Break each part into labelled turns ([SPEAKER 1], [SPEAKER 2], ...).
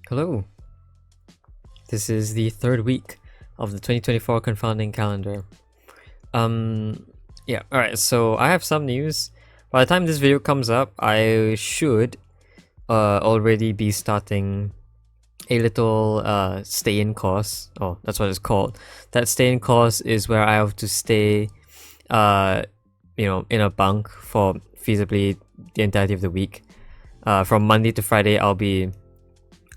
[SPEAKER 1] Hello. This is the third week of the 2024 Confounding Calendar. Yeah, alright, so I have some news. By the time this video comes up, I should already be starting a little stay-in course. Oh, that's what it's called. That stay-in course is where I have to stay in a bunk for feasibly the entirety of the week. From Monday to Friday, I'll be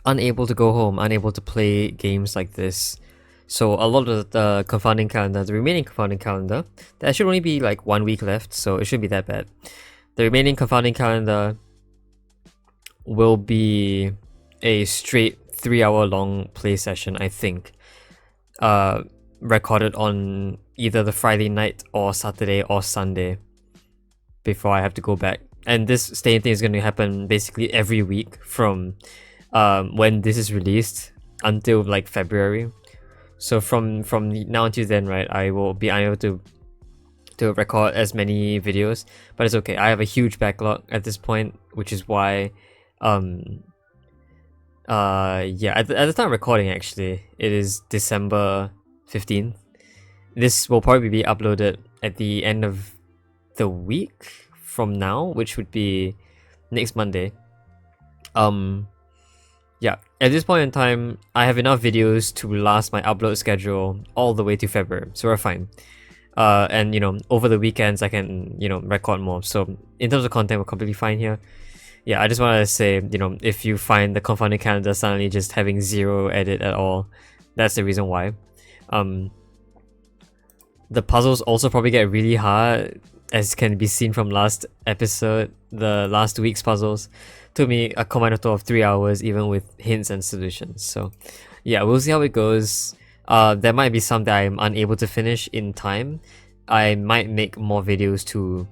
[SPEAKER 1] unable to go home, unable to play games like this. So a lot of the confounding calendar, the remaining confounding calendar, there should only be like 1 week left, so it shouldn't be that bad. The remaining confounding calendar will be a straight 3-hour long play session, I think. Recorded on either the Friday night or Saturday or Sunday before I have to go back. And this staying thing is going to happen basically every week from when this is released until like February. So from now until then, right, I will be unable to record as many videos, but it's okay. I have a huge backlog at this point, which is why yeah, at the time of recording, actually it is December 15th. This will probably be uploaded at the end of the week from now, which would be next Monday. Yeah, at this point in time, I have enough videos to last my upload schedule all the way to February, so we're fine. And over the weekends I can record more. So in terms of content, we're completely fine here. Yeah, I just wanted to say, if you find the confounding calendar suddenly just having zero edit at all, that's the reason why. The puzzles also probably get really hard, as can be seen from last episode. The last week's puzzles took me a combined total of 3 hours, even with hints and solutions. So yeah, we'll see how it goes. There might be some that I'm unable to finish in time. I might make more videos to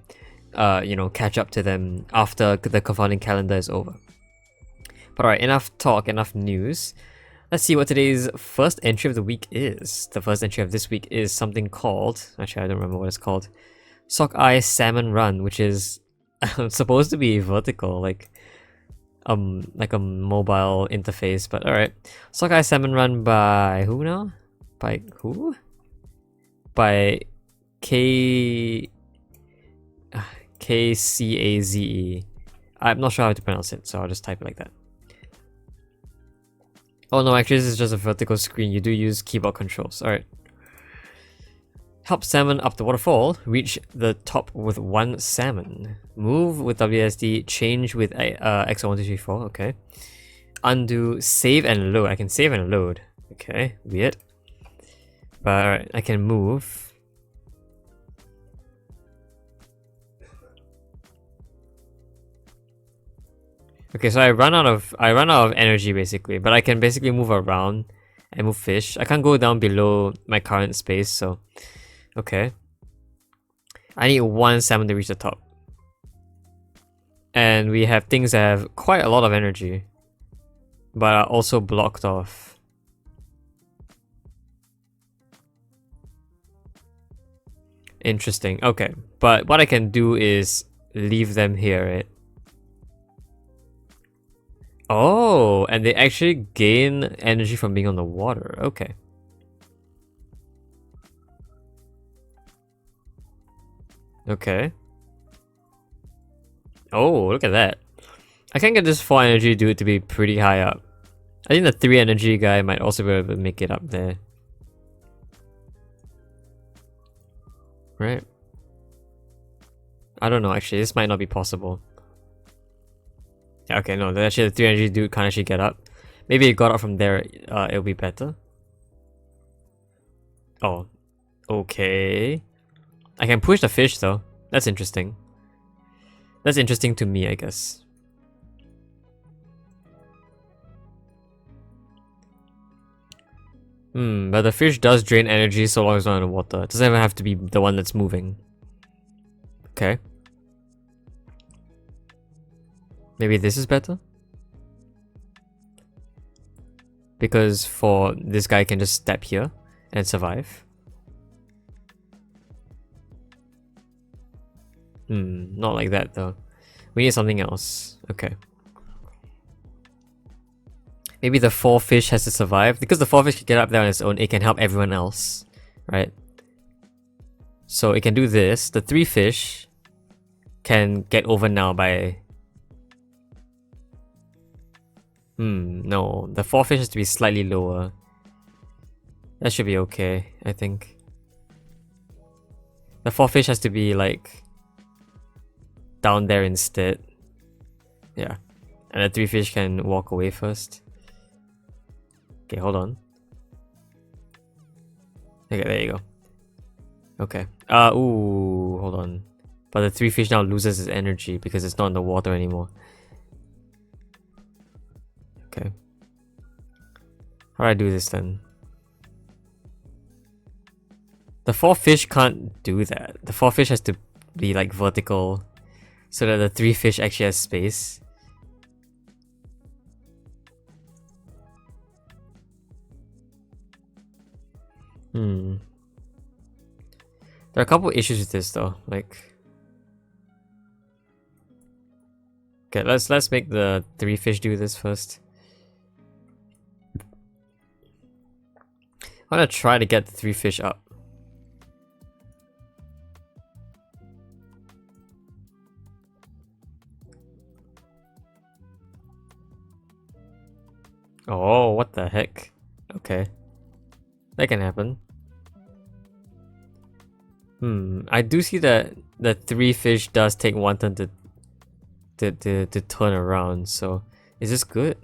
[SPEAKER 1] catch up to them after the confounding calendar is over. But alright, enough talk, enough news. Let's see what today's first entry of the week is. The first entry of this week is something called, actually I don't remember what it's called, Sockeye Salmon Run, which is supposed to be vertical, like a mobile interface, but alright. Sockeye Salmon Run by who now? By who? By KCAZE. I'm not sure how to pronounce it, so I'll just type it like that. Oh no, actually this is just a vertical screen. You do use keyboard controls. Alright. Help salmon up the waterfall. Reach the top with 1 salmon. Move with WSD. Change with X1, 2, 3, 4. Okay. Undo. Save and load. I can save and load. Okay. Weird. But alright, I can move. Okay, so I run out of energy basically, but I can basically move around and move fish. I can't go down below my current space, so okay. I need 1 salmon to reach the top. And we have things that have quite a lot of energy, but are also blocked off. Interesting. Okay, but what I can do is leave them here, right? Oh, and they actually gain energy from being on the water. Okay. Okay. Oh, look at that. I can get this 4 energy dude to be pretty high up. I think the 3 energy guy might also be able to make it up there. Right? I don't know, actually. This might not be possible. Yeah, okay, no, actually the 3 energy dude can't actually get up. Maybe it got up from there, it'll be better. Oh. Okay. I can push the fish though. That's interesting. That's interesting to me, I guess. But the fish does drain energy so long as it's not in the water. It doesn't even have to be the one that's moving. Okay. Maybe this is better? Because for this guy can just step here and survive. Not like that though. We need something else. Okay. Maybe the 4 fish has to survive. Because the 4 fish can get up there on its own, it can help everyone else. Right? So it can do this. The 3 fish can get over now by... no. The 4 fish has to be slightly lower. That should be okay, I think. The 4 fish has to be like... down there instead. Yeah. And the 3 fish can walk away first. Okay, hold on. Okay, there you go. Okay. Ooh, hold on. But the 3 fish now loses its energy because it's not in the water anymore. Okay. How do I do this then? The 4 fish can't do that. The 4 fish has to be like vertical so that the 3 fish actually has space. There are a couple issues with this though, like... Okay, let's make the 3 fish do this first. I wanna try to get the 3 fish up. Oh, what the heck? Okay. That can happen. I do see that the 3 fish does take 1 turn to turn around, so is this good?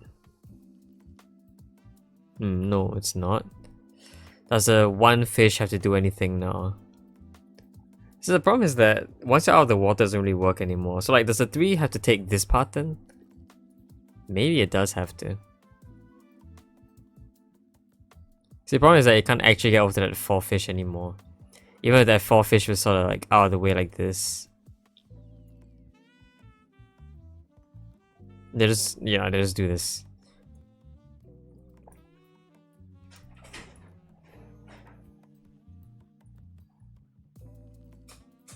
[SPEAKER 1] No, it's not. Does the 1 fish have to do anything now? So the problem is that once you're out of the water, it doesn't really work anymore. So like, does the 3 have to take this part then? Maybe it does have to. See, the problem is that it can't actually get over to that 4 fish anymore. Even if that 4 fish was sort of like out of the way like this. They just do this.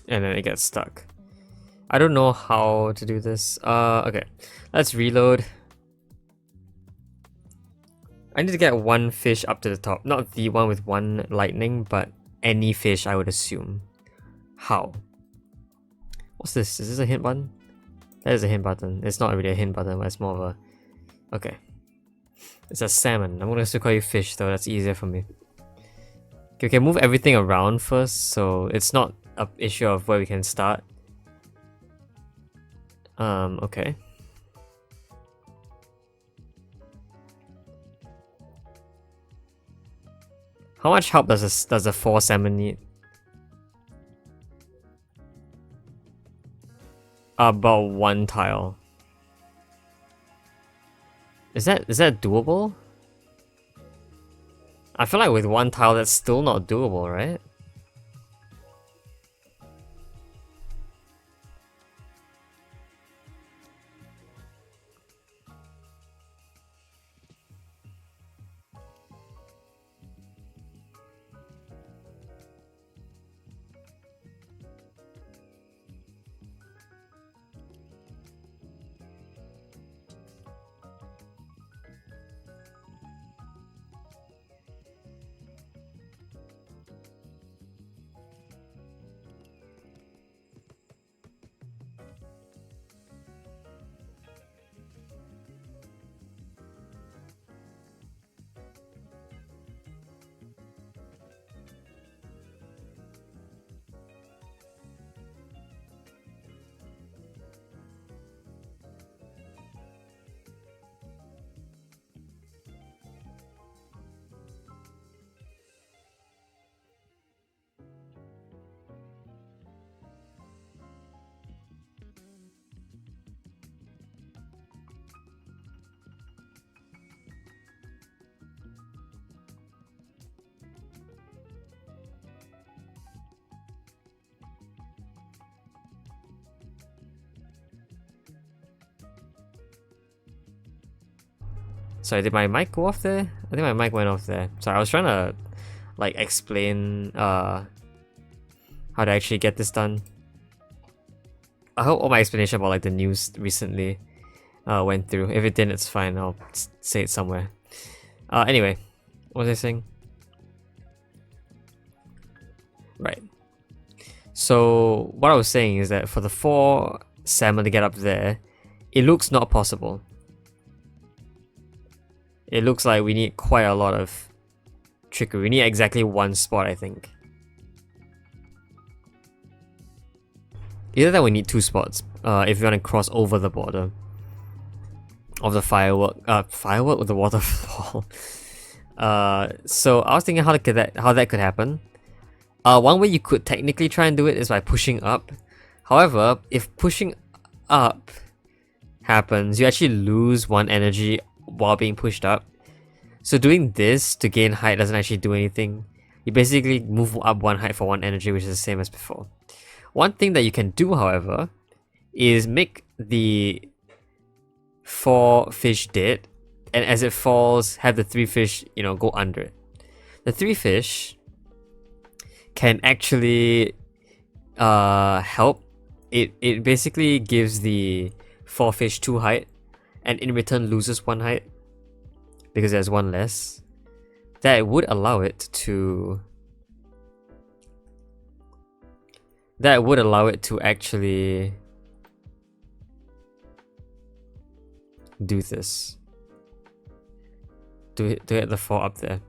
[SPEAKER 1] And then it gets stuck. I don't know how to do this. Okay. Let's reload. I need to get 1 fish up to the top. Not the one with 1 lightning, but any fish, I would assume. How? What's this? Is this a hint button? That is a hint button. It's not really a hint button, but it's more of a... Okay. It's a salmon. I'm gonna still call you fish though, that's easier for me. Okay, we can move everything around first, so it's not an issue of where we can start. Okay. How much help does a 4 salmon need? About 1 tile. Is that doable? I feel like with 1 tile that's still not doable, right? Sorry, did my mic go off there? I think my mic went off there. Sorry, I was trying to like explain how to actually get this done. I hope all my explanation about like the news recently went through. If it didn't, it's fine. I'll say it somewhere. Anyway, what was I saying? Right. So what I was saying is that for the 4 salmon to get up there, it looks not possible. It looks like we need quite a lot of trickery. We need exactly 1 spot, I think. Either that we need 2 spots, if you want to cross over the border of the firework with the waterfall. So I was thinking how that could happen. One way you could technically try and do it is by pushing up. However, if pushing up happens, you actually lose 1 energy while being pushed up. So doing this to gain height doesn't actually do anything. You basically move up 1 height for 1 energy, which is the same as before. One thing that you can do, however, is make the 4 fish dead, and as it falls, have the 3 fish, go under it. The 3 fish can actually help. It basically gives the 4 fish 2 height, and in return loses 1 height because there's 1 less. That would allow it to actually do this. To hit the 4 up there.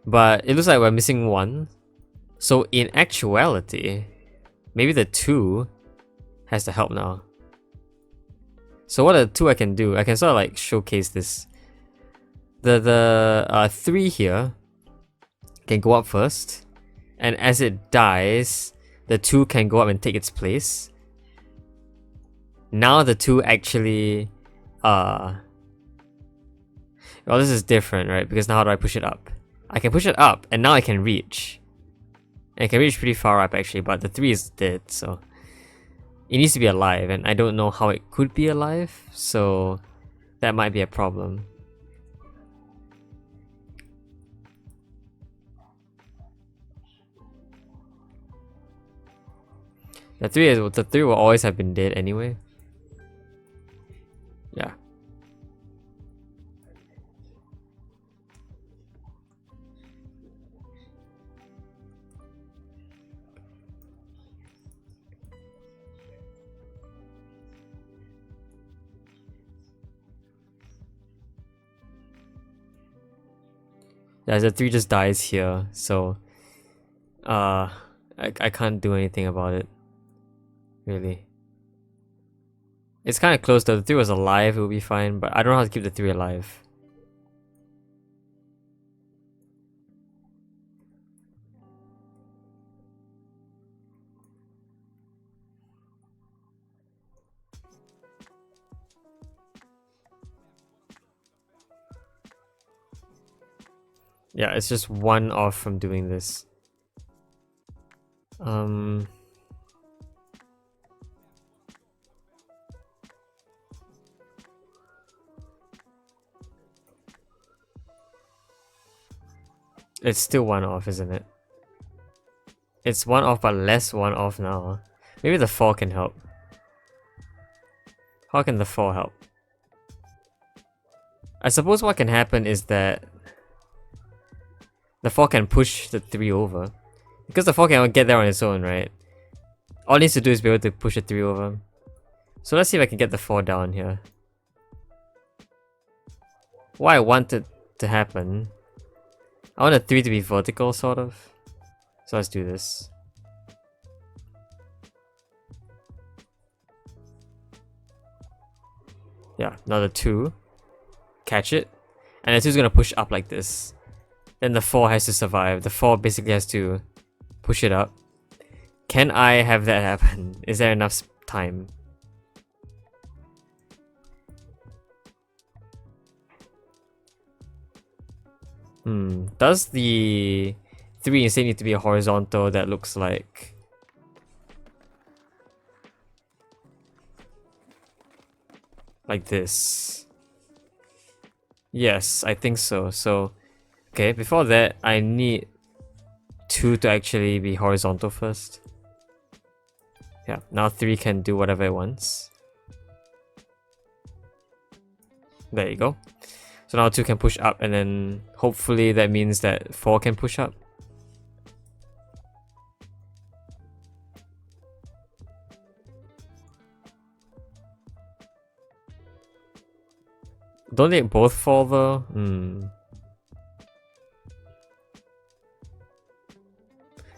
[SPEAKER 1] But it looks like we're missing 1. So in actuality, maybe the 2 has to help now. So what are the 2 I can do? I can sort of like showcase this. The 3 here can go up first, and as it dies, the 2 can go up and take its place. Now the 2 actually well, this is different, right? Because now how do I push it up? I can push it up, and now I can reach. And I can reach pretty far up actually, but the 3 is dead, so it needs to be alive, and I don't know how it could be alive, so that might be a problem. The 3 will always have been dead anyway. Yeah. Yeah, the 3 just dies here, so I can't do anything about it. Really. It's kind of close though. The 3 was alive, it would be fine, but I don't know how to keep the 3 alive. Yeah, it's just 1 off from doing this. It's still 1 off, isn't it? It's 1 off, but less 1 off now. Maybe the 4 can help. How can the 4 help? I suppose what can happen is that the 4 can push the 3 over. Because the 4 can get there on its own, right? All it needs to do is be able to push the 3 over. So let's see if I can get the 4 down here. What I want it to happen, I want the 3 to be vertical, sort of. So let's do this. Yeah, now the 2. Catch it. And the 2 is going to push up like this. Then the 4 has to survive. The 4 basically has to push it up. Can I have that happen? Is there enough time? Does the 3 instead need to be a horizontal that looks like... like this? Yes, I think so. So, okay, before that, I need 2 to actually be horizontal first. Yeah, now 3 can do whatever it wants. There you go. So now 2 can push up, and then hopefully that means that 4 can push up. Don't they both fall though?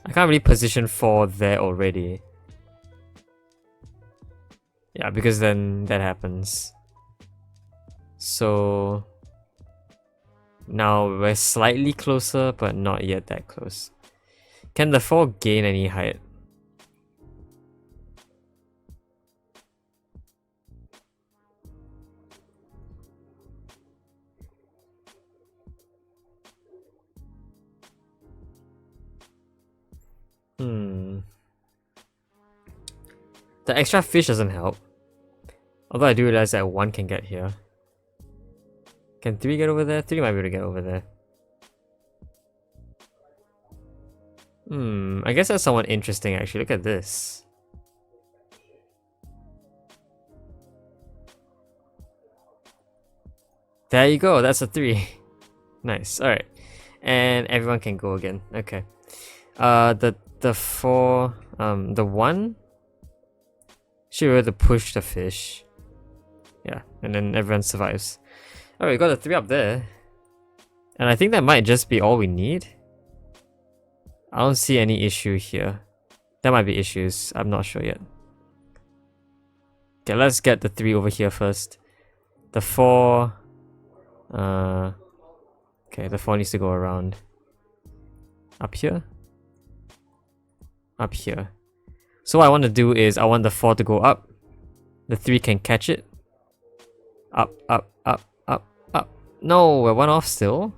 [SPEAKER 1] I can't really position 4 there already. Yeah, because then that happens. So now we're slightly closer, but not yet that close. Can the 4 gain any height? The extra fish doesn't help. Although I do realize that 1 can get here. Can 3 get over there? 3 might be able to get over there. I guess that's somewhat interesting actually. Look at this. There you go, that's a 3. Nice, alright. And everyone can go again. Okay. The 4, the 1 should be able to push the fish. Yeah, and then everyone survives. Alright, we got a 3 up there. And I think that might just be all we need. I don't see any issue here. There might be issues, I'm not sure yet. Okay, let's get the 3 over here first. The 4... okay, the 4 needs to go around. Up here? Up here. So what I want to do is I want the 4 to go up. The 3 can catch it. Up, up, up, up, up. No, we're 1 off still.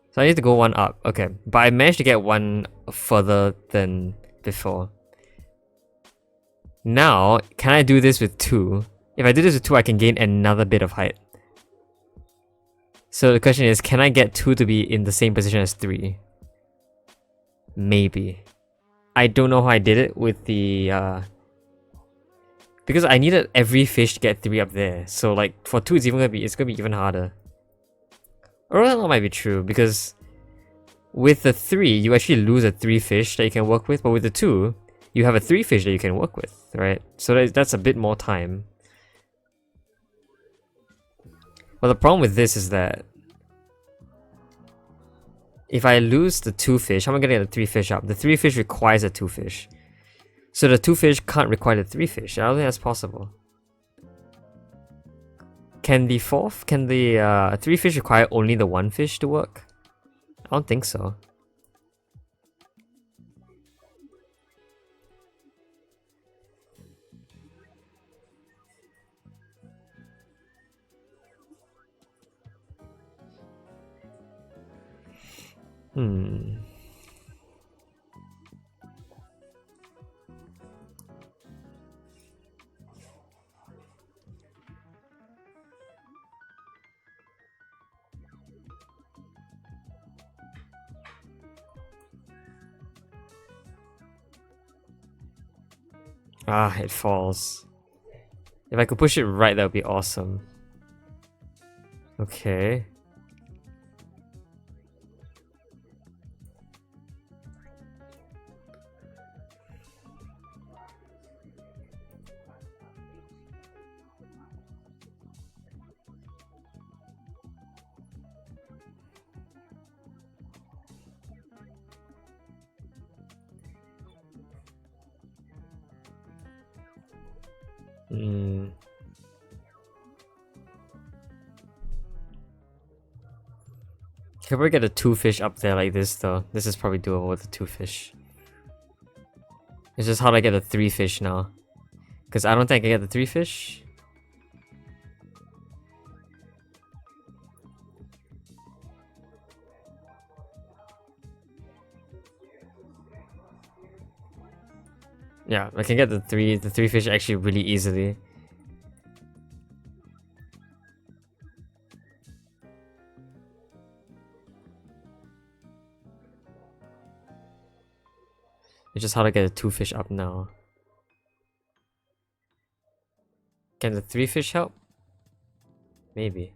[SPEAKER 1] So I need to go 1 up. Okay, but I managed to get 1 further than before. Now, can I do this with 2? If I do this with 2, I can gain another bit of height. So the question is, can I get 2 to be in the same position as 3? Maybe. I don't know how I did it with the... because I needed every fish to get 3 up there. So like, for 2 it's gonna be even harder. Or that might be true, because with the 3, you actually lose a 3 fish that you can work with, but with the 2, you have a 3 fish that you can work with, right? So that's a bit more time. Well, the problem with this is that if I lose the 2 fish, how am I gonna get the 3 fish up? The 3 fish requires a 2 fish. So the 2 fish can't require the 3 fish. I don't think that's possible. Can the 3 fish require only the 1 fish to work? I don't think so. Ah, it falls. If I could push it right, that would be awesome. Okay. Can we get a 2 fish up there like this though? This is probably doable with the 2 fish. It's just how do I get a 3 fish now? Because I don't think I can get the 3 fish. Yeah, I can get the 3 fish actually really easily. It's just how to get a 2 fish up now. Can the 3 fish help? Maybe.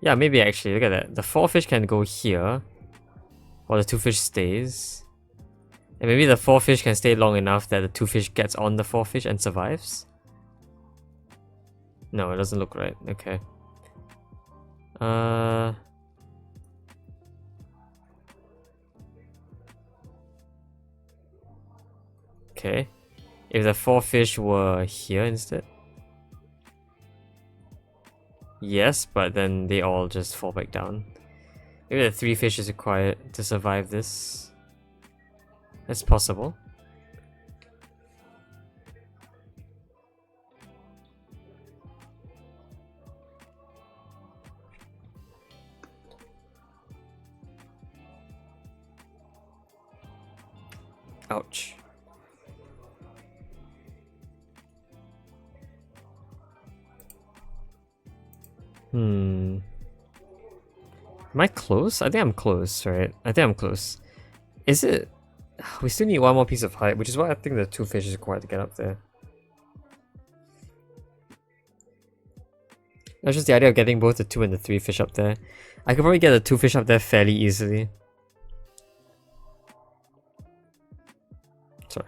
[SPEAKER 1] Yeah, maybe actually, look at that. The 4 fish can go here, while the 2 fish stays. And maybe the 4 fish can stay long enough that the 2 fish gets on the 4 fish and survives? No, it doesn't look right. Okay. Okay. If the 4 fish were here instead? Yes, but then they all just fall back down. Maybe the 3 fish is required to survive this. That's possible. Ouch. Am I close? I think I'm close, right? I think I'm close. Is it? We still need one more piece of height, which is why I think the 2 fish is required to get up there. That's just the idea of getting both the 2 and the 3 fish up there. I could probably get the 2 fish up there fairly easily. Sorry.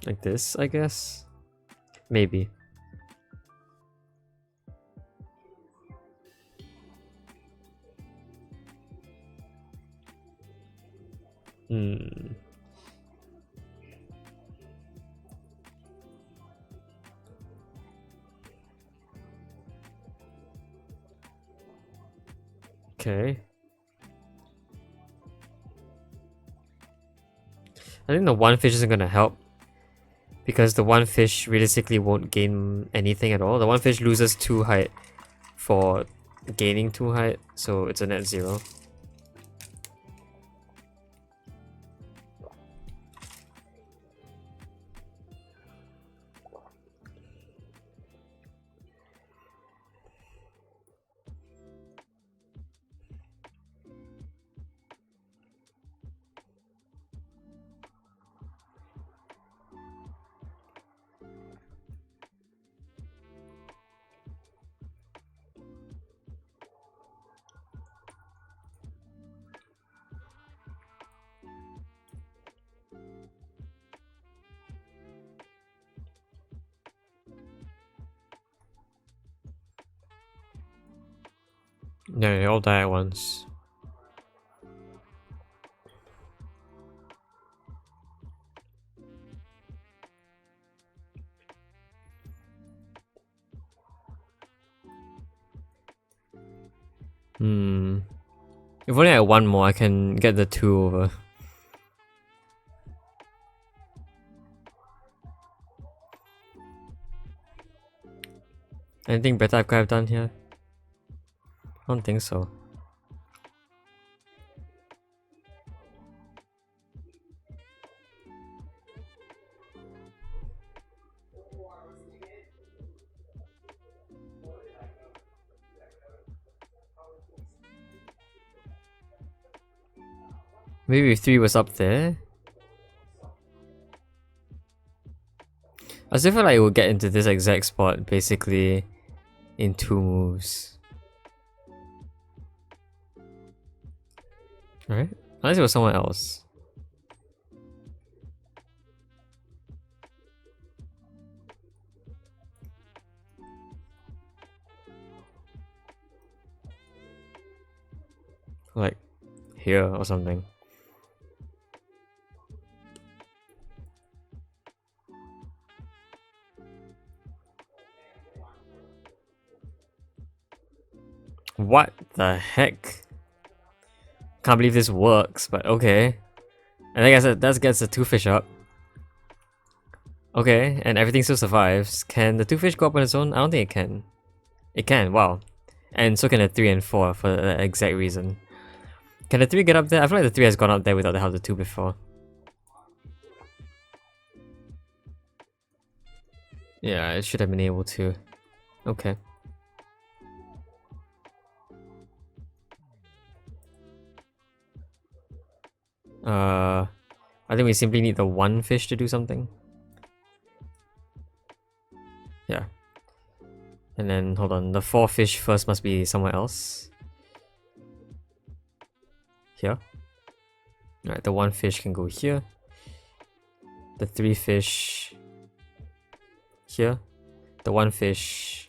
[SPEAKER 1] Like this, I guess? Maybe. Okay. I think the 1 fish isn't gonna help, because the 1 fish realistically won't gain anything at all. The 1 fish loses 2 height for gaining 2 height, so it's a net 0. Yeah, they all die at once. If only I had 1 more, I can get the 2 over. Anything better I could have done here? I don't think so. Maybe if 3 was up there. I still feel like it would get into this exact spot basically in 2 moves. Alright? Unless it was someone else. Like here or something. What the heck? Can't believe this works, but okay. And I guess that gets the 2 fish up. Okay, and everything still survives. Can the 2 fish go up on its own? I don't think it can. It can, wow. And so can the 3 and 4 for that exact reason. Can the 3 get up there? I feel like the 3 has gone up there without the help of the 2 before. Yeah, it should have been able to. Okay. I think we simply need the one fish to do something. Yeah. And then, hold on, the 4 fish first must be somewhere else. Here. Alright, the 1 fish can go here. The 3 fish here. The 1 fish...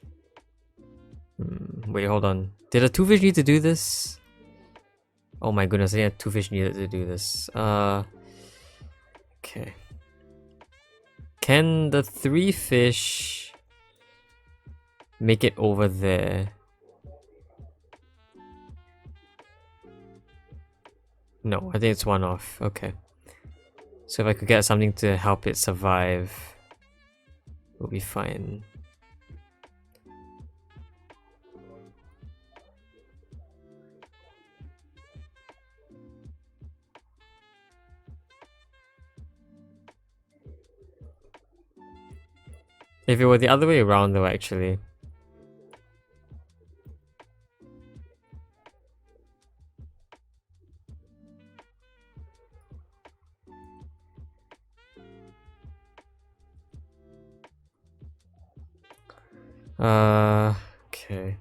[SPEAKER 1] wait, hold on. Did the 2 fish need to do this? Oh my goodness, I think 2 fish needed to do this. Okay. Can the 3 fish make it over there? No, I think it's 1 off. Okay. So if I could get something to help it survive, we'll be fine. If it were the other way around though, actually. Okay.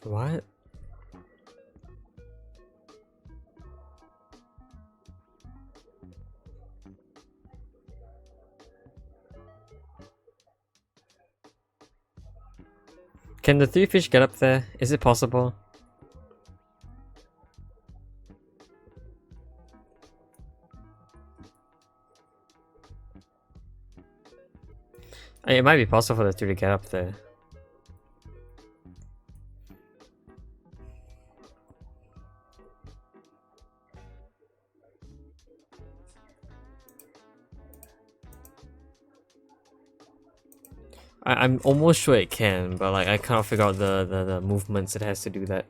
[SPEAKER 1] What? Can the 3 fish get up there? Is it possible? It might be possible for the 2 to get up there. I'm almost sure it can, but like I can't figure out the movements it has to do that.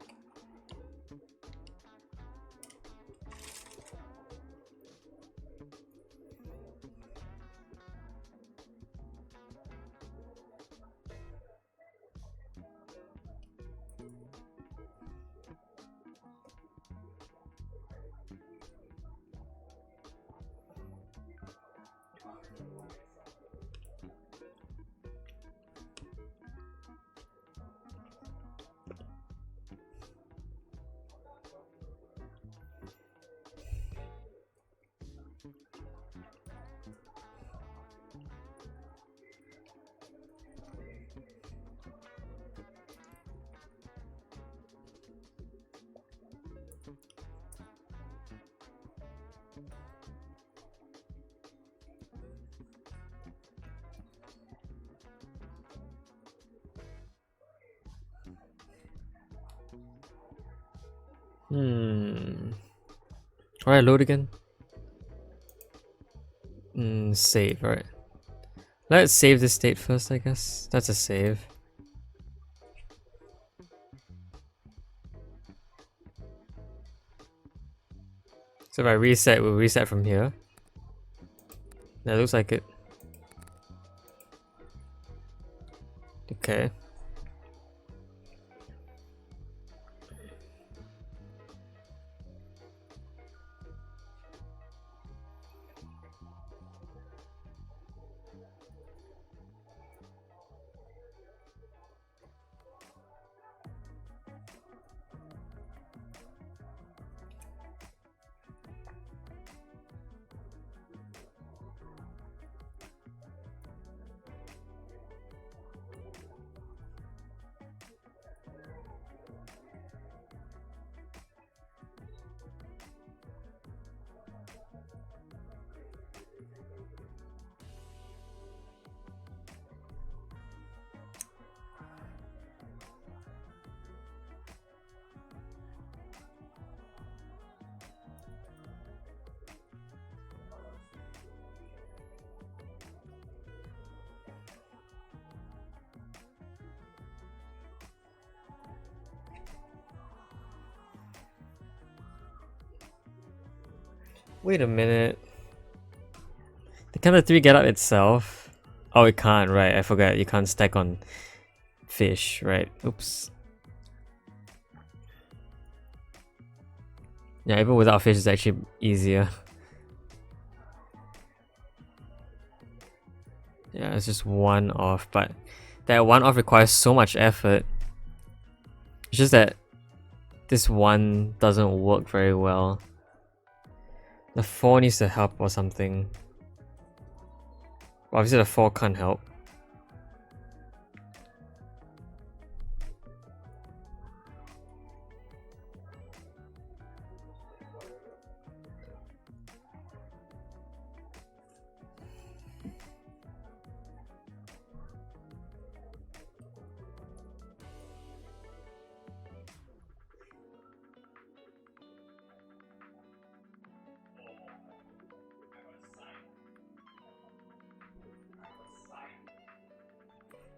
[SPEAKER 1] Alright, load again. Save, alright. Let's save this state first, I guess. That's a save. So if I reset, we'll reset from here. That looks like it. Okay. Wait a minute. Can the 3 get up itself? Oh, it can't, right. I forgot. You can't stack on fish, right? Oops. Yeah, even without fish, it's actually easier. Yeah, it's just 1 off, but that 1 off requires so much effort. It's just that this 1 doesn't work very well. The 4 needs to help or something. Well, obviously the 4 can't help.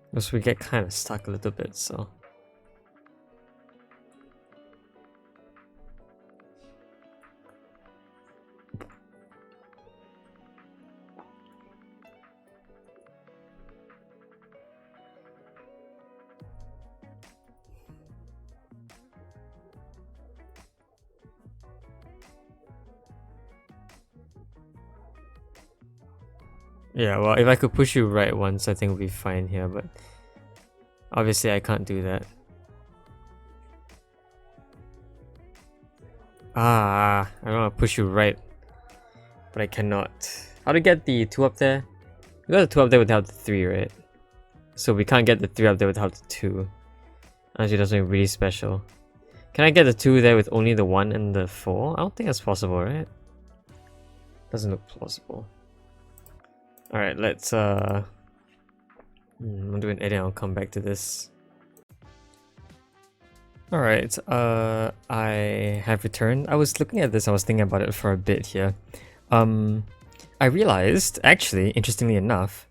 [SPEAKER 1] Because we get kind of stuck a little bit, so. Yeah, well, if I could push you right once, I think we'll be fine here, but obviously I can't do that. I don't want to push you right, but I cannot. How to get the 2 up there? We got the 2 up there without the 3, right? So we can't get the 3 up there without the 2. Unless he does something really special. Can I get the 2 there with only the 1 and the 4? I don't think that's possible, right? Doesn't look plausible. Alright, let's I'm do an edit, I'll come back to this. Alright, I have returned. I was looking at this, I was thinking about it for a bit here. I realized, actually, interestingly enough,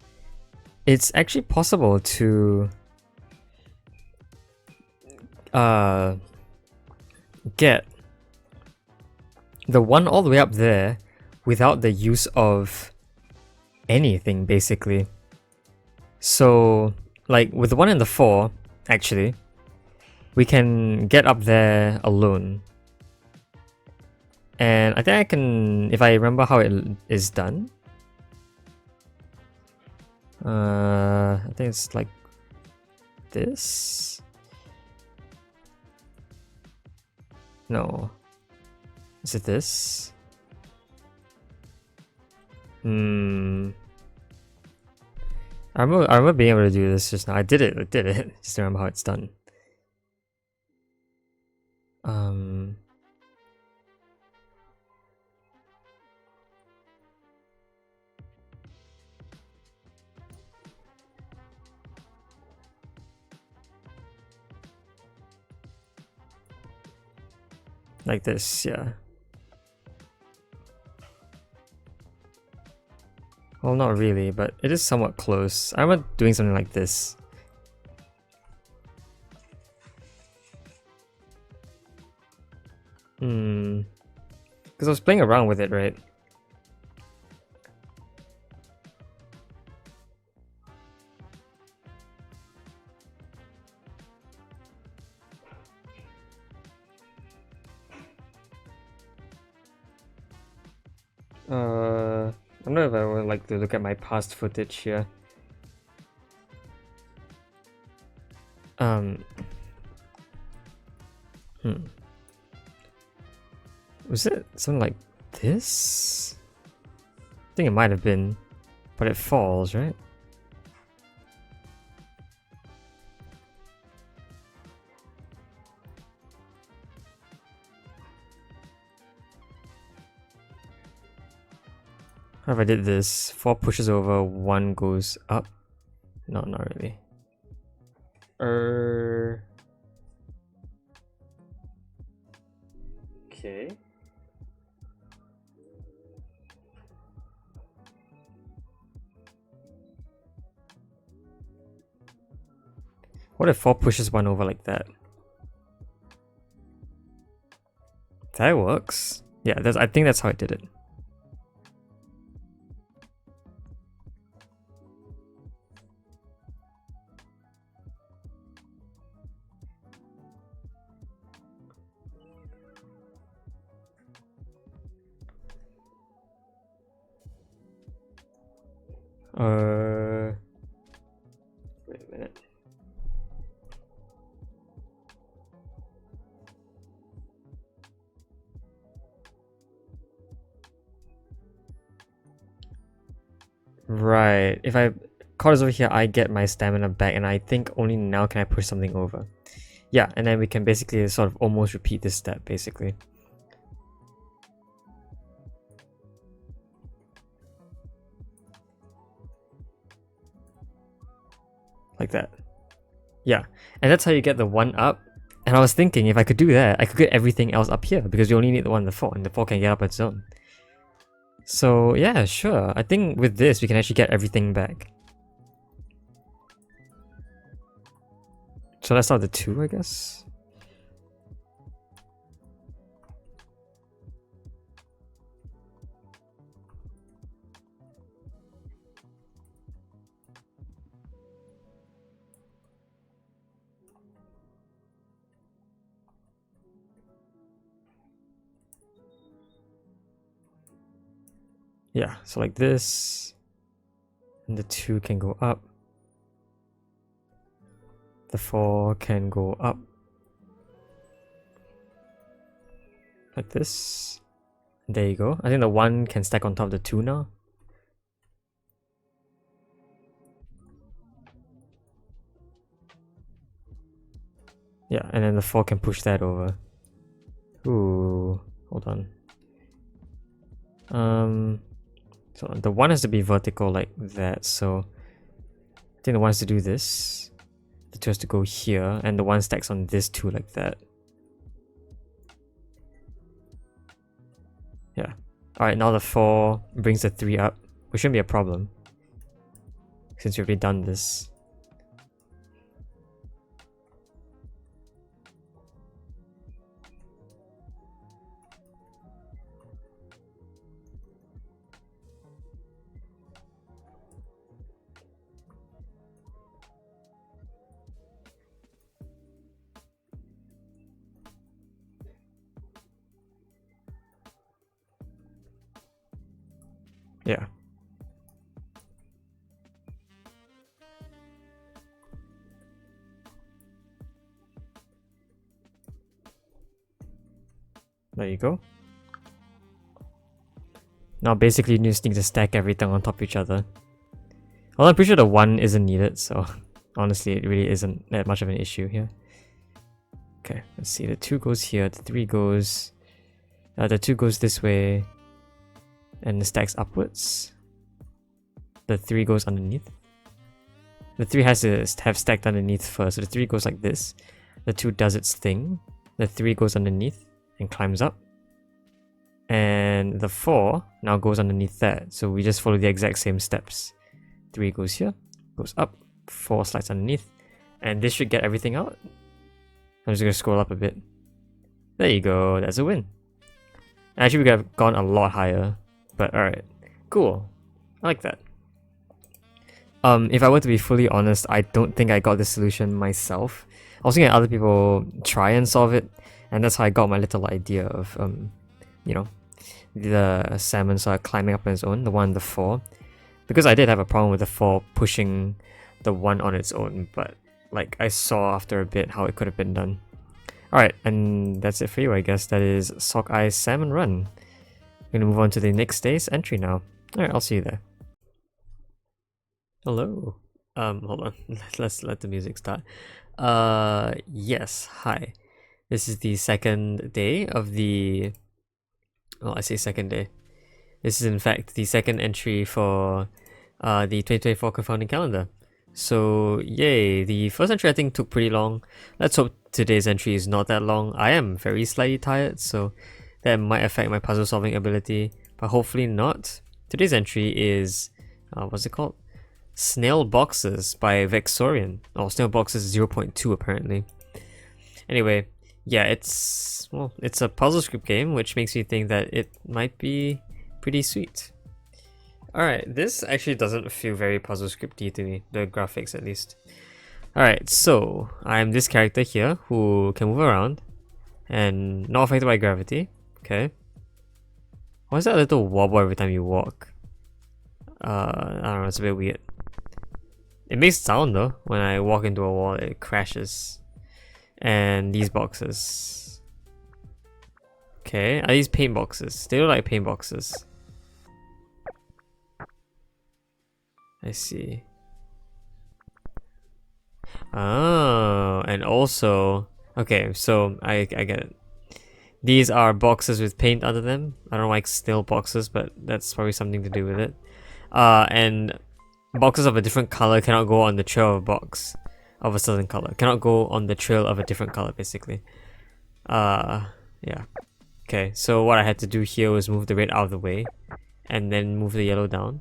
[SPEAKER 1] it's actually possible to get the 1 all the way up there without the use of anything, basically. So, like, with the 1 and the 4, actually, we can get up there alone. And I think I can, if I remember how it is done. I think it's like this. No. Is it this? I remember being able to do this just now. I did it. Just remember how it's done. Like this, yeah. Well, not really, but it is somewhat close. I remember doing something like this. Because I was playing around with it, right? I don't know if I would like to look at my past footage here. Was it something like this? I think it might have been, but it falls, right? How if I did this? 4 pushes over, 1 goes up. No, not really. Okay. What if 4 pushes 1 over like that? That works. Yeah, I think that's how I did it. Wait a minute. Right. If I call this over here, I get my stamina back, and I think only now can I push something over. Yeah, and then we can basically sort of almost repeat this step, basically. Like that. Yeah, and that's how you get the 1 up. And I was thinking, if I could do that, I could get everything else up here, because you only need the 1 and the 4, and the 4 can get up its own. So yeah, sure. I think with this, we can actually get everything back. So let's start the 2, I guess. Yeah, so like this, and the 2 can go up. The 4 can go up. Like this. There you go. I think the 1 can stack on top of the 2 now. Yeah, and then the 4 can push that over. Ooh, hold on. So the 1 has to be vertical like that, so I think the 1 has to do this. The 2 has to go here, and the 1 stacks on this 2 like that. Yeah. Alright, now the 4 brings the 3 up, which shouldn't be a problem, since we've already done this. Yeah. There you go. Now basically you just need to stack everything on top of each other. Well, I'm pretty sure the 1 isn't needed, so honestly it really isn't that much of an issue here. Okay, let's see, the 2 goes here, the 3 goes... the 2 goes this way, and the stacks upwards. The 3 goes underneath. The 3 has to have stacked underneath first, so the 3 goes like this. The 2 does its thing. The 3 goes underneath and climbs up. And the 4 now goes underneath that, so we just follow the exact same steps. 3 goes here, goes up, 4 slides underneath, and this should get everything out. I'm just gonna scroll up a bit. There you go, that's a win. Actually, we could have gone a lot higher, but alright. Cool. I like that. If I were to be fully honest, I don't think I got this solution myself. I was looking at other people try and solve it, and that's how I got my little idea of, you know, the salmon started climbing up on its own, the 1 and the 4. Because I did have a problem with the 4 pushing the 1 on its own, but like I saw after a bit how it could have been done. Alright, and that's it for you, I guess. That is Sockeye Salmon Run. We're gonna move on to the next day's entry now. Alright, I'll see you there. Hello. Hold on. Let's let the music start. Yes, hi. This is the second day of the... Well, I say second day. This is in fact the second entry for the 2024 Confounding Calendar. So, yay. The first entry I think took pretty long. Let's hope today's entry is not that long. I am very slightly tired, so that might affect my puzzle solving ability, but hopefully not. Today's entry is... what's it called? Snail Boxes by Vexorian. Oh, Snail Boxes 0.2 apparently. Anyway, yeah, it's a puzzle script game, which makes me think that it might be pretty sweet. Alright, this actually doesn't feel very puzzle scripty to me, the graphics at least. Alright, so I'm this character here who can move around and not affected by gravity. Okay. Why is that a little wobble every time you walk? I don't know, it's a bit weird. It makes sound though. When I walk into a wall, it crashes. And these boxes. Okay, are these paint boxes? They look like paint boxes. I see. Oh, and also, okay, so I get it. These are boxes with paint under them. I don't like steel boxes, but that's probably something to do with it. And boxes of a different color cannot go on the trail of a box of a certain color. Cannot go on the trail of a different color, basically. Yeah. Okay, so what I had to do here was move the red out of the way, and then move the yellow down.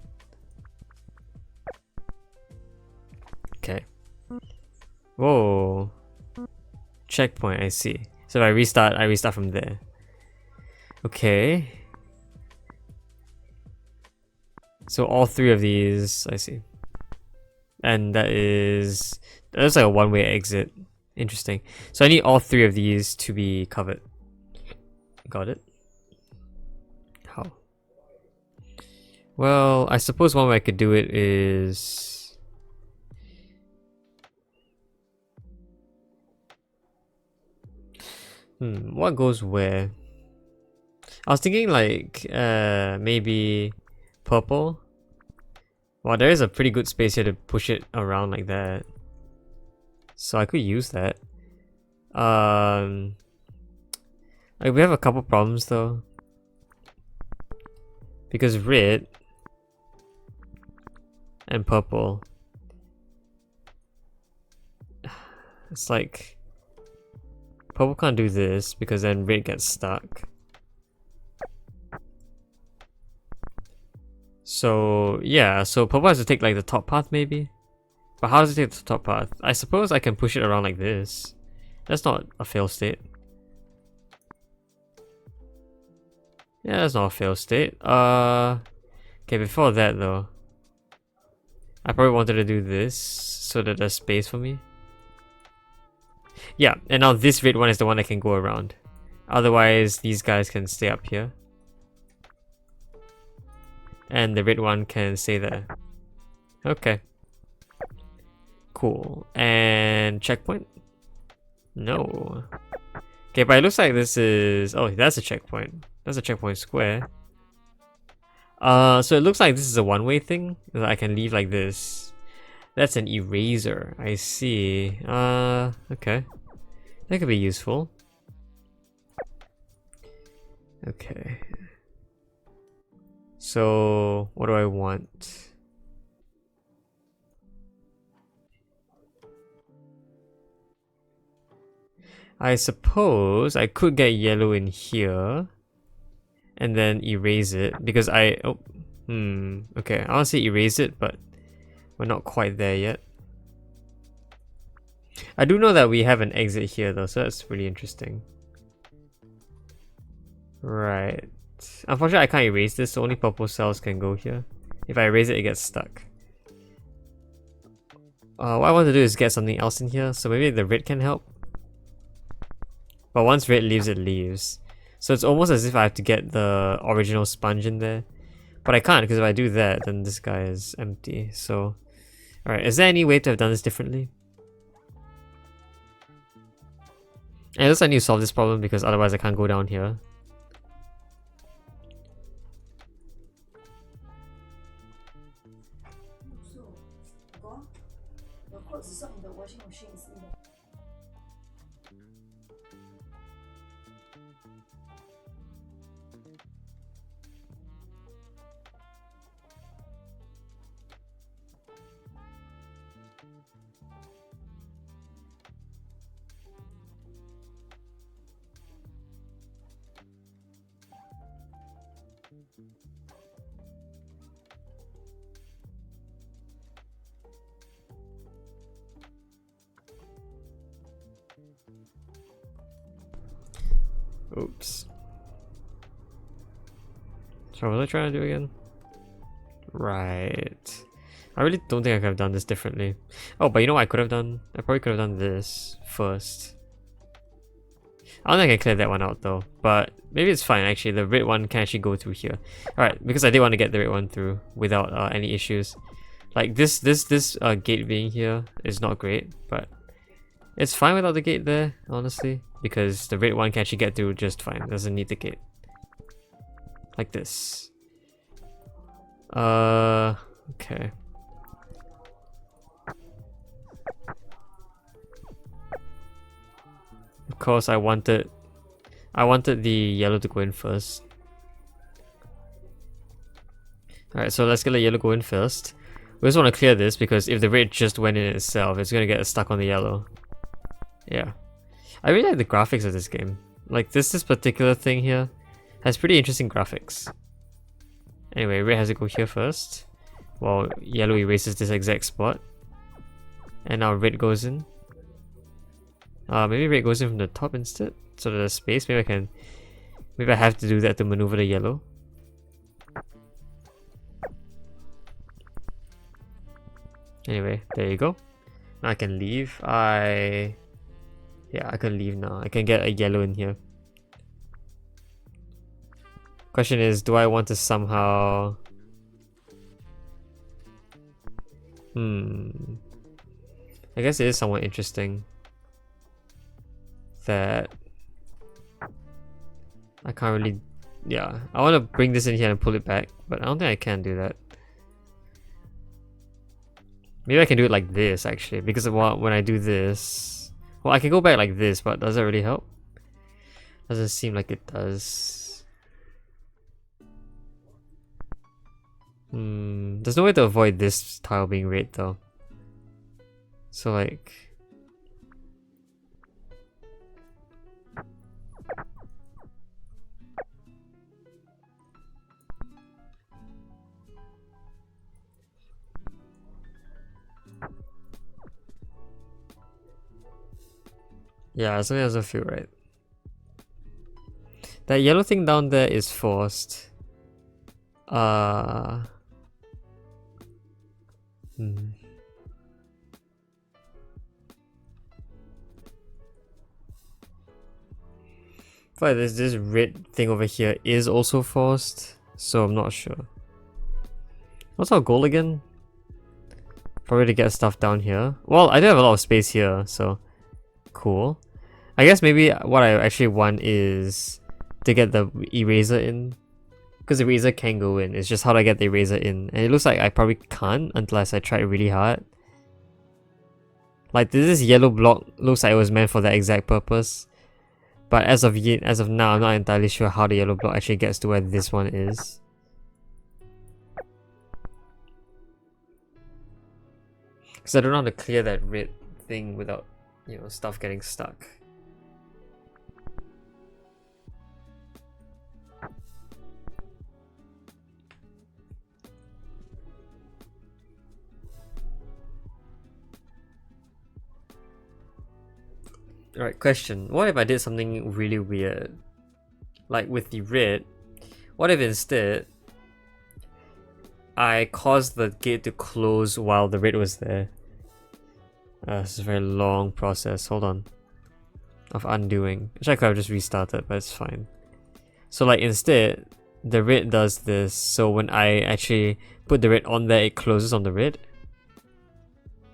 [SPEAKER 1] Okay. Whoa. Checkpoint, I see. So if I restart from there. Okay. So all three of these, I see. And that's like a one-way exit. Interesting. So I need all three of these to be covered. Got it. How? Well, I suppose one way I could do it is... what goes where? I was thinking like maybe purple. Wow, there is a pretty good space here to push it around like that. So I could use that. Like we have a couple problems though. Because red and purple, it's like purple can't do this because then red gets stuck. So yeah, so purple has to take like the top path maybe. But how does it take the top path? I suppose I can push it around like this. That's not a fail state. Yeah, that's not a fail state. Okay, before that though, I probably wanted to do this so that there's space for me. Yeah, and now this red one is the one that can go around. Otherwise, these guys can stay up here. And the red one can stay there. Okay. Cool. And checkpoint? No. Okay, but it looks like this is... Oh, that's a checkpoint. That's a checkpoint square. So it looks like this is a one-way thing. I can leave like this. That's an eraser. I see. Okay. That could be useful. Okay. So, what do I want? I suppose I could get yellow in here and then erase it because okay, I want to say erase it, but we're not quite there yet. I do know that we have an exit here though, so that's really interesting. Right. Unfortunately, I can't erase this, so only purple cells can go here. If I erase it, it gets stuck. What I want to do is get something else in here, so maybe the red can help. But once red leaves, it leaves. So it's almost as if I have to get the original sponge in there. But I can't, because if I do that, then this guy is empty. So, alright, is there any way to have done this differently? And I just need to solve this problem because otherwise I can't go down here. Oops. So what was I trying to do again? Right. I really don't think I could have done this differently. Oh, but you know what I could have done? I probably could have done this first. I don't think I can clear that one out though, but maybe it's fine actually. The red one can actually go through here. Alright, because I did want to get the red one through without any issues. Like this gate being here is not great, but it's fine without the gate there, honestly, because the red one can actually get through just fine. Doesn't need the gate. Like this. Okay. Of course, I wanted the yellow to go in first. Alright, so let's get the yellow go in first. We just want to clear this because if the red just went in itself, it's gonna get stuck on the yellow. Yeah. I really like the graphics of this game. Like this particular thing here has pretty interesting graphics. Anyway, red has to go here first, while yellow erases this exact spot. And now red goes in. Maybe red goes in from the top instead, so there's space. Maybe I have to do that to maneuver the yellow. Anyway, there you go. Now I can leave. Yeah, I can leave now. I can get a yellow in here. Question is, do I want to somehow... I guess it is somewhat interesting that I can't really... Yeah, I want to bring this in here and pull it back, but I don't think I can do that. Maybe I can do it like this actually, because when I do this... Well, I can go back like this, but does that really help? Doesn't seem like it does. There's no way to avoid this tile being red though. So like... Yeah, something doesn't feel right. That yellow thing down there is forced. But this red thing over here is also forced, so I'm not sure. What's our goal again? Probably to get stuff down here. Well, I do have a lot of space here, so cool. I guess maybe what I actually want is to get the eraser in, because the eraser can go in. It's just how do I get the eraser in, and it looks like I probably can't unless I try really hard. Like this yellow block looks like it was meant for that exact purpose, but as of now, I'm not entirely sure how the yellow block actually gets to where this one is. Because I don't know how to clear that red thing without, you know, stuff getting stuck. Alright, question. What if I did something really weird? Like with the red, what if instead I caused the gate to close while the red was there? This is a very long process. Hold on. Of undoing. Which I could have just restarted, but it's fine. So like instead, the red does this, so when I actually put the red on there, it closes on the red.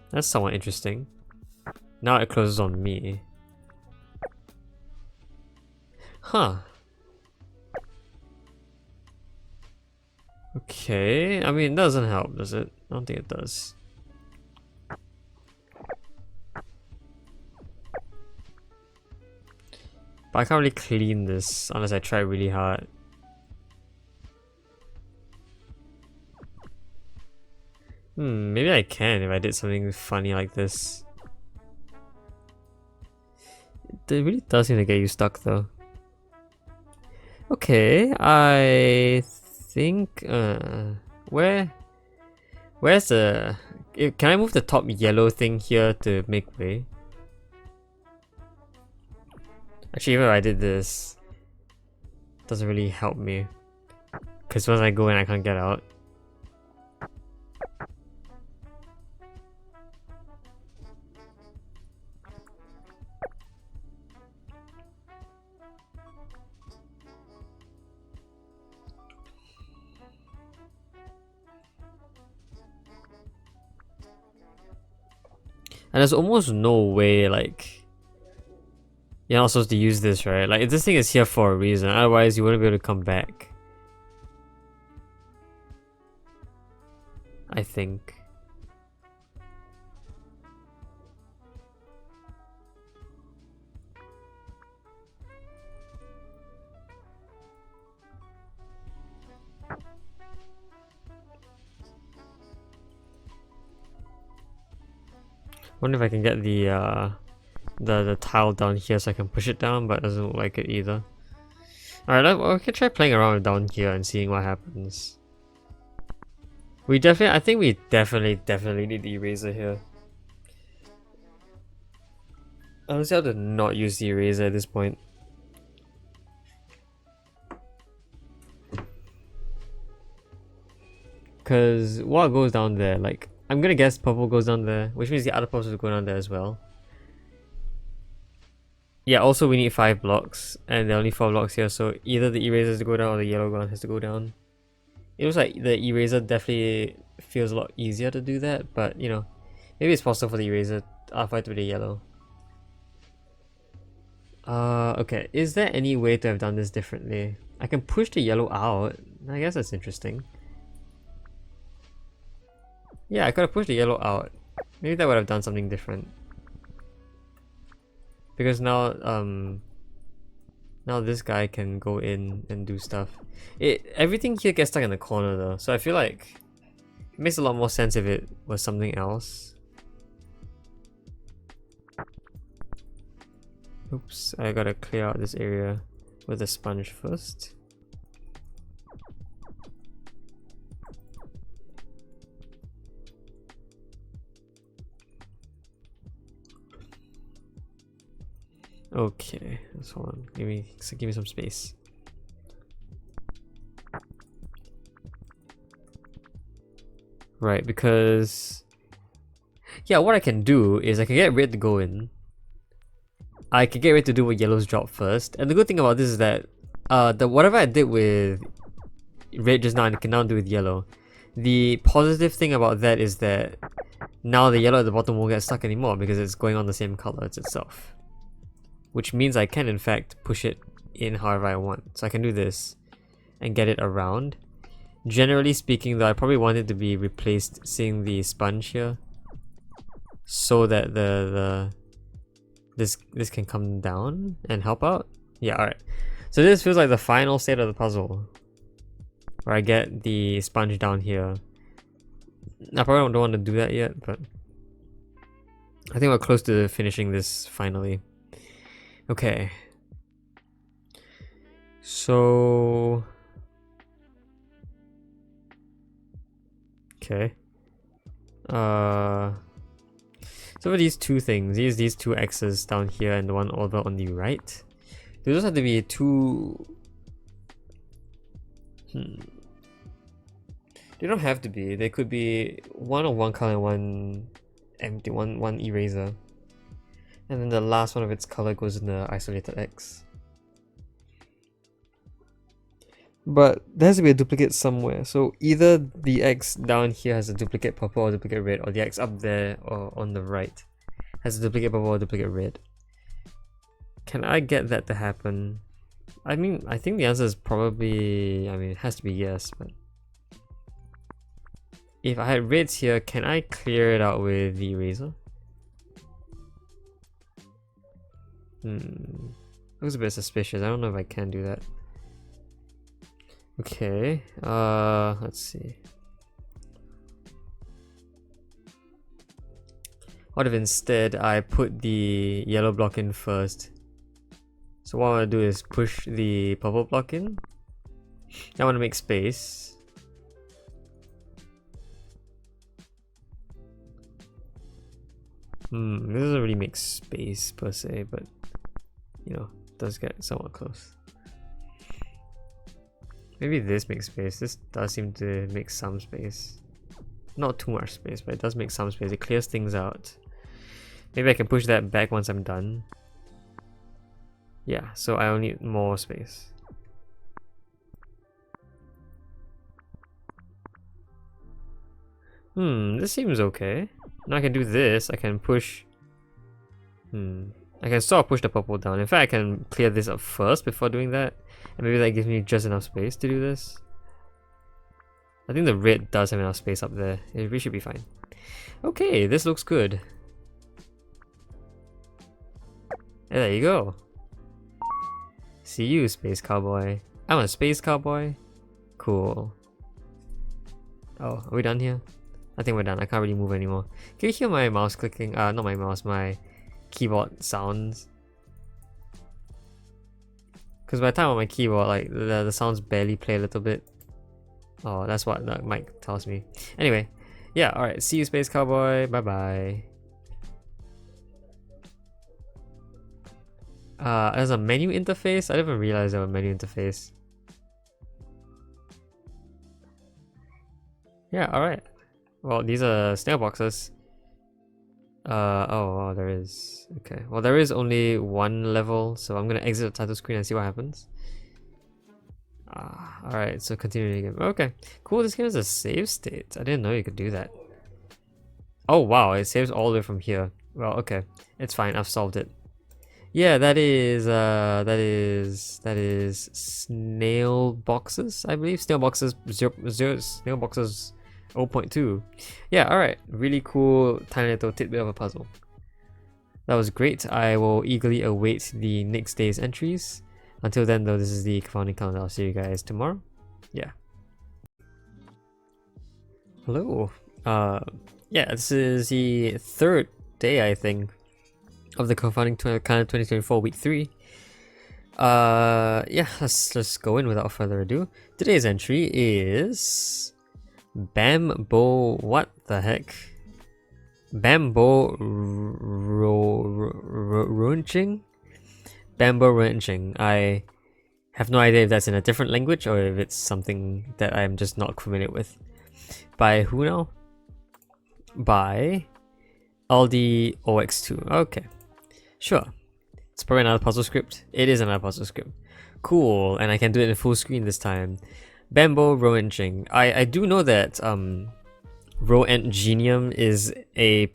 [SPEAKER 1] That's somewhat interesting. Now it closes on me. Huh. Okay, I mean, it doesn't help, does it? I don't think it does. But I can't really clean this unless I try really hard. Maybe I can if I did something funny like this. It really does seem to get you stuck though. Okay, I think where's the... Can I move the top yellow thing here to make way? Actually, even if I did this, it doesn't really help me, because once I go in I can't get out. And there's almost no way, like, you're not supposed to use this, right? Like, this thing is here for a reason, otherwise you wouldn't be able to come back. I think. Wonder if I can get the tile down here so I can push it down, but it doesn't look like it either. Alright, we can try playing around down here and seeing what happens. I think we definitely need the eraser here. I honestly have to not use the eraser at this point. Because what goes down there, like, I'm gonna guess purple goes down there, which means the other purples will go down there as well. Yeah, also we need 5 blocks, and there are only 4 blocks here, so either the eraser has to go down or the yellow one has to go down. It looks like the eraser definitely feels a lot easier to do that, but you know, maybe it's possible for the eraser for it to be the yellow. Okay, is there any way to have done this differently? I can push the yellow out. I guess that's interesting. Yeah, I could have pushed the yellow out. Maybe that would have done something different. Because now, now this guy can go in and do stuff. Everything here gets stuck in the corner though, so I feel like it makes a lot more sense if it was something else. Oops, I gotta clear out this area with a sponge first. Okay, let's hold on. Give me some space. Right, because yeah, what I can do is I can get red to go in. I can get red to do what yellow's drop first. And the good thing about this is that whatever I did with red just now, I can now do with yellow. The positive thing about that is that now the yellow at the bottom won't get stuck anymore because it's going on the same color as itself. Which means I can in fact push it in however I want. So I can do this and get it around. Generally speaking though, I probably want it to be replaced seeing the sponge here, so that this can come down and help out. Yeah, alright. So this feels like the final state of the puzzle, where I get the sponge down here. I probably don't want to do that yet, but I think we're close to finishing this finally. Okay. So okay. So for these two things, these two X's down here and the one over on the right, they just have to be two. They don't have to be. They could be one of one color and one empty, one eraser. And then the last one of its color goes in the isolated X. But there has to be a duplicate somewhere. So either the X down here has a duplicate purple or duplicate red, or the X up there or on the right has a duplicate purple or duplicate red. Can I get that to happen? I mean, I think the answer is probably, it has to be yes, but if I had reds here, can I clear it out with the eraser? Looks a bit suspicious. I don't know if I can do that. Okay, let's see. What if instead I put the yellow block in first? So what I want to do is push the purple block in. I want to make space. This doesn't really make space per se, but you know, it does get somewhat close. Maybe this makes space. This does seem to make some space. Not too much space, but it does make some space. It clears things out. Maybe I can push that back once I'm done. Yeah, so I'll need more space. This seems okay. Now I can do this. I can push. I can sort of push the purple down. In fact, I can clear this up first before doing that. And maybe that gives me just enough space to do this. I think the red does have enough space up there. We should be fine. Okay, this looks good. And there you go. See you, Space Cowboy. I'm a Space Cowboy. Cool. Oh, are we done here? I think we're done. I can't really move anymore. Can you hear my mouse clicking? Not my mouse, my keyboard sounds. Because by the time on my keyboard, like the sounds barely play a little bit. Oh, that's what the mic tells me. Anyway, yeah, alright. See you, Space Cowboy. Bye bye. There's a menu interface? I didn't even realize there was a menu interface. Yeah, alright. Well, these are snail boxes. Oh, there is. Okay. Well, there is only one level, so I'm gonna exit the title screen and see what happens. Alright, so continue the game. Okay, cool. This game has a save state. I didn't know you could do that. Oh, wow. It saves all the way from here. Well, okay. It's fine. I've solved it. Yeah, that is snail boxes, I believe. Snail boxes 0, snail boxes 0.2. Yeah, alright. Really cool, tiny little tidbit of a puzzle. That was great. I will eagerly await the next day's entries. Until then, though, this is the Confounding Calendar. I'll see you guys tomorrow. Yeah. Hello. Yeah, this is the third day, I think, of the Confounding Calendar 2024 week 3. Yeah, let's go in without further ado. Today's entry is Bambo. What the heck? Bambo Runching? Bambo Runching. I have no idea if that's in a different language or if it's something that I'm just not familiar with. By who now? By Aldi OX2. Okay. Sure. It's probably another puzzle script. It is another puzzle script. Cool, and I can do it in full screen this time. Bambo Roenching. I do know that Roentgenium is a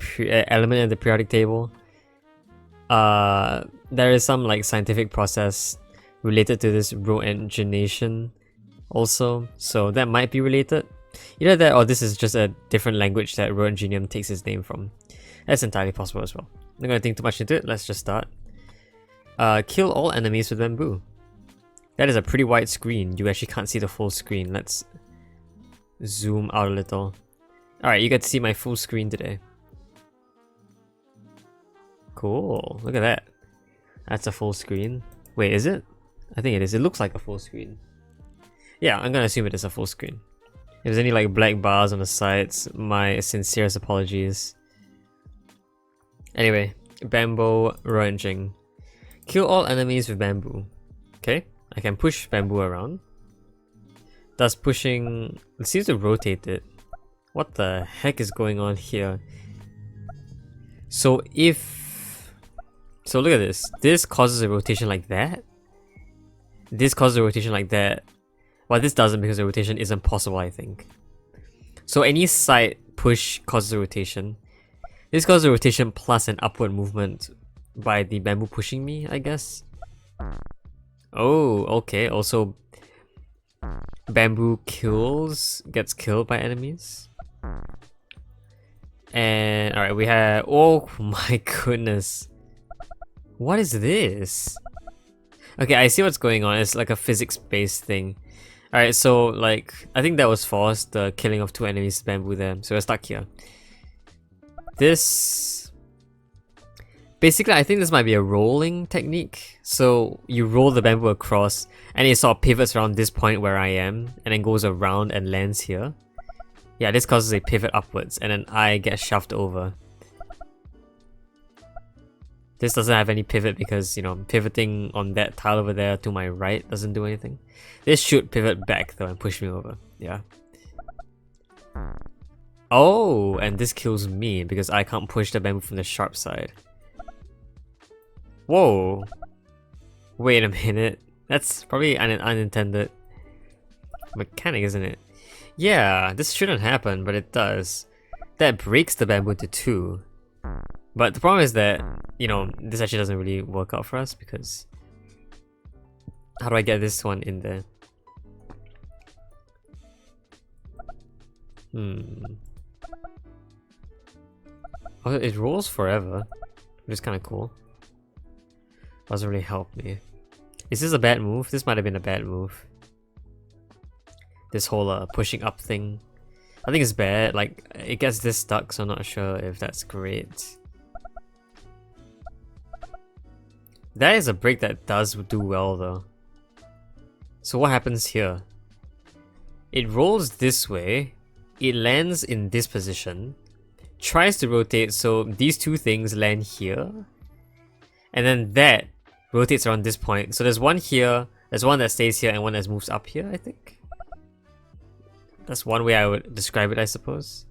[SPEAKER 1] element in the periodic table. There is some like scientific process related to this Roentgenation also, so that might be related. Either that or this is just a different language that Roentgenium takes its name from. That's entirely possible as well. I'm not gonna think too much into it. Let's just start. Kill all enemies with bamboo. That is a pretty wide screen. You actually can't see the full screen. Let's zoom out a little. Alright, you get to see my full screen today. Cool. Look at that. That's a full screen. Wait, is it? I think it is. It looks like a full screen. Yeah, I'm gonna assume it is a full screen. If there's any like black bars on the sides, my sincerest apologies. Anyway, Bambo Ranching. Kill all enemies with bamboo. Okay, I can push bamboo around. Thus pushing... It seems to rotate it. What the heck is going on here? So if... So look at this. This causes a rotation like that. This causes a rotation like that. Well, this doesn't because the rotation isn't possible, I think. So any side push causes a rotation. This causes a rotation plus an upward movement by the bamboo pushing me, I guess. Oh, okay. Also, bamboo gets killed by enemies. And alright, we have... Oh my goodness. What is this? Okay, I see what's going on. It's like a physics-based thing. Alright, so like, I think that was forced, the killing of 2 enemies with bamboo there. So we're stuck here. This... Basically, I think this might be a rolling technique. So you roll the bamboo across and it sort of pivots around this point where I am and then goes around and lands here. Yeah, this causes a pivot upwards and then I get shoved over. This doesn't have any pivot because, you know, pivoting on that tile over there to my right doesn't do anything. This should pivot back though and push me over. Yeah. Oh, and this kills me because I can't push the bamboo from the sharp side. Whoa. Wait a minute. That's probably an unintended mechanic, isn't it? Yeah, this shouldn't happen, but it does. that breaks the bamboo into 2. But the problem is that, you know, this actually doesn't really work out for us because... How do I get this one in there? Oh, it rolls forever, which is kind of cool. Doesn't really help me. Is this a bad move? This might have been a bad move. This whole pushing up thing. I think it's bad. Like, it gets this stuck, so I'm not sure if that's great. That is a break that does do well though. So what happens here? It rolls this way. It lands in this position. Tries to rotate, so these 2 things land here. And then that rotates around this point. So there's one here, there's one that stays here, and one that moves up here, I think. That's one way I would describe it, I suppose.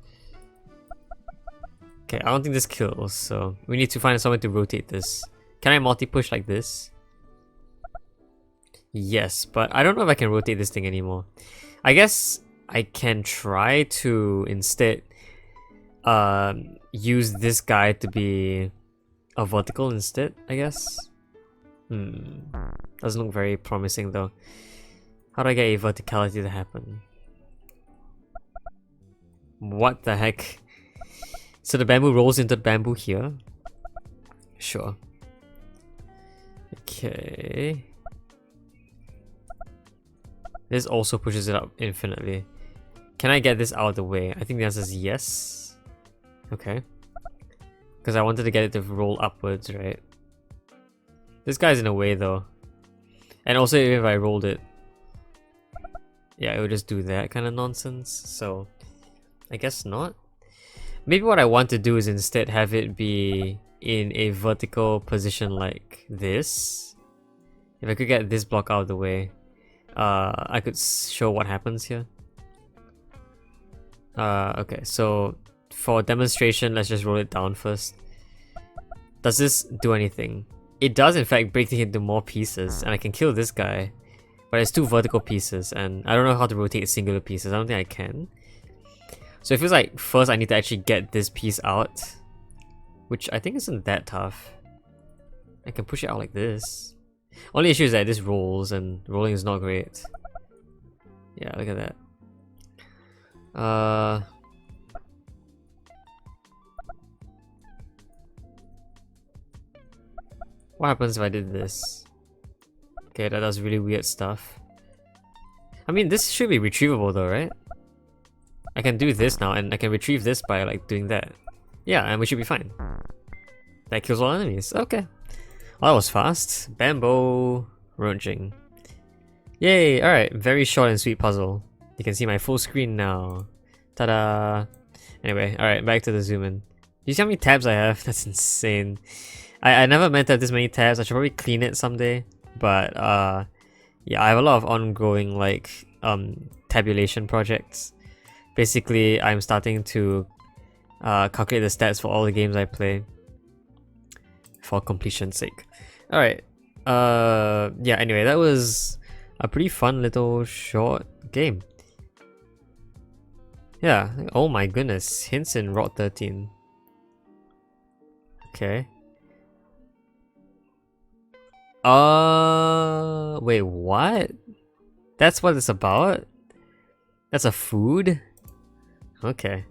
[SPEAKER 1] Okay, I don't think this kills, so we need to find someone to rotate this. Can I multi-push like this? Yes, but I don't know if I can rotate this thing anymore. I guess I can try to instead use this guy to be a vertical instead, I guess. Doesn't look very promising though. How do I get a verticality to happen? What the heck? So the bamboo rolls into the bamboo here. Sure. Okay. This also pushes it up infinitely. Can I get this out of the way? I think the answer is yes. Okay. Because I wanted to get it to roll upwards, right? This guy's in a way though. And also if I rolled it, yeah, it would just do that kind of nonsense. So I guess not. Maybe what I want to do is instead have it be in a vertical position like this. If I could get this block out of the way, I could show what happens here. Okay, so for demonstration, let's just roll it down first. Does this do anything? It does in fact break it into more pieces, and I can kill this guy. But it's 2 vertical pieces, and I don't know how to rotate singular pieces. I don't think I can. So it feels like first I need to actually get this piece out, which I think isn't that tough. I can push it out like this. Only issue is that this rolls, and rolling is not great. Yeah, look at that. What happens if I did this? Okay, that does really weird stuff. I mean, this should be retrievable though, right? I can do this now, and I can retrieve this by like doing that. Yeah, and we should be fine. That kills all enemies. Okay. Well, that was fast. Bamboo Roaching. Yay! Alright, very short and sweet puzzle. You can see my full screen now. Ta-da! Anyway, alright, back to the zoom in. You see how many tabs I have? That's insane. I never meant to have this many tabs. I should probably clean it someday. But yeah, I have a lot of ongoing like tabulation projects. Basically, I'm starting to calculate the stats for all the games I play for completion's sake. Alright. Yeah, anyway, that was a pretty fun little short game. Yeah, oh my goodness. Hints in Rot 13. Okay. Wait, what? That's what it's about? That's a food? Okay.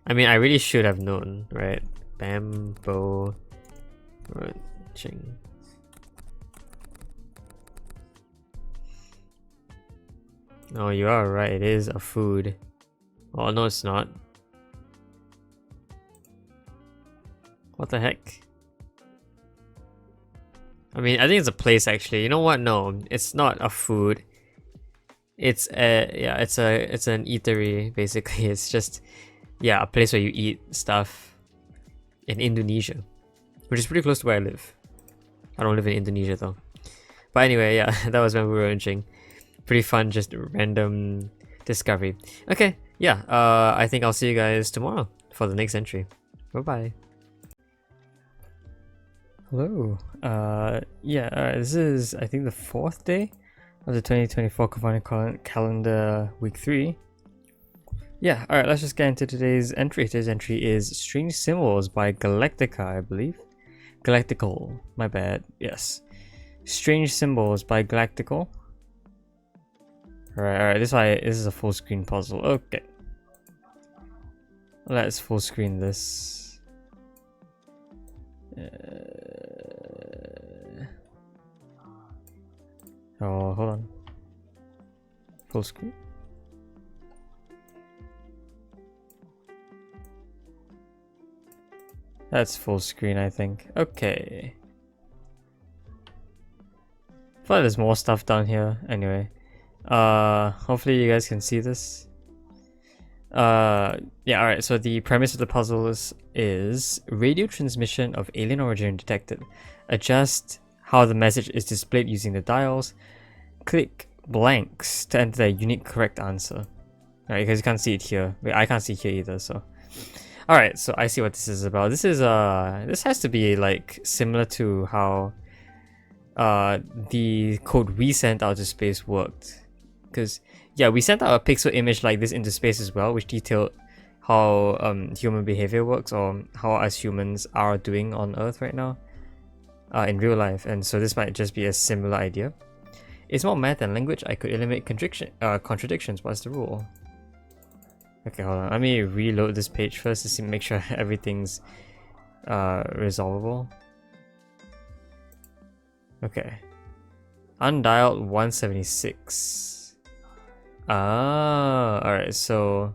[SPEAKER 1] I mean, I really should have known, right? Bamboo Roaching. Oh, you are right, it is a food. Oh, no, it's not. What the heck? I mean, I think it's a place actually. You know what? No, it's not a food. It's a it's an eatery basically. It's just a place where you eat stuff in Indonesia, which is pretty close to where I live. I don't live in Indonesia though. But anyway, yeah, that was when we were watching. Pretty fun, just random discovery. Okay, yeah. I think I'll see you guys tomorrow for the next entry. Bye bye. Hello. This is I think the 4th day of the 2024 Confounding Calendar week 3. Yeah, alright, let's just get into today's entry. Today's entry is Strange Symbols by Galactica, I believe. Galactical, my bad, yes. Strange Symbols by Galactical. Alright, this is a full screen puzzle. Okay. Let's full screen this. Oh, hold on. Full screen. That's full screen, I think. Okay. I feel like there's more stuff down here. Anyway. Hopefully you guys can see this. Yeah, alright, so the premise of the puzzle is radio transmission of alien origin detected. Adjust how the message is displayed using the dials. Click blanks to enter the unique correct answer. Alright, because you can't see it here. Wait, I can't see here either, so. Alright, so I see what this is about. This has to be like similar to how the code we sent out to space worked. Because yeah, we sent out a pixel image like this into space as well, which detailed how human behavior works, or how us humans are doing on Earth right now in real life. And so this might just be a similar idea. It's more math than language. I could eliminate contradictions. What's the rule? Okay, hold on. Let me reload this page first to see, make sure everything's resolvable. Okay. Undialed 176. Ah, alright, so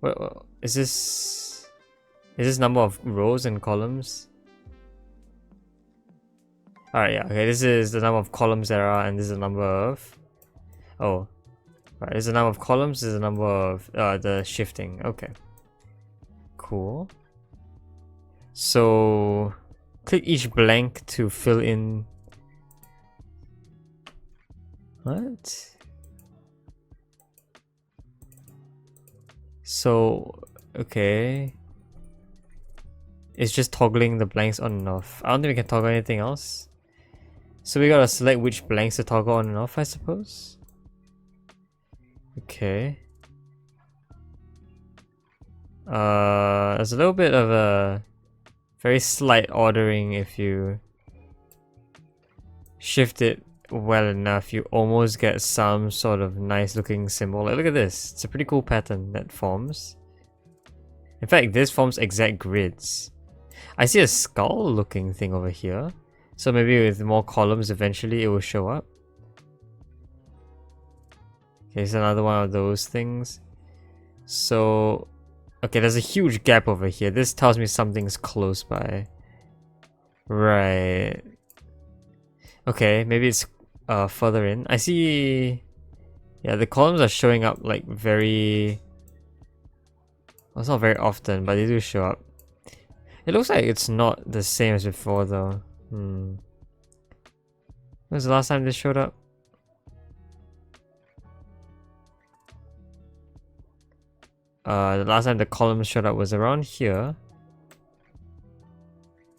[SPEAKER 1] what is this? Is this number of rows and columns? Alright, yeah, okay, this is the number of columns there are, and this is the number of... Oh. Right, this is the number of columns, this is the number of the shifting. Okay. Cool. So click each blank to fill in. What? So okay. It's just toggling the blanks on and off. I don't think we can toggle anything else. So we gotta select which blanks to toggle on and off, I suppose. Okay. There's a little bit of a very slight ordering. If you shift it well enough, you almost get some sort of nice looking symbol. Like, look at this. It's a pretty cool pattern that forms. In fact, this forms exact grids. I see a skull looking thing over here. So maybe with more columns eventually it will show up. Okay, it's another one of those things. So, okay, there's a huge gap over here. This tells me something's close by. Right. Okay, maybe it's further in. I see... Yeah, the columns are showing up like very... Well, it's not very often, but they do show up. It looks like it's not the same as before though. When was the last time this showed up? The last time the columns showed up was around here.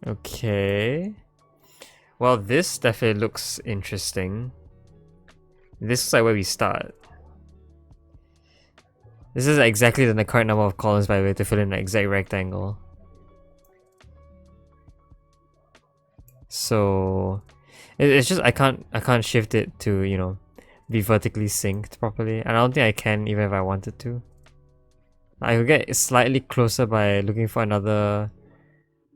[SPEAKER 1] Okay. Well, this definitely looks interesting. This is like where we start. This is exactly the correct number of columns, by the way, to fill in an exact rectangle. So it's just I can't shift it to, you know, be vertically synced properly. And I don't think I can even if I wanted to. I could get slightly closer by looking for another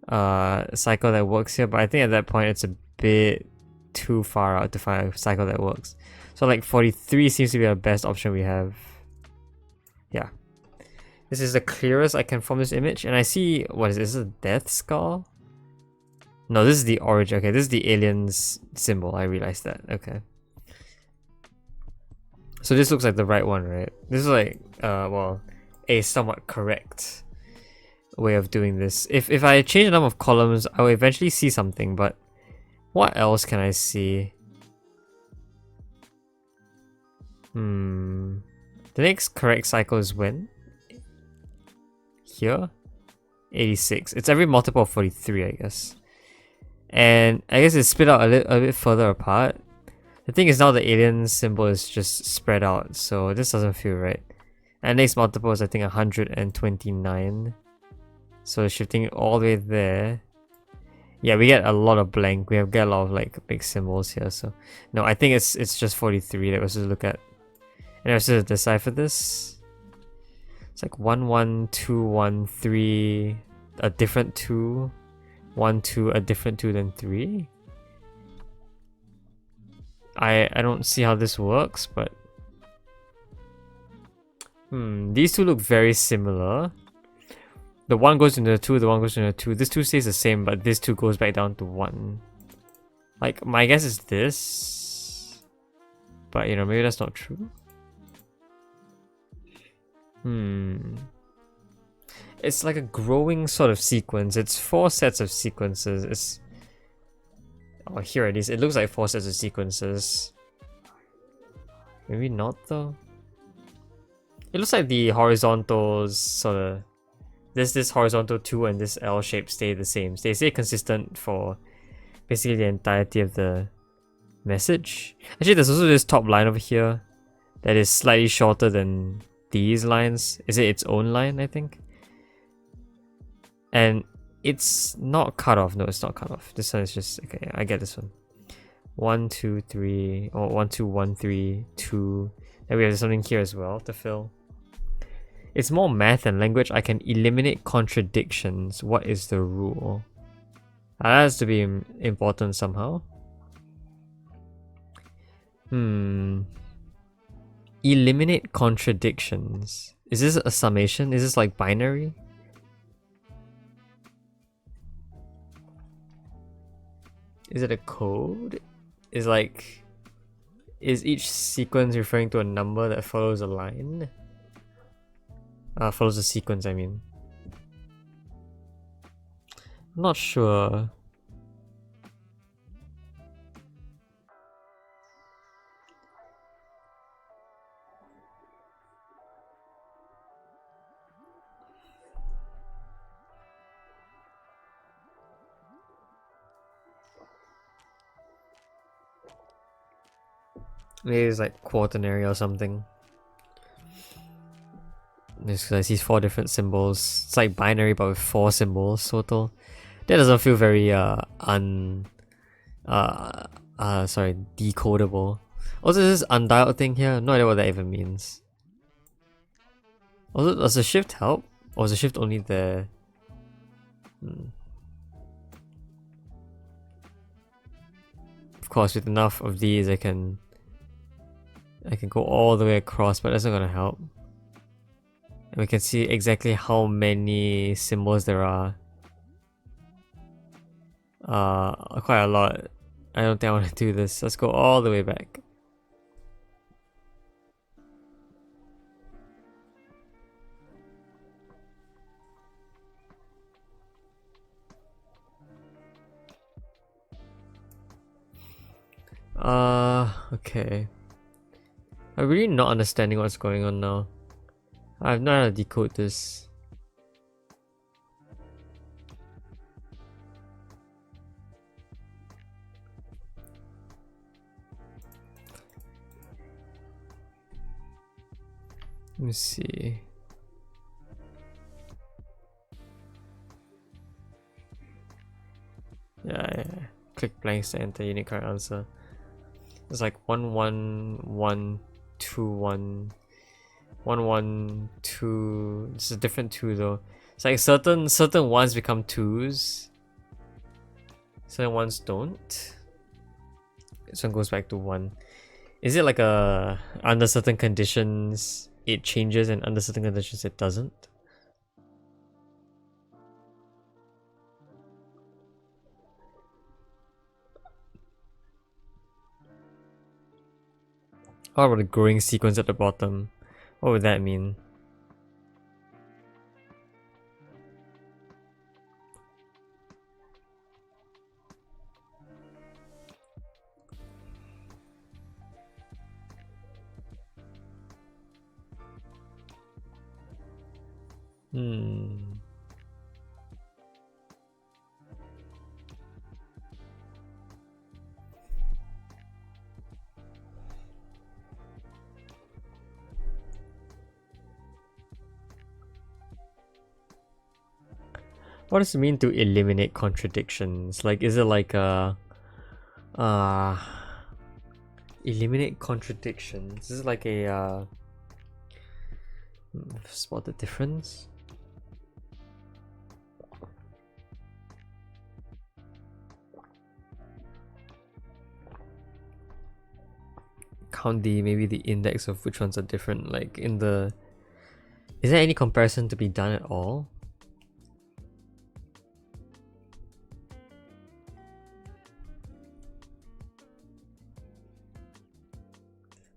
[SPEAKER 1] cycle that works here, but I think at that point it's a bit too far out to find a cycle that works. So like 43 seems to be the best option we have. Yeah. This is the clearest I can form this image, and I see, what is this? Is this a death skull? No, this is the origin. Okay, this is the alien's symbol. I realized that. Okay. So this looks like the right one, right? This is like, well, a somewhat correct way of doing this. If I change the number of columns, I will eventually see something, but what else can I see? The next correct cycle is when? Here? 86. It's every multiple of 43, I guess. And I guess it's split out a bit further apart. The thing is now the alien symbol is just spread out, so this doesn't feel right. And next multiple is I think 129. So shifting it all the way there. Yeah, we get a lot of blank. We get a lot of like big symbols here. So no, I think it's just 43 that we're supposed to look at. And we're supposed to decipher this. It's like 1 1 2 1 3, a different 2, 1 2, a different 2 than 3. I don't see how this works, but these two look very similar. The one goes into the 2, the one goes into the 2. This 2 stays the same, but this 2 goes back down to 1. Like, my guess is this. But, you know, maybe that's not true. It's like a growing sort of sequence. It's 4 sets of sequences. Oh, here it is. It looks like 4 sets of sequences. Maybe not, though. It looks like the horizontals sort of... This horizontal 2 and this L shape stay the same. They stay consistent for basically the entirety of the message. Actually, there's also this top line over here that is slightly shorter than these lines. Is it its own line, I think? And it's not cut off. No, it's not cut off. This one is just... Okay, I get this one. 1, 2, 3... Oh, 1, 2, 1, 3, 2... Then we have something here as well to fill. It's more math than language. I can eliminate contradictions. What is the rule? That has to be important somehow. Eliminate contradictions. Is this a summation? Is this like binary? Is it a code? Is each sequence referring to a number that follows a line? Follows a sequence, I mean. I'm not sure. Maybe it's like quaternary or something. Just because I see 4 different symbols. It's like binary but with 4 symbols total. That doesn't feel very decodable. Also, this undialed thing here, no idea what that even means. Also, does the shift help? Or is the shift only there? Of course, with enough of these I can go all the way across, but that's not gonna help. And we can see exactly how many symbols there are. Quite a lot. I don't think I want to do this. Let's go all the way back. Okay. I'm really not understanding what's going on now. I have no idea how to decode this. Let me see. Yeah. Click blanks to enter unique correct answer. It's like 1 1 1 2 1 1 1 2. This is a different 2 though. It's like certain ones become 2s. Certain ones don't. This one goes back to 1. Is it like a under certain conditions it changes and under certain conditions it doesn't? How about the growing sequence at the bottom? What would that mean? What does it mean to eliminate contradictions? Like, is it like a... eliminate contradictions? Is it like a... spot the difference? Count maybe the index of which ones are different, like in the... Is there any comparison to be done at all?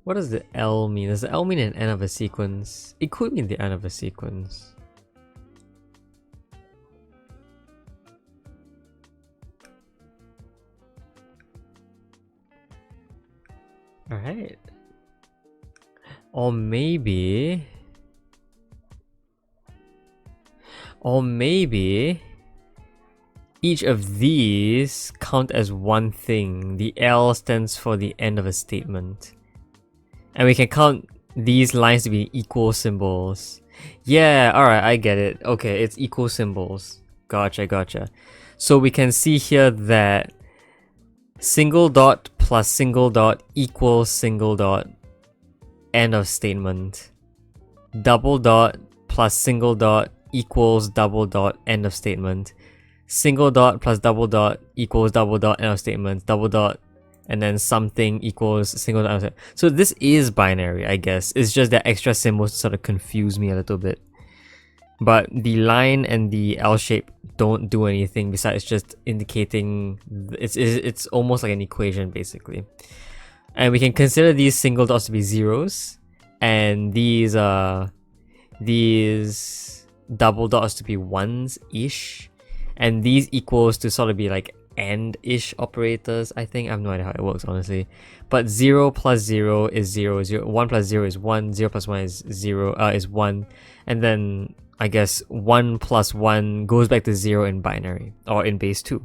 [SPEAKER 1] What does the L mean? Does the L mean an end of a sequence? It could mean the end of a sequence. Alright. Or maybe each of these count as one thing. The L stands for the end of a statement. And we can count these lines to be equal symbols. Yeah, alright, I get it. Okay, it's equal symbols. Gotcha. So we can see here that single dot plus single dot equals single dot, end of statement. Double dot plus single dot equals double dot, end of statement. Single dot plus double dot equals double dot, end of statement. Double dot and then something equals single dot, end of statement. So this is binary, I guess. It's just that extra symbols sort of confuse me a little bit. But the line and the L shape don't do anything besides just indicating it's almost like an equation basically. And we can consider these single dots to be zeros and these double dots to be ones-ish, and these equals to sort of be like and-ish operators, I think. I have no idea how it works, honestly. But 0 plus 0 is 0, 1 plus 0 is 1, 0 plus 1 is 0, is 1, and then I guess 1 plus 1 goes back to 0 in binary, or in base 2.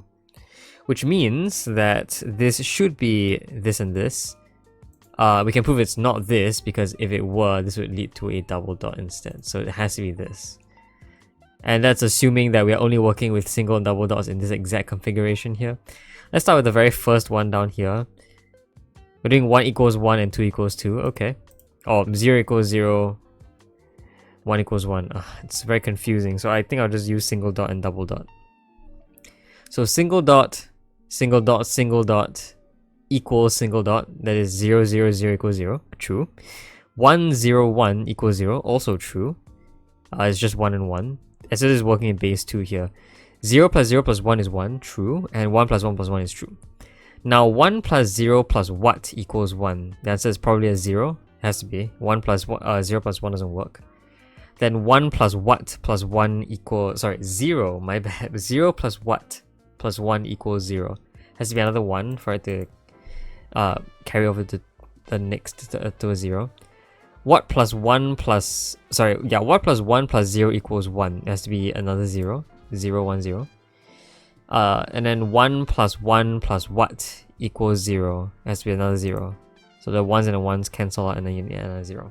[SPEAKER 1] Which means that this should be this and this. We can prove it's not this, because if it were, this would lead to a double dot instead. So it has to be this. And that's assuming that we are only working with single and double dots in this exact configuration here. Let's start with the very first one down here. We're doing 1 equals 1 and 2 equals 2, okay. Or 0 equals 0, 1 equals 1. It's very confusing, so I think I'll just use single dot and double dot. So single dot, single dot, single dot equals single dot, that is 0, 0, 0 equals 0, true. 1, 0, 1 equals 0, also true. It's just 1 and 1. And so this is working in base 2 here. 0 plus 1 is 1, true. And 1 plus 1 plus 1 is true. Now 1 plus 0 plus what equals 1? The answer is probably a 0. It has to be. 1 plus 1, 0 plus 1 doesn't work. Then 1 plus what plus 1 equals... Sorry, 0, my bad. 0 plus what plus 1 equals 0. Has to be another 1 for it to carry over to the next to a 0. What plus 1 plus... Sorry, yeah, what plus 1 plus 0 equals 1? It has to be another 0. 0, 1, 0. And then 1 plus 1 plus what equals 0? It has to be another 0. So the 1s and the 1s cancel out and then you get another 0.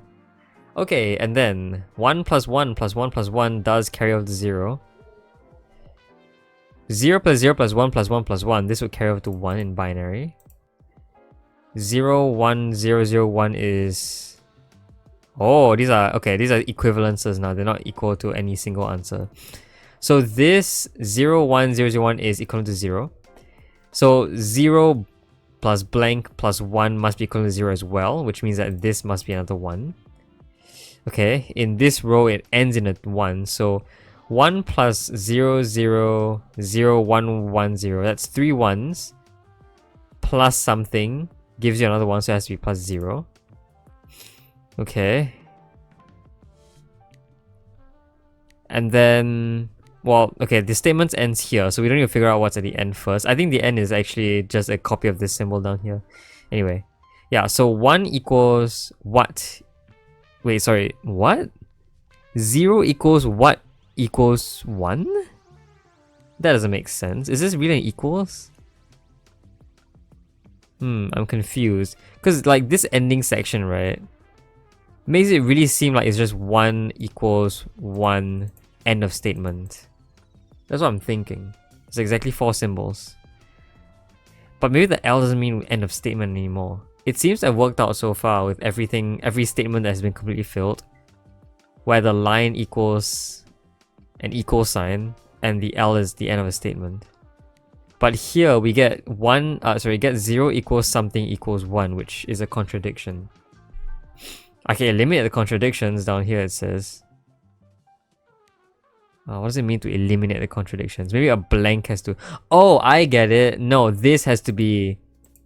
[SPEAKER 1] Okay, and then 1 plus 1 plus 1 plus 1 does carry over to 0. 0 plus 0 plus 1 plus 1 plus 1, this would carry over to 1 in binary. 0, 1, 0, 0, 1 is... Oh, these are equivalences now. They're not equal to any single answer. So this 0, 1, 0, 0, 1 is equivalent to 0. So 0 plus blank plus 1 must be equivalent to 0 as well, which means that this must be another 1. Okay, in this row it ends in a 1, so 1 plus 0, 0, 0, 1, 1, 0, that's 3 1s, plus something, gives you another 1, so it has to be plus 0. Okay. And then, well, okay, the statement ends here, so we don't need to figure out what's at the end first. I think the end is actually just a copy of this symbol down here. Anyway, yeah, so 1 equals what? Wait, sorry, what? 0 equals what equals 1? That doesn't make sense. Is this really an equals? I'm confused. Because, like, this ending section, right, makes it really seem like it's just 1 equals 1 end of statement. That's what I'm thinking. It's exactly 4 symbols. But maybe the L doesn't mean end of statement anymore. It seems to have worked out so far with every statement that has been completely filled, where the line equals an equal sign and the L is the end of a statement. But here we get get 0 equals something equals 1, which is a contradiction. I can eliminate the contradictions down here, it says. What does it mean to eliminate the contradictions? Maybe a blank has to... Oh, I get it. No, this has to be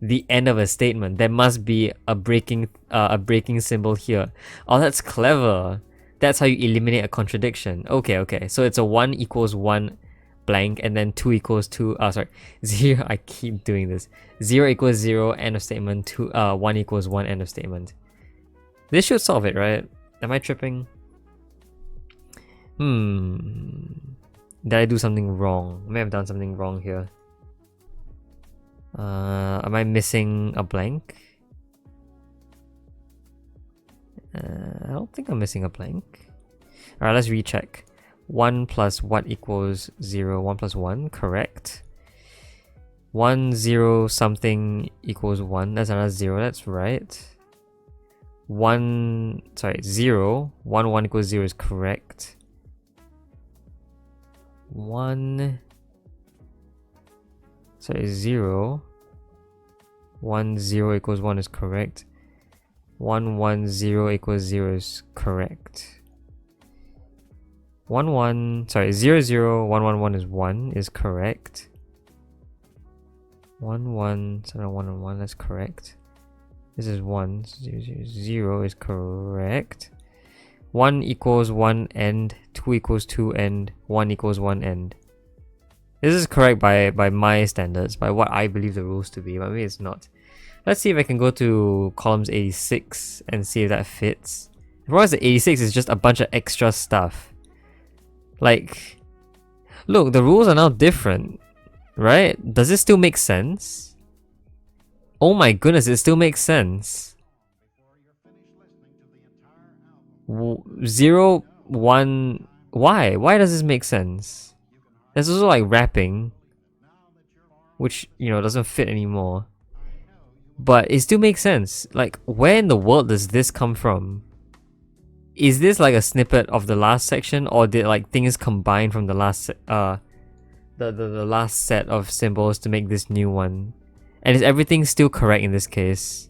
[SPEAKER 1] the end of a statement. There must be a breaking symbol here. Oh, that's clever. That's how you eliminate a contradiction. Okay. So it's a 1 equals 1 blank and then 2 equals 2. 0. I keep doing this. 0 equals 0, end of statement. 1 equals 1, end of statement. This should solve it, right? Am I tripping? Did I do something wrong? I may have done something wrong here. Am I missing a blank? I don't think I'm missing a blank. Alright, let's recheck. 1 plus what equals 0? 1 plus 1, correct. 1, 0, something equals 1. That's another 0, that's right. 0. 1, 1 equals 0 is correct. 0. 1, 0 equals 1 is correct. 1, 1, 0 equals 0 is correct. 0, 0, 1, 1, 1 is 1 is correct. 1, 1, 7, 1, and 1, that's correct. This is 1, 0, 0, 0 is correct. 1 equals 1 end, 2 equals 2 end, 1 equals 1 end. This is correct by my standards, by what I believe the rules to be, but maybe it's not. Let's see if I can go to columns 86 and see if that fits. Whereas the 86 is just a bunch of extra stuff. Like, look, the rules are now different, right? Does it still make sense? Oh my goodness, it still makes sense. 0, 1, why? Why does this make sense? There's also like wrapping, which, doesn't fit anymore. But it still makes sense. Like, where in the world does this come from? Is this like a snippet of the last section, or did like things combine from the last the last set of symbols to make this new one? And is everything still correct in this case?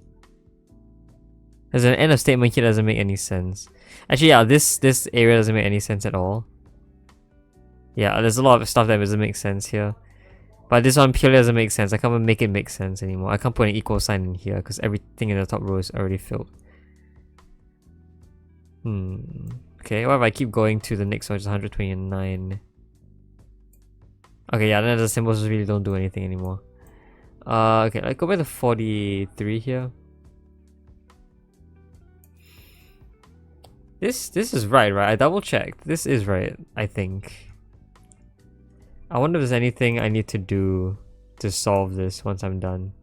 [SPEAKER 1] There's an end of statement here that doesn't make any sense. Actually, yeah, this area doesn't make any sense at all. Yeah, there's a lot of stuff that doesn't make sense here. But this one purely doesn't make sense. I can't even make it make sense anymore. I can't put an equal sign in here because everything in the top row is already filled. Okay, what if I keep going to the next one, which is 129? Okay, yeah, then the symbols really don't do anything anymore. Okay, let's go back to 43 here. This is right? I double checked. This is right, I think. I wonder if there's anything I need to do to solve this once I'm done.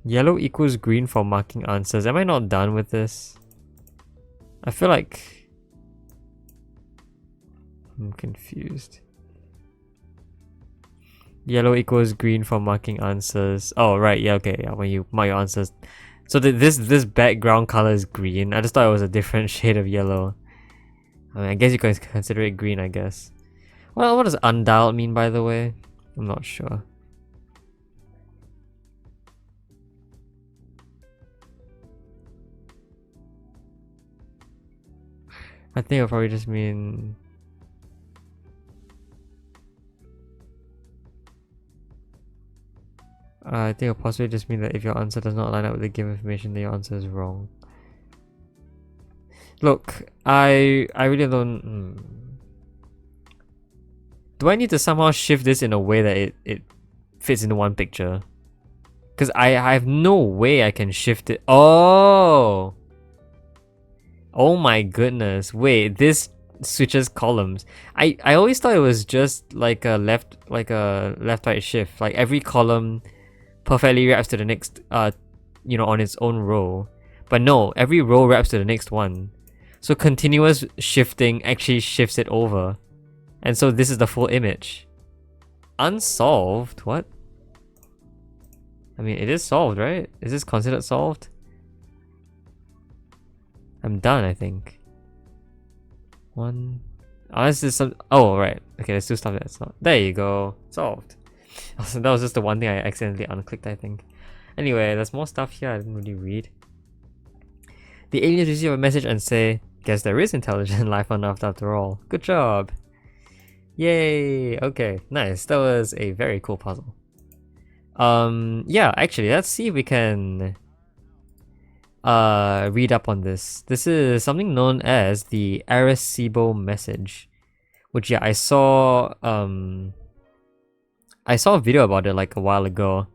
[SPEAKER 1] Yellow equals green for marking answers. Am I not done with this? I feel like I'm confused. Yellow equals green for marking answers. Oh, right. Yeah, okay. Yeah, when you mark your answers. So this background color is green. I just thought it was a different shade of yellow. I guess you can consider it green, I guess. Well, what does undialed mean, by the way? I'm not sure. I think it'll probably just mean... I think it'll possibly just mean that if your answer does not line up with the given information, then your answer is wrong. Look, I really don't... Do I need to somehow shift this in a way that it fits into one picture? Because I have no way I can shift it. Oh! Oh my goodness. Wait, this switches columns. I always thought it was just like a left right shift. Like every column perfectly wraps to the next on its own row. But no, every row wraps to the next one. So continuous shifting actually shifts it over. And so this is the full image. Unsolved? What? I mean, it is solved, right? Is this considered solved? I'm done, I think. One. Oh, this is some. Oh, right. Okay, let's do stuff that's not. There you go. Solved. Also, that was just the one thing I accidentally unclicked, I think. Anyway, there's more stuff here I didn't really read. The aliens receive a message and say, "Guess there is intelligent life on Earth after all. Good job." Yay! Okay, nice. That was a very cool puzzle. Yeah, actually, let's see if we can read up on this. This is something known as the Arecibo message, which yeah, I saw a video about it like a while ago.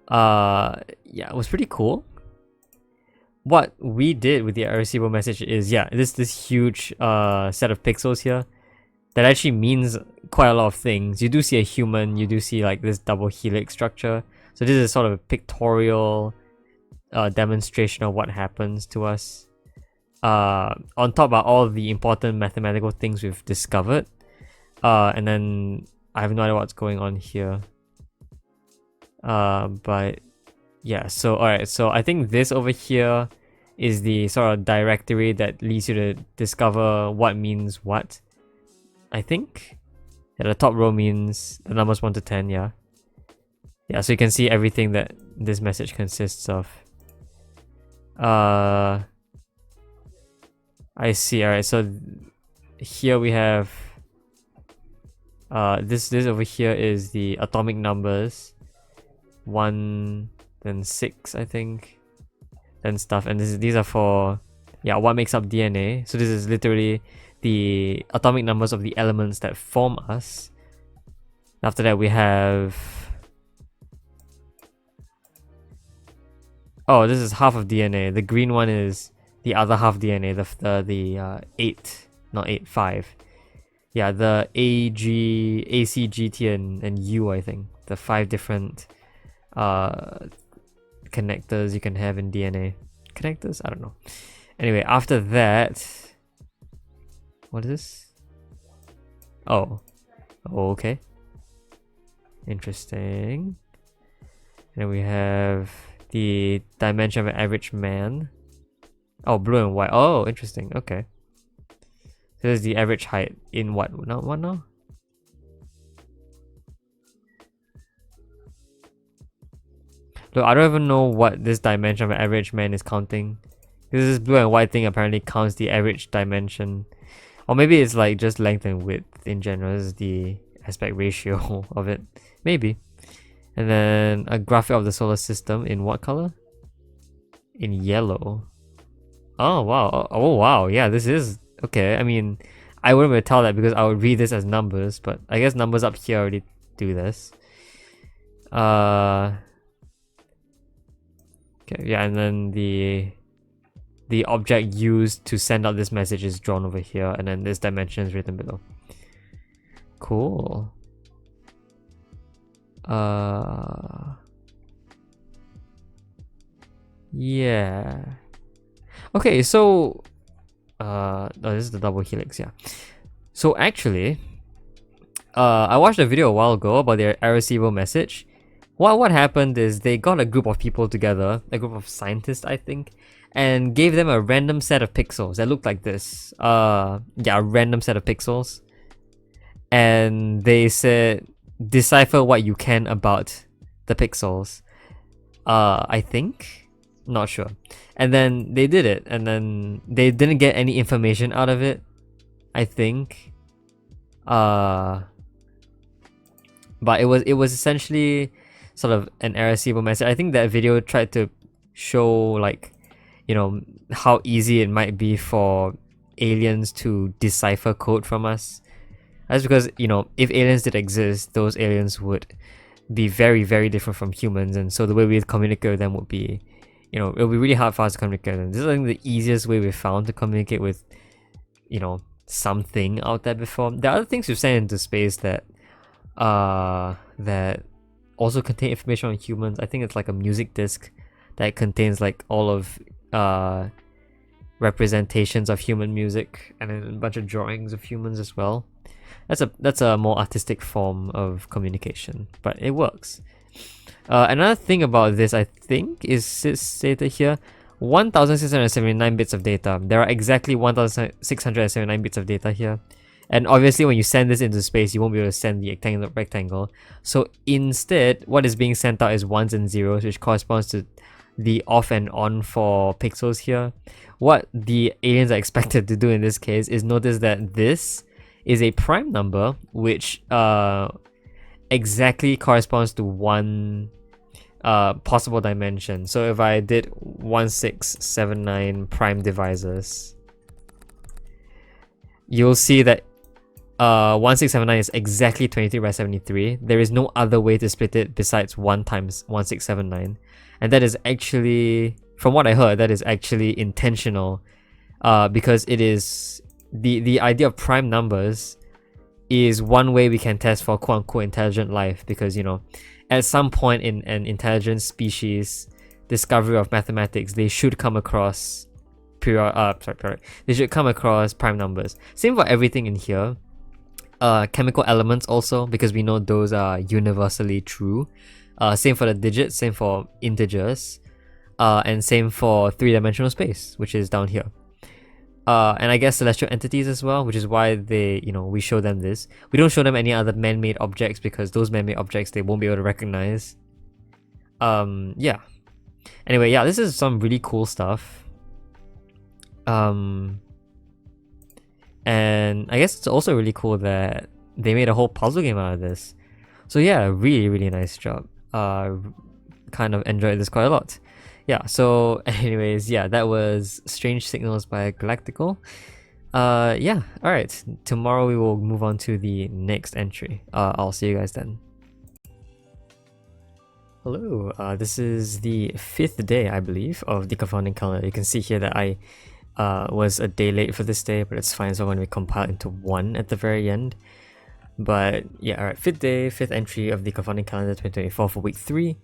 [SPEAKER 1] Yeah, it was pretty cool. What we did with the Arecibo message is yeah, this huge set of pixels here that actually means quite a lot of things. You do see a human, you do see like this double helix structure. So this is sort of a pictorial demonstration of what happens to us. On top of all the important mathematical things we've discovered. And then I have no idea what's going on here. But yeah, so alright, so I think this over here is the sort of directory that leads you to discover what means what. I think. Yeah, the top row means the numbers 1 to 10, yeah. Yeah, so you can see everything that this message consists of. I see, alright, so here we have this over here is the atomic numbers. 1, then 6, I think. Then stuff, and these are for what makes up DNA. So this is literally the atomic numbers of the elements that form us. After that we have this is half of DNA. The green one is the other half DNA, the 8, not 8, 5. Yeah, the A, G, A, C, G, T, and U, I think. The 5 different connectors you can have in DNA. Connectors? I don't know. Anyway, after that, what is this? Oh, okay. Interesting. And then we have the dimension of an average man. Oh, blue and white. Oh, interesting. Okay. So this is the average height in what? Not what now? Look, I don't even know what this dimension of an average man is counting. This blue and white thing apparently counts the average dimension. Or maybe it's like just length and width in general. This is the aspect ratio of it. Maybe. And then a graphic of the solar system in what color? In yellow. Oh wow. Oh wow. Yeah, this is okay. I mean, I wouldn't be able to tell that because I would read this as numbers, but I guess numbers up here already do this. Okay, yeah, and then the object used to send out this message is drawn over here, and then this dimension is written below. Cool. Yeah. Okay, so this is the double helix, yeah. So actually, I watched a video a while ago about their Arecibo message. What happened is they got a group of people together, a group of scientists, I think, and gave them a random set of pixels that looked like this. A random set of pixels. And they said, decipher what you can about the pixels. I think? Not sure. And then they did it, and then they didn't get any information out of it, I think. But it was essentially sort of an Arecibo message. I think that video tried to show like, how easy it might be for aliens to decipher code from us. That's because, if aliens did exist, those aliens would be very, very different from humans, and so the way we communicate with them would be, you know, it'll be really hard for us to communicate with them. This is, I think, the easiest way we've found to communicate with, you know, something out there before. There are other things we've sent into space that that also contain information on humans. I think it's like a music disc that contains like all of representations of human music, and then a bunch of drawings of humans as well. That's a more artistic form of communication, but it works. Another thing about this, I think, is stated here: 1,679 bits of data. There are exactly 1,679 bits of data here. And obviously, when you send this into space, you won't be able to send the rectangle. So instead, what is being sent out is ones and zeros, which corresponds to the off and on for pixels here. What the aliens are expected to do in this case is notice that this is a prime number, which exactly corresponds to one possible dimension. So if I did 1679 prime divisors, you'll see that 1679 is exactly 23 by 73. There is no other way to split it besides 1 times 1679. And that is actually, from what I heard, that is actually intentional, because it is the idea of prime numbers is one way we can test for quote-unquote intelligent life, because, you know, at some point in an intelligent species discovery of mathematics, they should come across they should come across prime numbers. Same for everything in here. Chemical elements also, because we know those are universally true. Same for the digits, same for integers, and same for three-dimensional space, which is down here. And I guess celestial entities as well, which is why they, you know, we show them this. We don't show them any other man-made objects, because those man-made objects they won't be able to recognize. Yeah. Anyway, yeah, this is some really cool stuff. And I guess it's also really cool that they made a whole puzzle game out of this. So yeah, really nice job. Kind of enjoyed this quite a lot. Yeah, so anyways, yeah, that was Strange Signals by Galactical. Yeah, alright. Tomorrow we will move on to the next entry. I'll see you guys then. Hello, this is the 5th day, I believe, of the Confounding Calendar. You can see here that I was a day late for this day, but it's fine, so I'm going to compile into one at the very end. But yeah, alright, 5th day, 5th entry of the Confounding Calendar 2024 for week 3.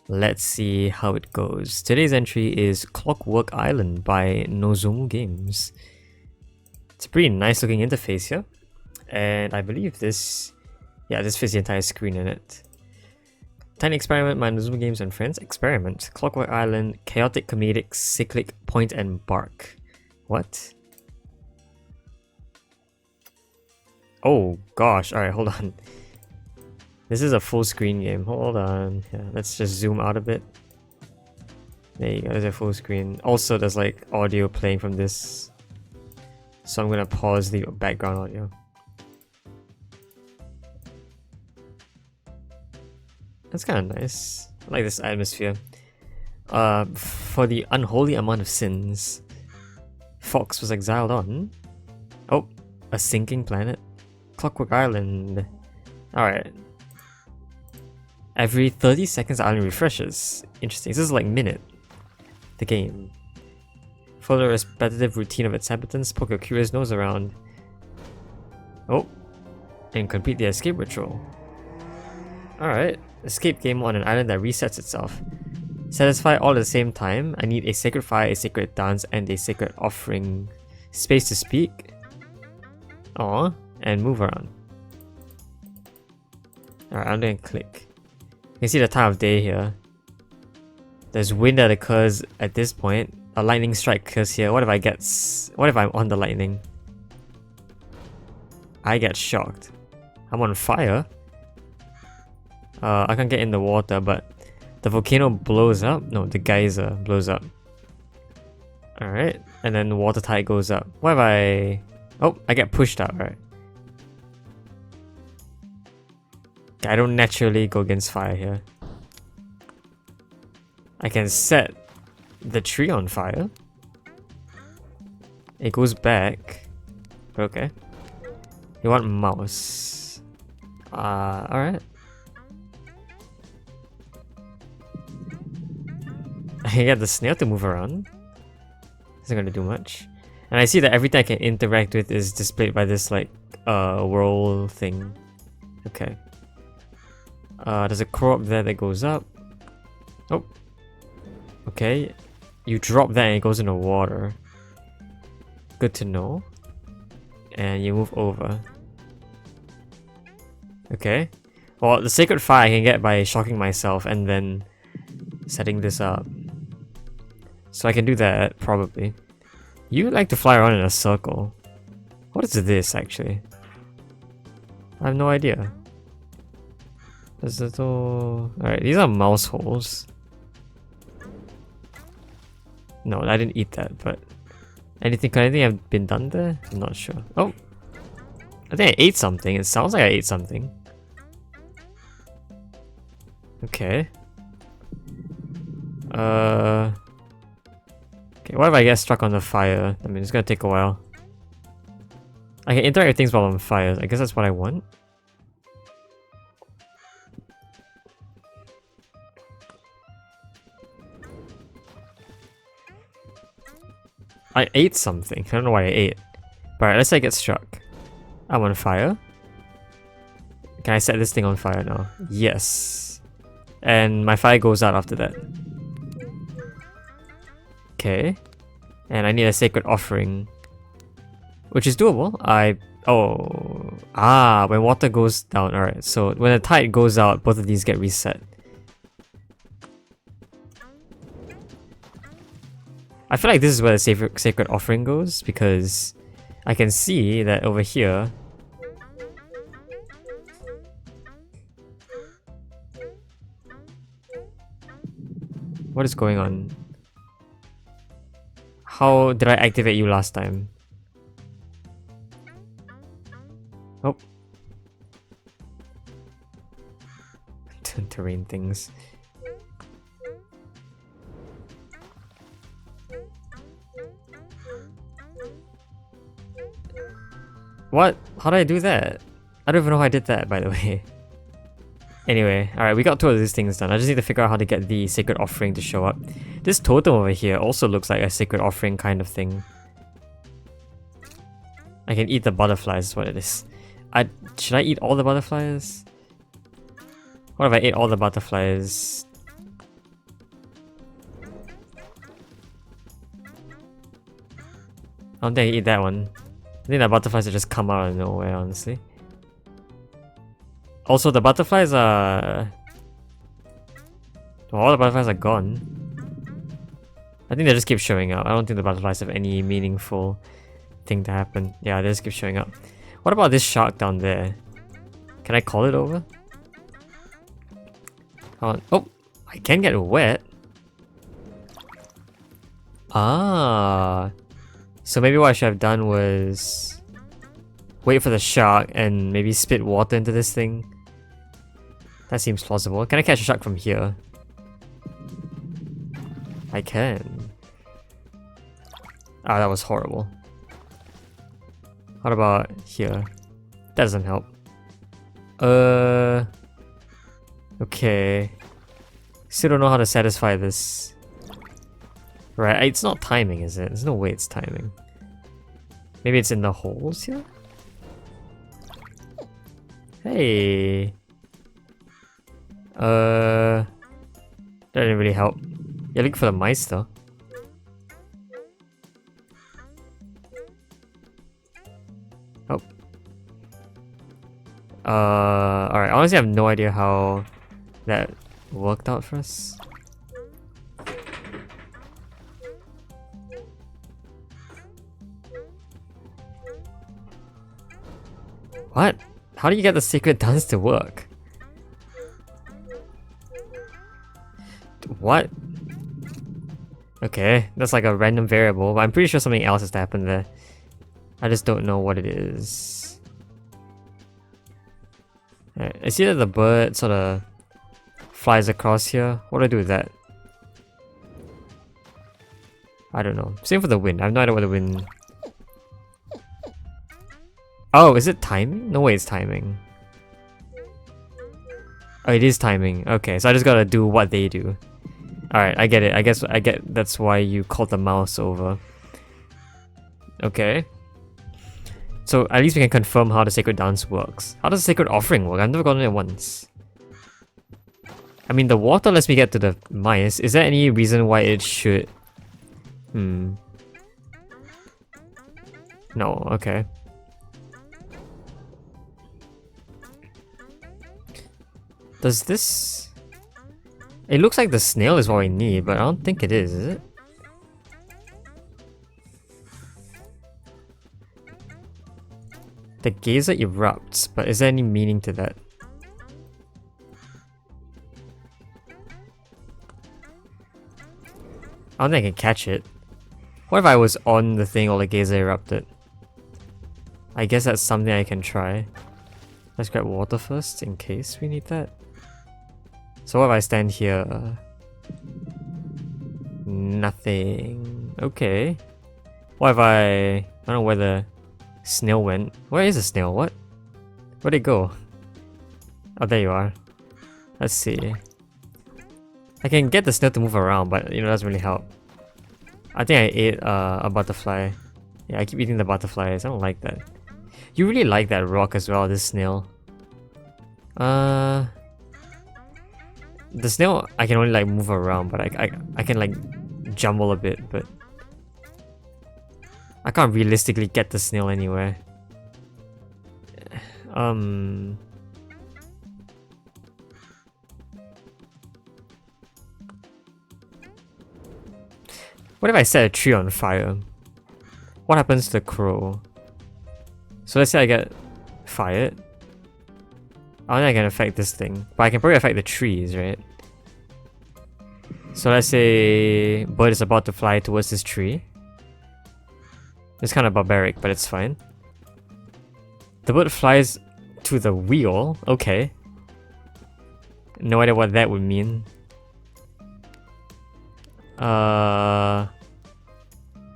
[SPEAKER 1] Let's see how it goes. Today's entry is Clockwork Island by Nozomu Games. It's a pretty nice looking interface here, and I believe this fits the entire screen in it. Tiny experiment by Nozomu Games and friends. Experiment. Clockwork Island, chaotic, comedic, cyclic, point and bark. What? Oh gosh, alright, hold on. This is a full screen game. Hold on. Yeah, let's just zoom out a bit. There you go, there's a full screen. Also, there's like audio playing from this. So I'm gonna pause the background audio. That's kind of nice. I like this atmosphere. For the unholy amount of sins, Fox was exiled on... Oh, a sinking planet? Clockwork Island. Alright. Every 30 seconds the island refreshes. Interesting. This is like Minute, the game. Follow the repetitive routine of its inhabitants, poke your curious nose around. Oh. And complete the escape ritual. Alright. Escape game on an island that resets itself. Satisfy all at the same time. I need a sacred fire, a sacred dance, and a sacred offering. Space to speak. Aw. And move around. Alright, I'm gonna click. You can see the time of day here. There's wind that occurs at this point. A lightning strike occurs here. What if I'm on the lightning? I get shocked. I'm on fire. I can't get in the water, but the volcano blows up. No, the geyser blows up. Alright, and then the water tide goes up. What if I... Oh, I get pushed out, right? I don't naturally go against fire here. I can set the tree on fire. It goes back. Okay. You want mouse. Alright. I get the snail to move around. Isn't gonna do much. And I see that everything I can interact with is displayed by this like whirl thing. Okay. There's a crow up there that goes up. Oh. Okay. You drop that and it goes in the water. Good to know. And you move over. Okay. Well, the sacred fire I can get by shocking myself and then setting this up. So I can do that, probably. You like to fly around in a circle. What is this, actually? I have no idea. There's little... Alright, these are mouse holes. No, I didn't eat that, but... Could anything have been done there? I'm not sure. Oh! I think I ate something. It sounds like I ate something. Okay. Okay, what if I get stuck on the fire? I mean, it's gonna take a while. I can interact with things while on fire. I guess that's what I want. I ate something. I don't know what I ate. But alright, let's say I get struck. I'm on fire. Can I set this thing on fire now? Yes. And my fire goes out after that. Okay. And I need a sacred offering. Which is doable. When water goes down. Alright, so when the tide goes out, both of these get reset. I feel like this is where the sacred offering goes, because I can see that over here... What is going on? How did I activate you last time? Oh. Terrain things. What? How did I do that? I don't even know how I did that, by the way. Anyway, alright, we got two of these things done. I just need to figure out how to get the sacred offering to show up. This totem over here also looks like a sacred offering kind of thing. I can eat the butterflies, is what it is. Should I eat all the butterflies? What if I ate all the butterflies? I don't think I eat that one. I think the butterflies will just come out of nowhere, honestly. Also, the butterflies are... Well, all the butterflies are gone. I think they just keep showing up. I don't think the butterflies have any meaningful thing to happen. Yeah, they just keep showing up. What about this shark down there? Can I call it over? Oh, I can get wet. Ah. So maybe what I should have done was wait for the shark and maybe spit water into this thing. That seems plausible. Can I catch a shark from here? I can. Ah, that was horrible. What about here? That doesn't help. Okay. Still don't know how to satisfy this. Right, it's not timing, is it? There's no way it's timing. Maybe it's in the holes here? Hey. That didn't really help. You're looking for the mice though. Oh. Alright, honestly I have no idea how that worked out for us. What? How do you get the secret dance to work? What? Okay, that's like a random variable, but I'm pretty sure something else has to happen there. I just don't know what it is. Alright, I see that the bird sort of flies across here. What do I do with that? I don't know. Same for the wind. I have no idea what the wind... Oh, is it timing? No way it's timing. Oh, it is timing. Okay, so I just gotta do what they do. Alright, I get it. I guess I get that's why you called the mouse over. Okay. So at least we can confirm how the sacred dance works. How does the sacred offering work? I've never gotten it once. I mean, the water lets me get to the mice. Is there any reason why it should... No, okay. Does this... It looks like the snail is what we need, but I don't think it is it? The geyser erupts, but is there any meaning to that? I don't think I can catch it. What if I was on the thing while the geyser erupted? I guess that's something I can try. Let's grab water first, in case we need that. So what if I stand here? Nothing. Okay. What if I don't know where the snail went. Where is the snail? What? Where'd it go? Oh, there you are. Let's see. I can get the snail to move around, but you know, it doesn't really help. I think I ate a butterfly. Yeah, I keep eating the butterflies. I don't like that. You really like that rock as well, this snail. The snail, I can only like move around, but I can like jumble a bit, but I can't realistically get the snail anywhere. What if I set a tree on fire? What happens to the crow? So let's say I get fired. I don't think I can affect this thing, but I can probably affect the trees, right? So let's say bird is about to fly towards this tree. It's kind of barbaric, but it's fine. The bird flies to the wheel. Okay. No idea what that would mean.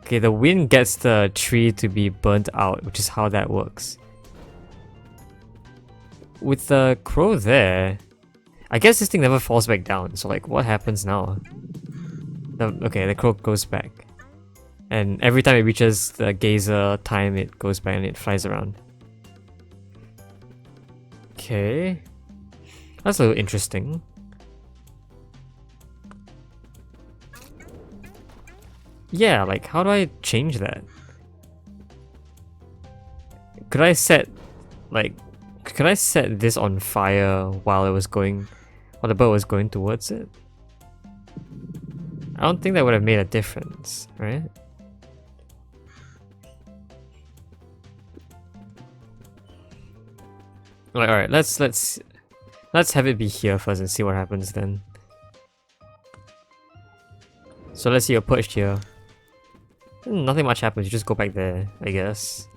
[SPEAKER 1] Okay, the wind gets the tree to be burnt out, which is how that works. With the crow there, I guess this thing never falls back down, so like, what happens now? Okay, the crow goes back. And every time it reaches the geyser time, it goes back and it flies around. Okay. That's a little interesting. Yeah, like, how do I change that? Could I set, like, could I set this on fire while it was going, while the bird was going towards it? I don't think that would have made a difference, right? Like, alright, let's have it be here first and see what happens then. So let's see, you're perched here. Nothing much happens, you just go back there, I guess.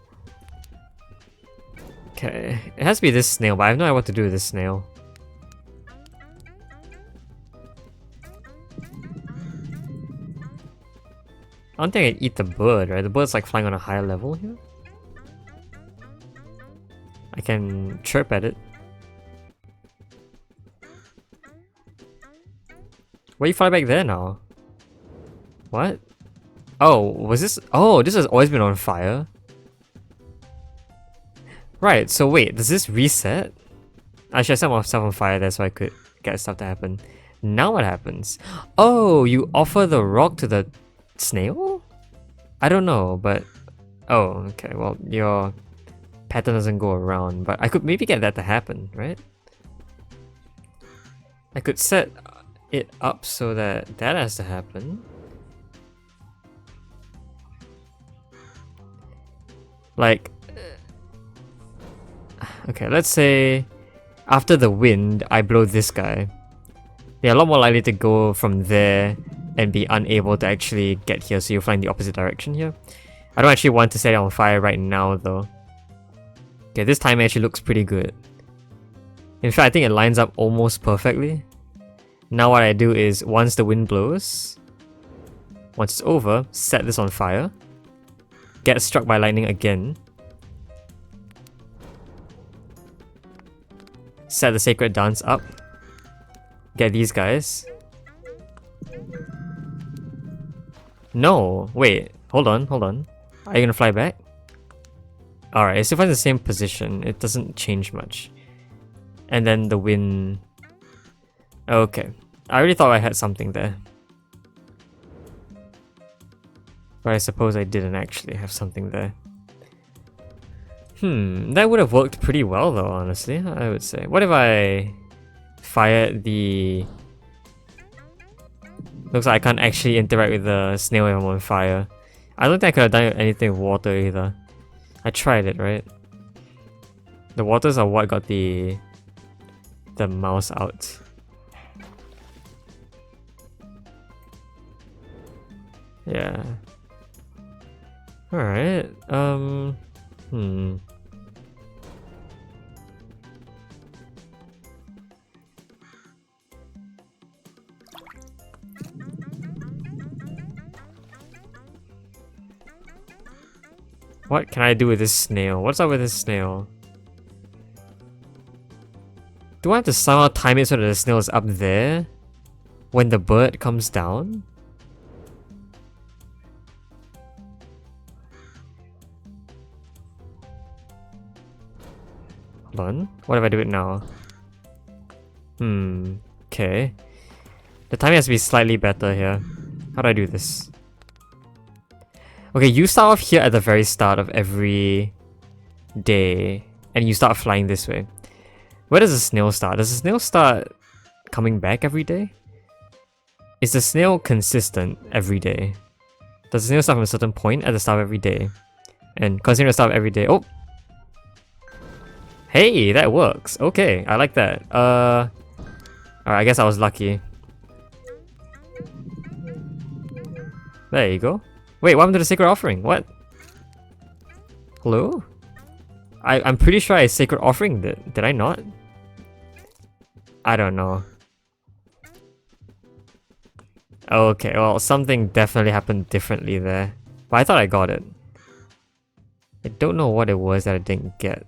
[SPEAKER 1] Okay, it has to be this snail, but I have no idea what to do with this snail. I don't think I can eat the bird, right? The bird's like flying on a higher level here. I can chirp at it. Why you fly back there now? What? Oh, was this? Oh, this has always been on fire. Right, so wait, does this reset? Actually, I set myself on fire there so I could get stuff to happen. Now what happens? Oh, you offer the rock to the snail? I don't know, but... Oh, okay, well, your pattern doesn't go around, but I could maybe get that to happen, right? I could set it up so that that has to happen. Like... Okay, let's say after the wind, I blow this guy. They're a lot more likely to go from there and be unable to actually get here, so you'll fly in the opposite direction here. I don't actually want to set it on fire right now though. Okay, this time actually looks pretty good. In fact, I think it lines up almost perfectly. Now what I do is, once the wind blows, once it's over, set this on fire. Get struck by lightning again. Set the sacred dance up. Get these guys. No, wait, hold on. Are you gonna fly back? Alright, it still finds the same position. It doesn't change much. And then the wind... Okay. I already thought I had something there. But I suppose I didn't actually have something there. That would have worked pretty well though, honestly, I would say. What if I fired the... Looks like I can't actually interact with the snail if I'm on fire. I don't think I could have done anything with water either. I tried it, right? The waters are what got the mouse out. Yeah. Alright, What can I do with this snail? What's up with this snail? Do I have to somehow time it so that the snail is up there when the bird comes down? Hold on. What if I do it now? Okay. The timing has to be slightly better here. How do I do this? Okay, you start off here at the very start of every day, and you start flying this way. Where does the snail start? Does the snail start coming back every day? Is the snail consistent every day? Does the snail start from a certain point at the start of every day? And continue to start every day. Oh! Hey, that works. Okay, I like that. Alright, I guess I was lucky. There you go. Wait, what happened to the sacred offering? What? Hello? I'm pretty sure I sacred offering did I not? I don't know. Okay, well, something definitely happened differently there. But I thought I got it. I don't know what it was that I didn't get.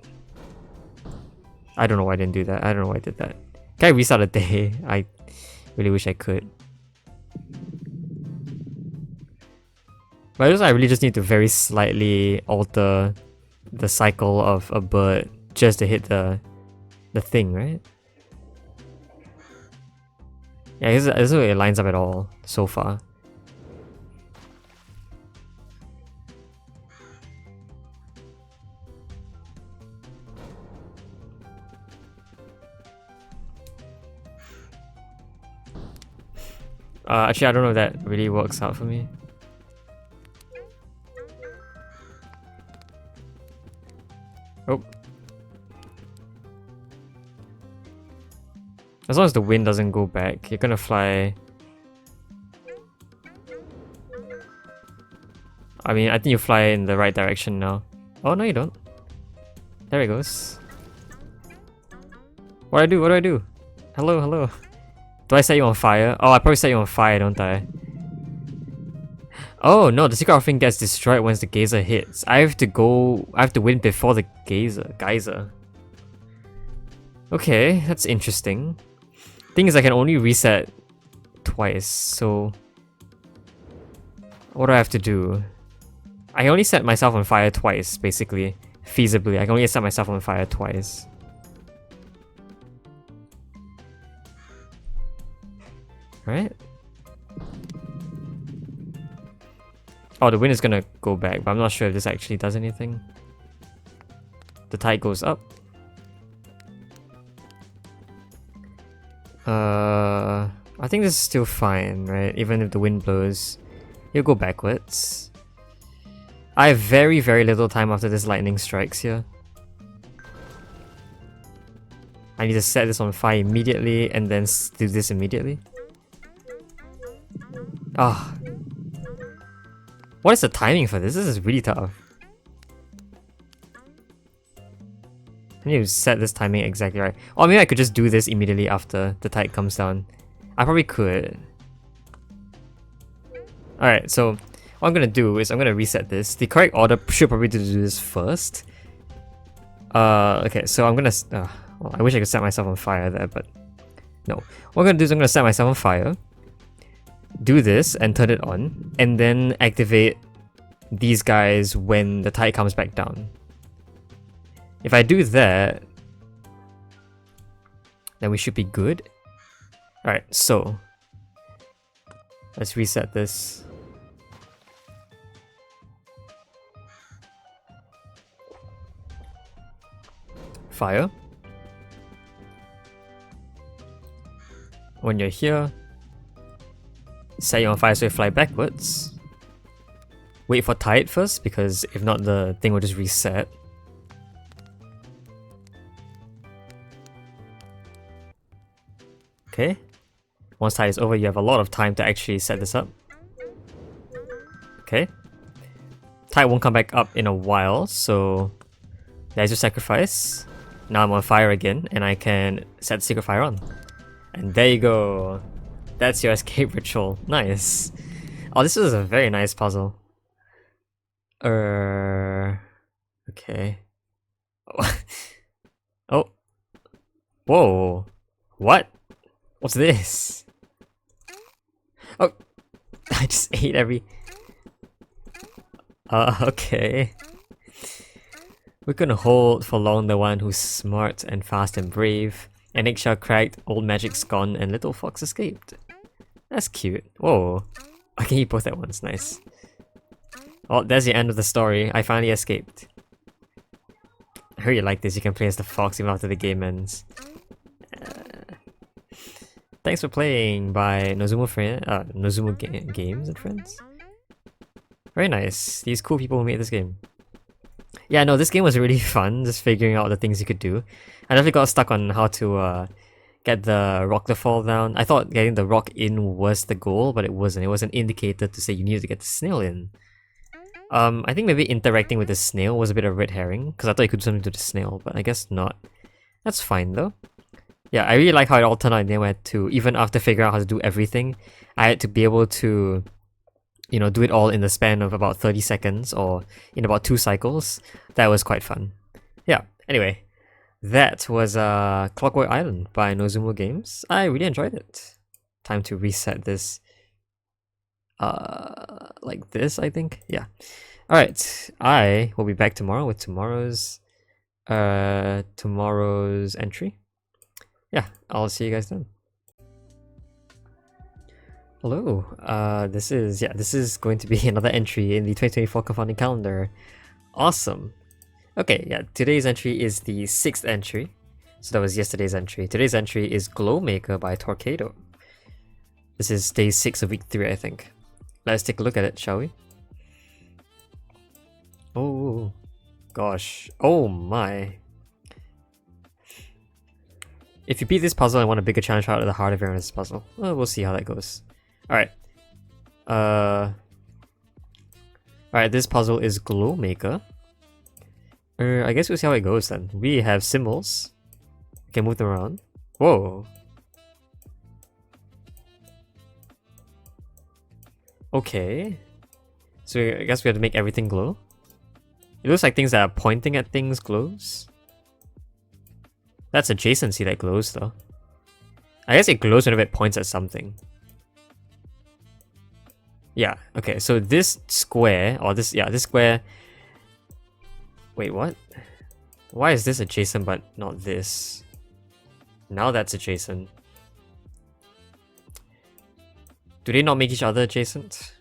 [SPEAKER 1] I don't know why I didn't do that. I don't know why I did that. Can I restart a day? I really wish I could. But I really just need to very slightly alter the cycle of a bird just to hit the thing, right? Yeah, this is way it lines up at all so far. Actually, I don't know if that really works out for me. Oh. As long as the wind doesn't go back, you're gonna fly. I mean, I think you fly in the right direction now. Oh, no you don't. There it goes. What do I do? What do I do? Hello, hello. Do I set you on fire? Oh, I probably set you on fire, don't I? Oh no, the secret offering gets destroyed once the geyser hits. I have to win before the geyser. Okay, that's interesting. Thing is, I can only reset twice, so... What do I have to do? I can only set myself on fire twice, basically. Feasibly, I can only set myself on fire twice. Right? Oh, the wind is gonna go back, but I'm not sure if this actually does anything. The tide goes up. I think this is still fine, right? Even if the wind blows, you'll go backwards. I have very, very little time after this lightning strikes here. I need to set this on fire immediately and then do this immediately. Ah. What is the timing for this? This is really tough. I need to set this timing exactly right. Or maybe I could just do this immediately after the tide comes down. I probably could. Alright, so what I'm gonna do is I'm gonna reset this. The correct order should probably do this first. Okay, so I'm gonna... well, I wish I could set myself on fire there, but... No. What I'm gonna do is I'm gonna set myself on fire. do this and turn it on, and then activate these guys when the tide comes back down. If I do that, then we should be good. Alright, so let's reset this. Fire. When you're here, set you on fire so you fly backwards. Wait for tide first, because if not the thing will just reset. Okay. Once tide is over, you have a lot of time to actually set this up. Okay. Tide won't come back up in a while, so there's your sacrifice. Now I'm on fire again, and I can set the secret fire on. And there you go. That's your escape ritual. Nice. Oh, this is a very nice puzzle. Okay. Oh. Whoa. What? What's this? Oh. I just ate every... okay. We're gonna hold for long the one who's smart and fast and brave. An eggshell cracked, old magic's gone, and little fox escaped. That's cute. Whoa. I can eat both at once, nice. Oh, there's the end of the story. I finally escaped. I heard you like this, you can play as the fox even after the game ends. Thanks for playing by Nozumo Games and Friends. Very nice. These cool people who made this game. Yeah, no, this game was really fun, just figuring out the things you could do. I definitely got stuck on how to get the rock to fall down. I thought getting the rock in was the goal, but it wasn't. It was an indicator to say you needed to get the snail in. I think maybe interacting with the snail was a bit of a red herring, because I thought you could do something to the snail, but I guess not. That's fine though. Yeah, I really like how it all turned out in the end. I had to, even after figuring out how to do everything, I had to be able to, you know, do it all in the span of about 30 seconds or in about 2 cycles. That was quite fun. Yeah, anyway, that was Clockwork Island by Nozumo Games. I really enjoyed it. Time to reset this. Like this, I think. Yeah. Alright, I will be back tomorrow with tomorrow's entry. Yeah, I'll see you guys then. Hello, this is going to be another entry in the 2024 Confounding Calendar. Awesome. Okay, yeah, today's entry is the 6th entry. So that was yesterday's entry. Today's entry is Glowmaker by Torquedo. This is day 6 of week 3, I think. Let's take a look at it, shall we? Oh, gosh. Oh my. If you beat this puzzle and want a bigger challenge out of the heart of Aaron's puzzle, well, we'll see how that goes. Alright. Alright, this puzzle is Glowmaker. I guess we'll see how it goes then. We have symbols. We can move them around. Whoa. Okay. So I guess we have to make everything glow. It looks like things that are pointing at things glows. That's adjacency that glows though. I guess it glows whenever it points at something. Yeah, okay, so this square, or this square... Wait, what? Why is this adjacent but not this? Now that's adjacent. Do they not make each other adjacent?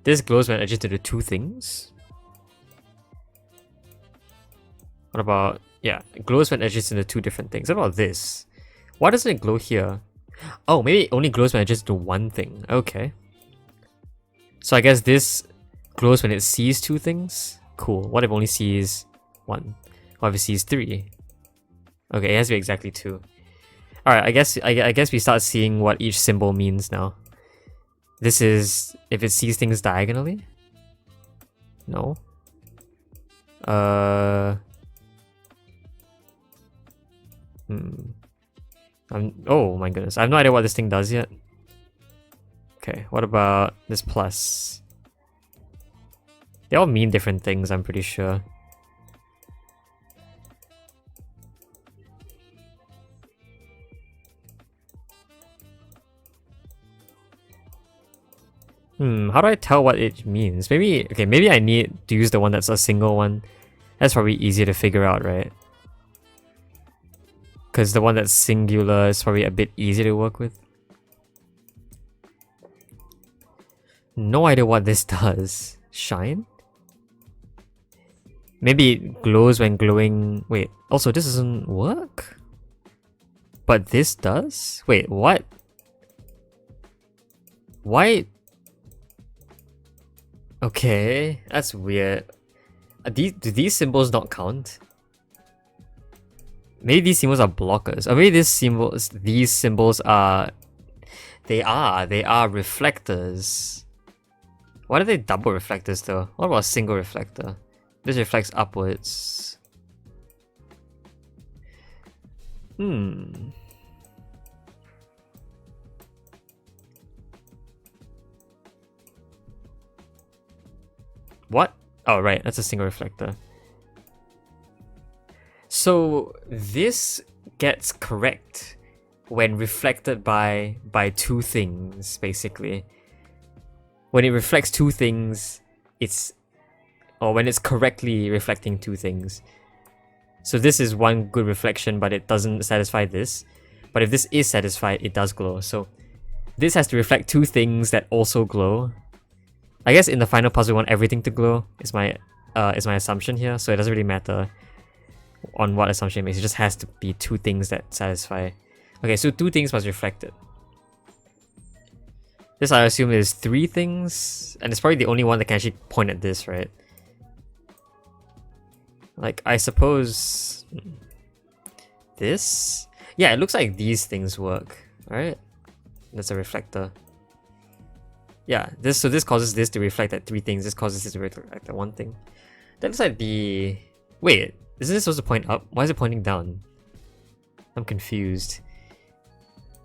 [SPEAKER 1] This glows when adjacent to the 2 things? What about... Yeah, it glows when adjacent to 2 different things. What about this? Why doesn't it glow here? Oh, maybe it only glows when adjacent to 1 thing. Okay. So I guess this glows when it sees 2 things? Cool. What if it only sees 1? What if it sees 3? Okay, it has to be exactly 2. Alright, I guess we start seeing what each symbol means now. This is if it sees things diagonally? No. Oh my goodness, I have no idea what this thing does yet. Okay, what about this plus? They all mean different things, I'm pretty sure. How do I tell what it means? Maybe I need to use the one that's a single one. That's probably easier to figure out, right? Because the one that's singular is probably a bit easier to work with. No idea what this does. Shine? Maybe it glows when glowing... Wait, also this doesn't work? But this does? Wait, what? Why? Okay, that's weird. Do these symbols not count? Maybe these symbols are blockers. Or maybe these symbols are... They are reflectors. Why are they double reflectors though? What about a single reflector? This reflects upwards. What? Oh, right, that's a single reflector. So this gets correct when reflected by two things, basically. When it reflects two things, when it's correctly reflecting two things. So this is one good reflection, but it doesn't satisfy this. But if this is satisfied, it does glow. So this has to reflect two things that also glow. I guess in the final puzzle, we want everything to glow, is my assumption here. So it doesn't really matter on what assumption it makes. It just has to be two things that satisfy. Okay, so two things must reflect it. This I assume is three things, and it's probably the only one that can actually point at this, right? Like, I suppose... This? Yeah, it looks like these things work, right? That's a reflector. Yeah, so this causes this to reflect at three things, this causes this to reflect at one thing. That looks like the... Wait, isn't this supposed to point up? Why is it pointing down? I'm confused.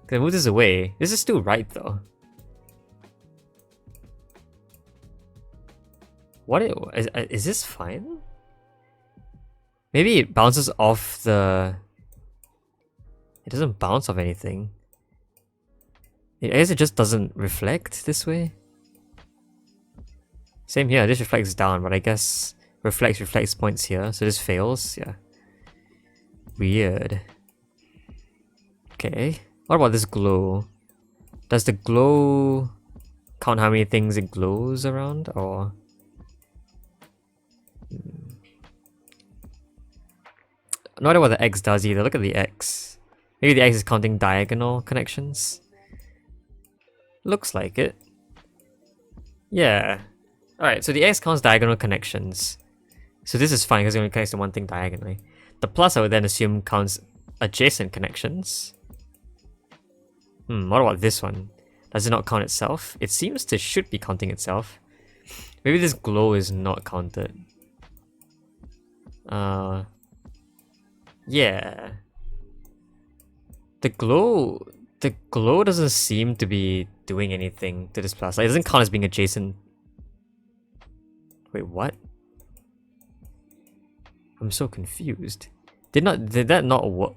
[SPEAKER 1] Can I move this away? This is still right though. What is this fine? Maybe it bounces off the... It doesn't bounce off anything. I guess it just doesn't reflect this way. Same here, this reflects down, but I guess reflects points here, so this fails, yeah. Weird. Okay, what about this glow? Does the glow count how many things it glows around, or... No idea what the X does either, look at the X. Maybe the X is counting diagonal connections? Looks like it. Yeah. Alright, so the X counts diagonal connections. So this is fine because it only connects to one thing diagonally. The plus I would then assume counts adjacent connections. What about this one? Does it not count itself? It seems to should be counting itself. Maybe this glow is not counted. Yeah. The glow doesn't seem to be doing anything to this plus. Like, it doesn't count as being adjacent. Wait, what? I'm so confused. Did that not work?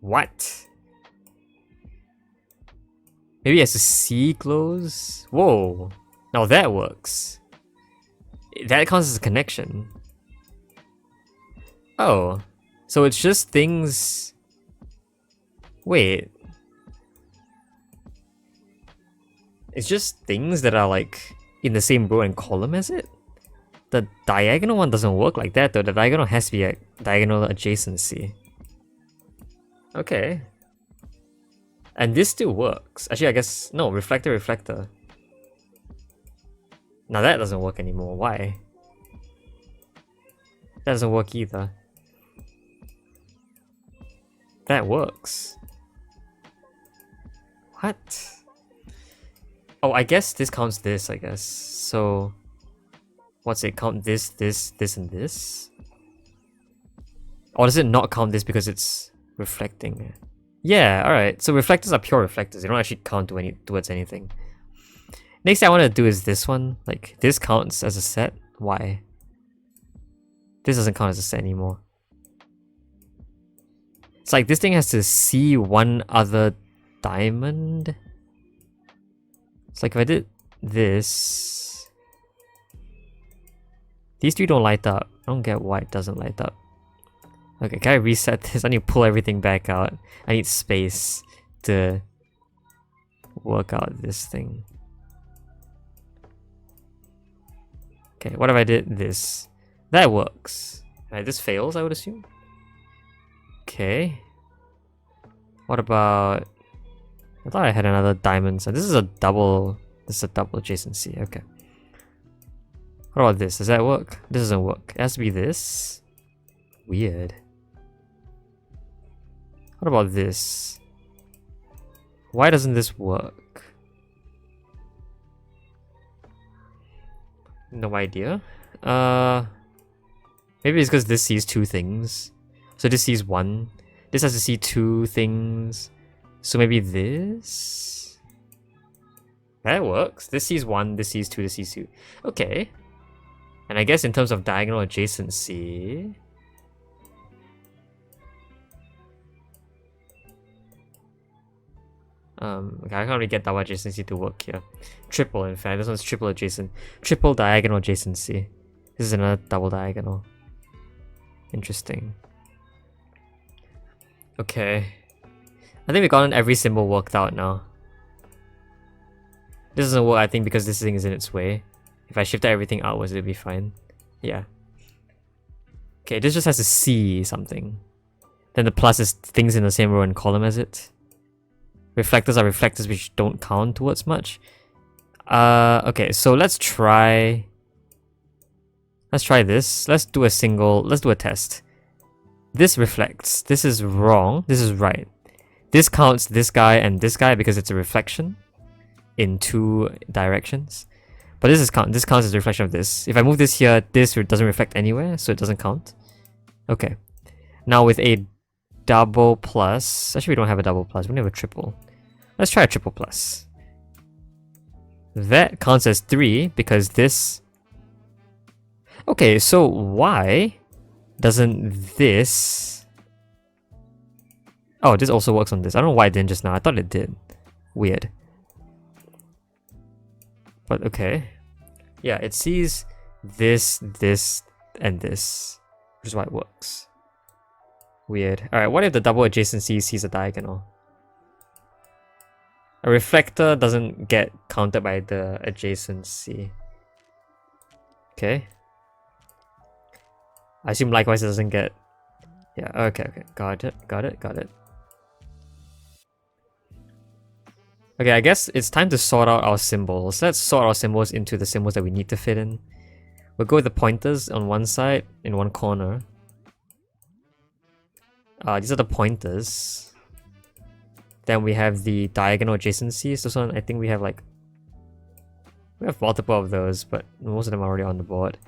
[SPEAKER 1] What? Maybe it has to see glows? Whoa. Now that works. That counts as a connection. Oh. So it's just things... Wait. It's just things that are like in the same row and column as it? The diagonal one doesn't work like that though. The diagonal has to be a diagonal adjacency. Okay. And this still works. Actually, I guess... No, reflector. Now that doesn't work anymore. Why? That doesn't work either. That works. What? Oh, I guess this counts this, I guess. So... What's it? Count this, and this? Or does it not count this because it's reflecting? Yeah, alright. So reflectors are pure reflectors. They don't actually count towards anything. Next thing I want to do is this one. Like, this counts as a set. Why? This doesn't count as a set anymore. It's like this thing has to see one other diamond. It's like if I did this, these three don't light up. I don't get why it doesn't light up. Okay, can I reset this? I need to pull everything back out. I need space to work out this thing. Okay, what if I did this? That works. Right, this fails, I would assume. Okay. What about... I thought I had another diamond. So this is a double... This is a double adjacency. Okay. What about this? Does that work? This doesn't work. It has to be this. Weird. What about this? Why doesn't this work? No idea. Maybe it's because this sees two things. So this sees one. This has to see two things. So maybe this? That works. This sees one, this sees two, this sees two. Okay. And I guess in terms of diagonal adjacency... okay, I can't really get double adjacency to work here. Triple, in fact. This one's triple adjacent. Triple diagonal adjacency. This is another double diagonal. Interesting. Okay. I think we've gotten every symbol worked out now. This doesn't work, I think, because this thing is in its way. If I shifted everything outwards, it'd be fine. Yeah. Okay, this just has to see something. Then the plus is things in the same row and column as it. Reflectors are reflectors which don't count towards much. Okay, so let's try this. Let's do a test. This reflects. This is wrong. This is right. This counts this guy and this guy because it's a reflection in two directions. But this counts as a reflection of this. If I move this here, this doesn't reflect anywhere, so it doesn't count. Okay. Now with a double plus... Actually, we don't have a double plus. We only have a triple. Let's try a triple plus. That counts as 3 because this... Okay, so why doesn't this... Oh, this also works on this. I don't know why it didn't just now. I thought it did. Weird. But okay. Yeah, it sees this, this, and this. Which is why it works. Weird. Alright, what if the double adjacency sees a diagonal? A reflector doesn't get counted by the adjacency. Okay. I assume likewise it doesn't get... Yeah, okay. Got it. Okay, I guess it's time to sort out our symbols. Let's sort our symbols into the symbols that we need to fit in. We'll go with the pointers on one side, in one corner. These are the pointers. Then we have the diagonal adjacencies. This one, I think we have multiple of those, but most of them are already on the board.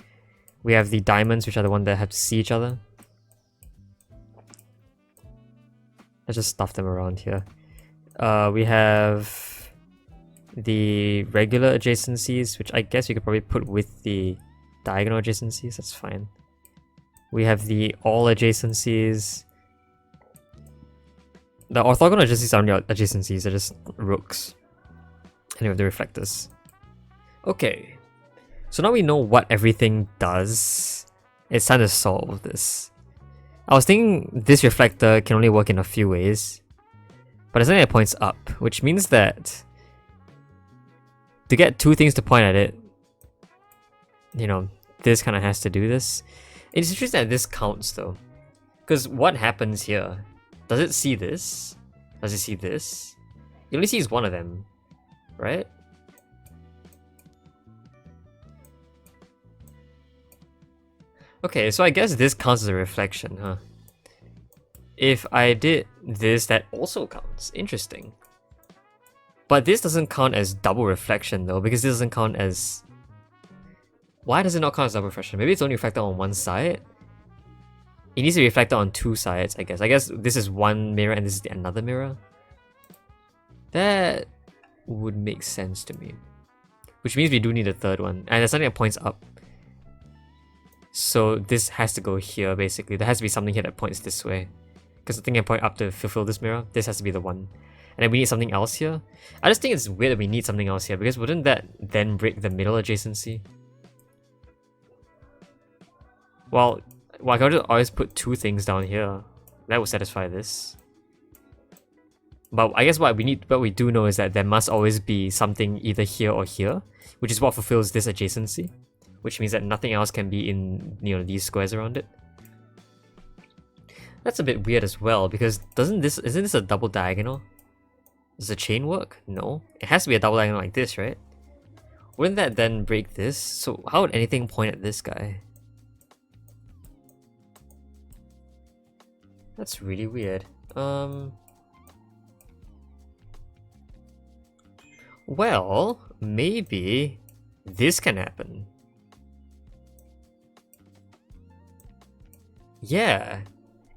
[SPEAKER 1] We have the diamonds, which are the ones that have to see each other. Let's just stuff them around here. We have the regular adjacencies, which I guess you could probably put with the diagonal adjacencies. That's fine. We have the all adjacencies. The orthogonal adjacencies aren't really adjacencies, they're just rooks. And we have the reflectors. Okay. So now we know what everything does. It's time to solve this. I was thinking this reflector can only work in a few ways. But it's only that points up, which means that to get two things to point at it, you know, this kind of has to do this. It's interesting that this counts though. Because what happens here? Does it see this? Does it see this? It only sees one of them, right? Okay, so I guess this counts as a reflection, huh? If I did this, that also counts. Interesting. But this doesn't count as double reflection though, because this doesn't count as... Why does it not count as double reflection? Maybe it's only reflected on one side? It needs to be reflected on two sides, I guess. I guess this is one mirror and this is another mirror. That would make sense to me. Which means we do need a third one. And there's something that points up. So this has to go here, basically. There has to be something here that points this way. Because the thing can point up to fulfill this mirror. This has to be the one. And then we need something else here. I just think it's weird that we need something else here, because wouldn't that then break the middle adjacency? Well, I could always put 2 things down here. That would satisfy this. But I guess what we do know is that there must always be something either here or here, which is what fulfills this adjacency, which means that nothing else can be in, you know, these squares around it. That's a bit weird as well, because isn't this a double diagonal? Does the chain work? No. It has to be a double diagonal like this, right? Wouldn't that then break this? So how would anything point at this guy? That's really weird. Well, maybe this can happen. Yeah.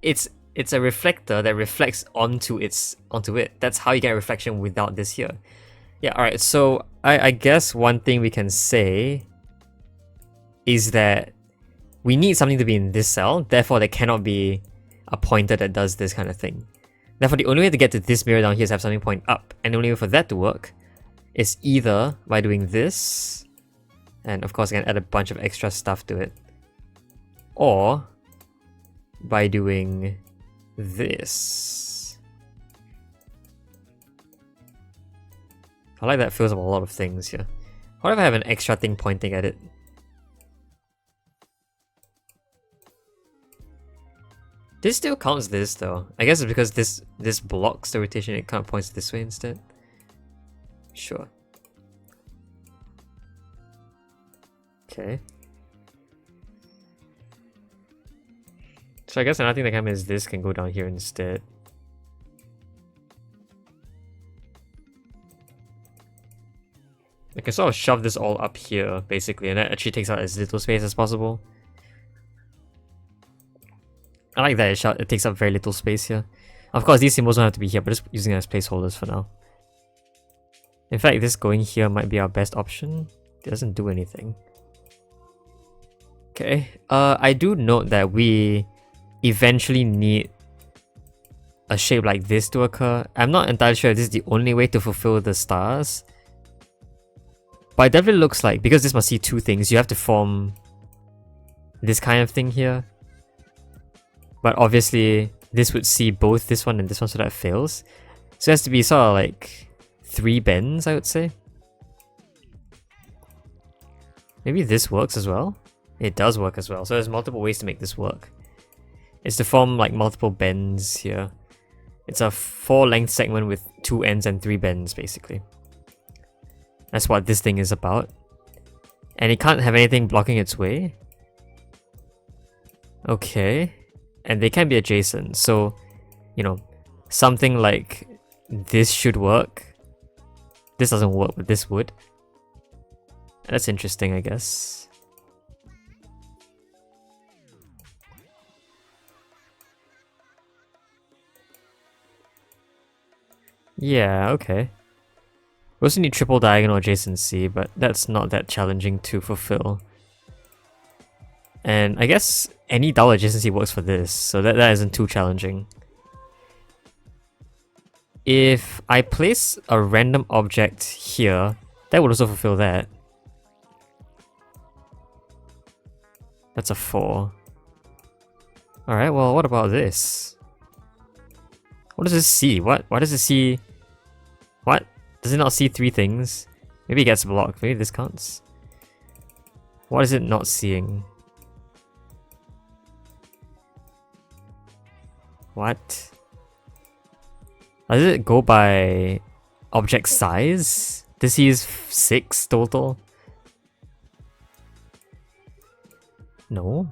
[SPEAKER 1] It's a reflector that reflects onto it. That's how you get a reflection without this here. Yeah, alright, so I guess one thing we can say is that we need something to be in this cell, therefore there cannot be a pointer that does this kind of thing. Therefore the only way to get to this mirror down here is have something point up, and the only way for that to work is either by doing this, and of course I can add a bunch of extra stuff to it, or by doing this. I like that fills up a lot of things here. What if I have an extra thing pointing at it? This still counts this though. I guess it's because this blocks the rotation, it kind of points this way instead. Sure. Okay. So I guess another thing that can happen is this can go down here instead. I can sort of shove this all up here, basically, and that actually takes out as little space as possible. I like that it takes up very little space here. Of course, these symbols don't have to be here, but just using it as placeholders for now. In fact, this going here might be our best option. It doesn't do anything. Okay, I do note that we eventually need a shape like this to occur. I'm not entirely sure if this is the only way to fulfill the stars, but it definitely looks like, because this must see 2 things, you have to form this kind of thing here. But obviously, this would see both this one and this one, so that fails. So it has to be sort of like 3 bends, I would say. Maybe this works as well? It does work as well, so there's multiple ways to make this work. It's to form like multiple bends here. It's a 4 length segment with 2 ends and 3 bends, basically. That's what this thing is about. And it can't have anything blocking its way. Okay. And they can be adjacent, so, you know, something like this should work. This doesn't work, but this would. That's interesting, I guess. Yeah, okay. We also need triple diagonal adjacency, but that's not that challenging to fulfill. And I guess any double adjacency works for this, so that isn't too challenging. If I place a random object here, that would also fulfill that. That's a 4. Alright, well, what about this? What does this see? What? Why does it see... What? Does it not see 3 things? Maybe it gets blocked. Maybe this counts. What is it not seeing? What? Does it go by object size? This is 6 total? No?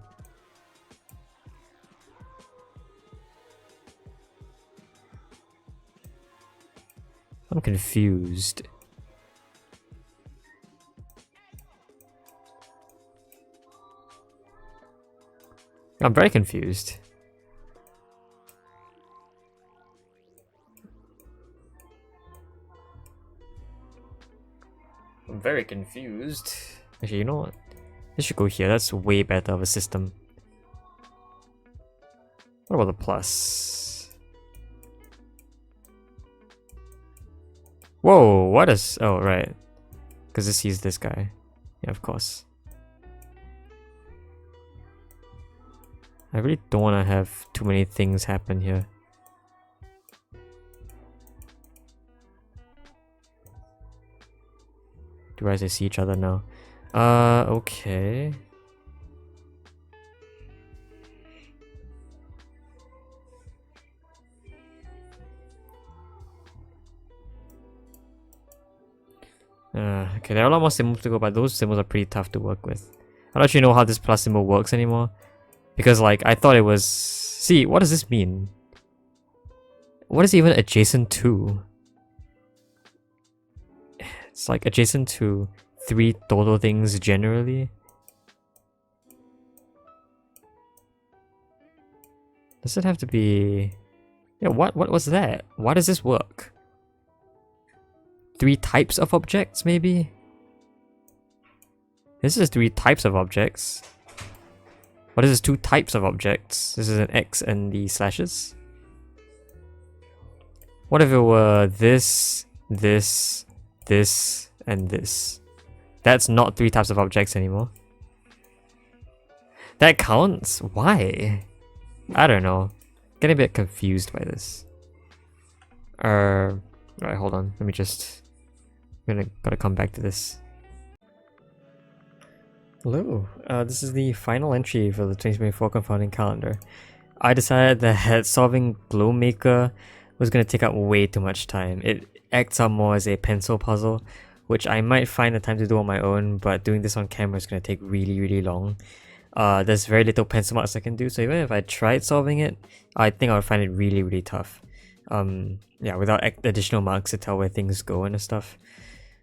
[SPEAKER 1] I'm confused. I'm very confused. I'm very confused. Actually, you know what? This should go here. That's way better of a system. What about the plus? Whoa, what is... Oh, right. Because this sees this guy. Yeah, of course. I really don't want to have too many things happen here. Do you guys see each other now? Okay. Okay, there are a lot more symbols to go, but those symbols are pretty tough to work with. I don't actually know how this plus symbol works anymore. Because, like, I thought it was... See, what does this mean? What is even adjacent to? It's like adjacent to 3 total things generally. Does it have to be... Yeah, what was that? Why does this work? 3 types of objects, maybe? This is 3 types of objects. What is this? 2 types of objects. This is an X and the slashes. What if it were this, this, this, and this? That's not 3 types of objects anymore. That counts? Why? I don't know. Getting a bit confused by this. Right, hold on. Let me just... Gotta come back to this. Hello, this is the final entry for the 2024 Confounding Calendar. I decided that solving Glowmaker was going to take up way too much time. It acts out more as a pencil puzzle, which I might find the time to do on my own, but doing this on camera is going to take really long. There's very little pencil marks I can do, so even if I tried solving it, I think I would find it really tough. Yeah, without additional marks to tell where things go and stuff.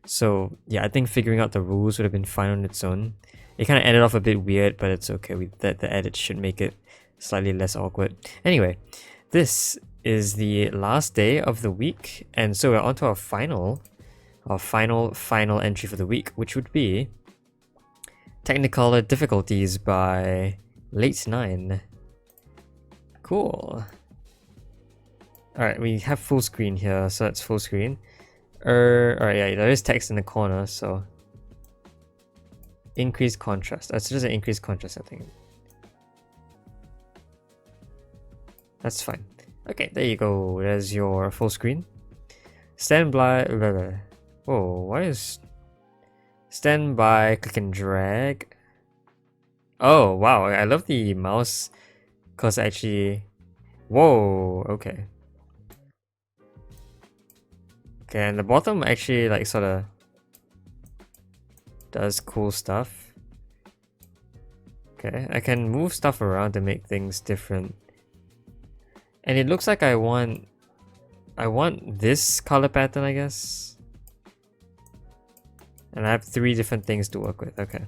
[SPEAKER 1] So yeah, I think figuring out the rules would have been fine on its own. It kind of ended off a bit weird, but it's okay. The edit should make it slightly less awkward. Anyway, this is the last day of the week, and so we're on to our final entry for the week, which would be Technicolor Difficulties by Late 9. Cool. Alright, we have full screen here, so that's full screen. Alright, yeah, there is text in the corner, so... Increased contrast. That's just an increased contrast, I think. That's fine. Okay, there you go. There's your full screen. Stand by... Whoa, why is... Stand by, click and drag. Oh, wow, I love the mouse. Because actually... Whoa, okay. Okay, and the bottom actually like sort of does cool stuff. Okay, I can move stuff around to make things different. And it looks like I want this color pattern, I guess. And I have 3 different things to work with. Okay.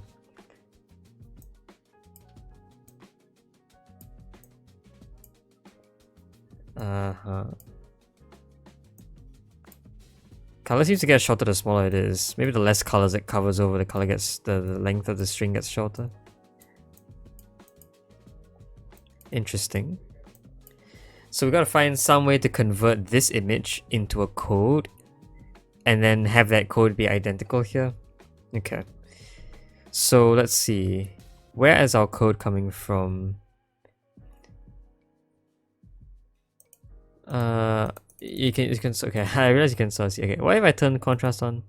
[SPEAKER 1] Color seems to get shorter the smaller it is. Maybe the less colors it covers over, the color gets the length of the string gets shorter. Interesting. So we gotta find some way to convert this image into a code and then have that code be identical here. Okay. So let's see. Where is our code coming from? You can okay, I realize you can still see. Okay, what if I turn contrast on?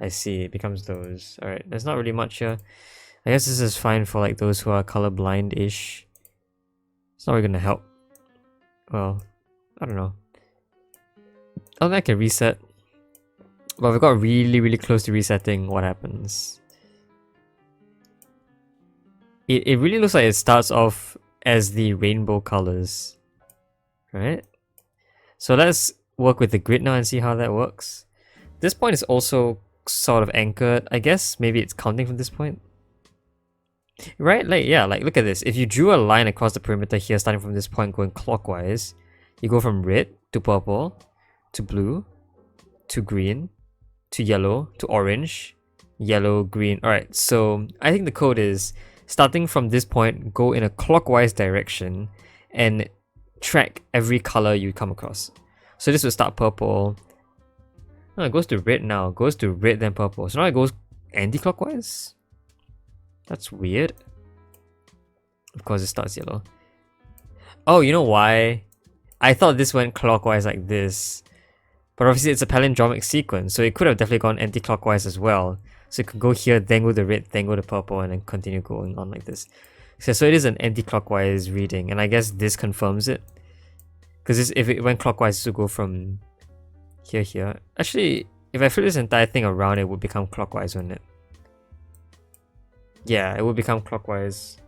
[SPEAKER 1] I see, it becomes those. Alright, there's not really much here. I guess this is fine for like those who are colorblind-ish. It's not really gonna help. Well, I don't know. I don't think I can reset. But if we got really close to resetting, what happens? It really looks like it starts off as the rainbow colors. Right? So let's work with the grid now and see how that works. This point is also sort of anchored. I guess maybe it's counting from this point. Right? Like, yeah, like look at this. If you drew a line across the perimeter here starting from this point going clockwise, you go from red to purple to blue to green to yellow to orange, yellow, green. Alright, so I think the code is starting from this point, go in a clockwise direction and track every color you come across. So this will start purple. No, it goes to red now. It goes to red then purple. So now it goes anti-clockwise? That's weird. Of course it starts yellow. Oh, you know why? I thought this went clockwise like this. But obviously it's a palindromic sequence, so it could have definitely gone anti-clockwise as well. So it could go here, then go to red, then go to purple, and then continue going on like this. So it is an anti-clockwise reading, and I guess this confirms it. Because if it went clockwise, it would go from here. Actually, if I flip this entire thing around, it would become clockwise, wouldn't it? Yeah, it would become clockwise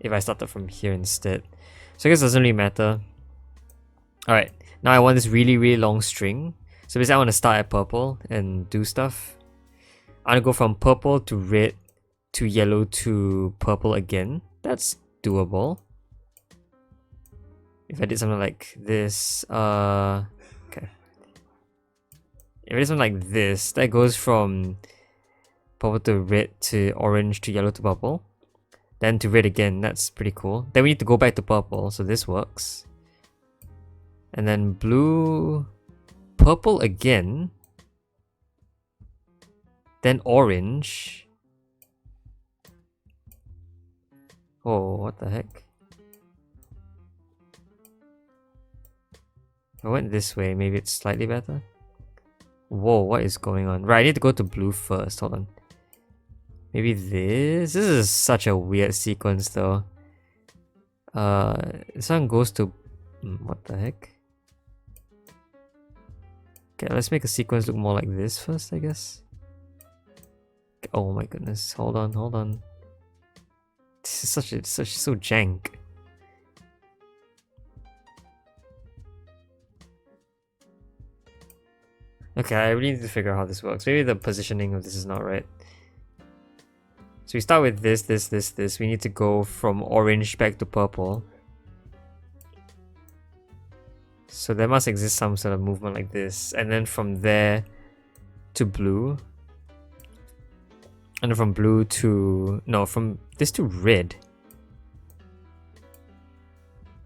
[SPEAKER 1] if I started from here instead. So I guess it doesn't really matter. Alright, now I want this really, really long string. So basically I want to start at purple and do stuff. I want to go from purple to red to yellow to purple again. That's doable. If I did something like this, okay. If I did something like this, that goes from purple to red to orange to yellow to purple. Then to red again, that's pretty cool. Then we need to go back to purple, so this works. And then blue, purple again. Then orange. Oh, what the heck? If I went this way, maybe it's slightly better. Whoa, what is going on? Right, I need to go to blue first. Hold on. Maybe this? This is such a weird sequence though. This one goes to... what the heck? Okay, let's make a sequence look more like this first, I guess. Oh my goodness, hold on. This is so jank. Okay, I really need to figure out how this works. Maybe the positioning of this is not right. So we start with this. We need to go from orange back to purple. So there must exist some sort of movement like this. And then from there to blue. And then from blue to... no, from this to red.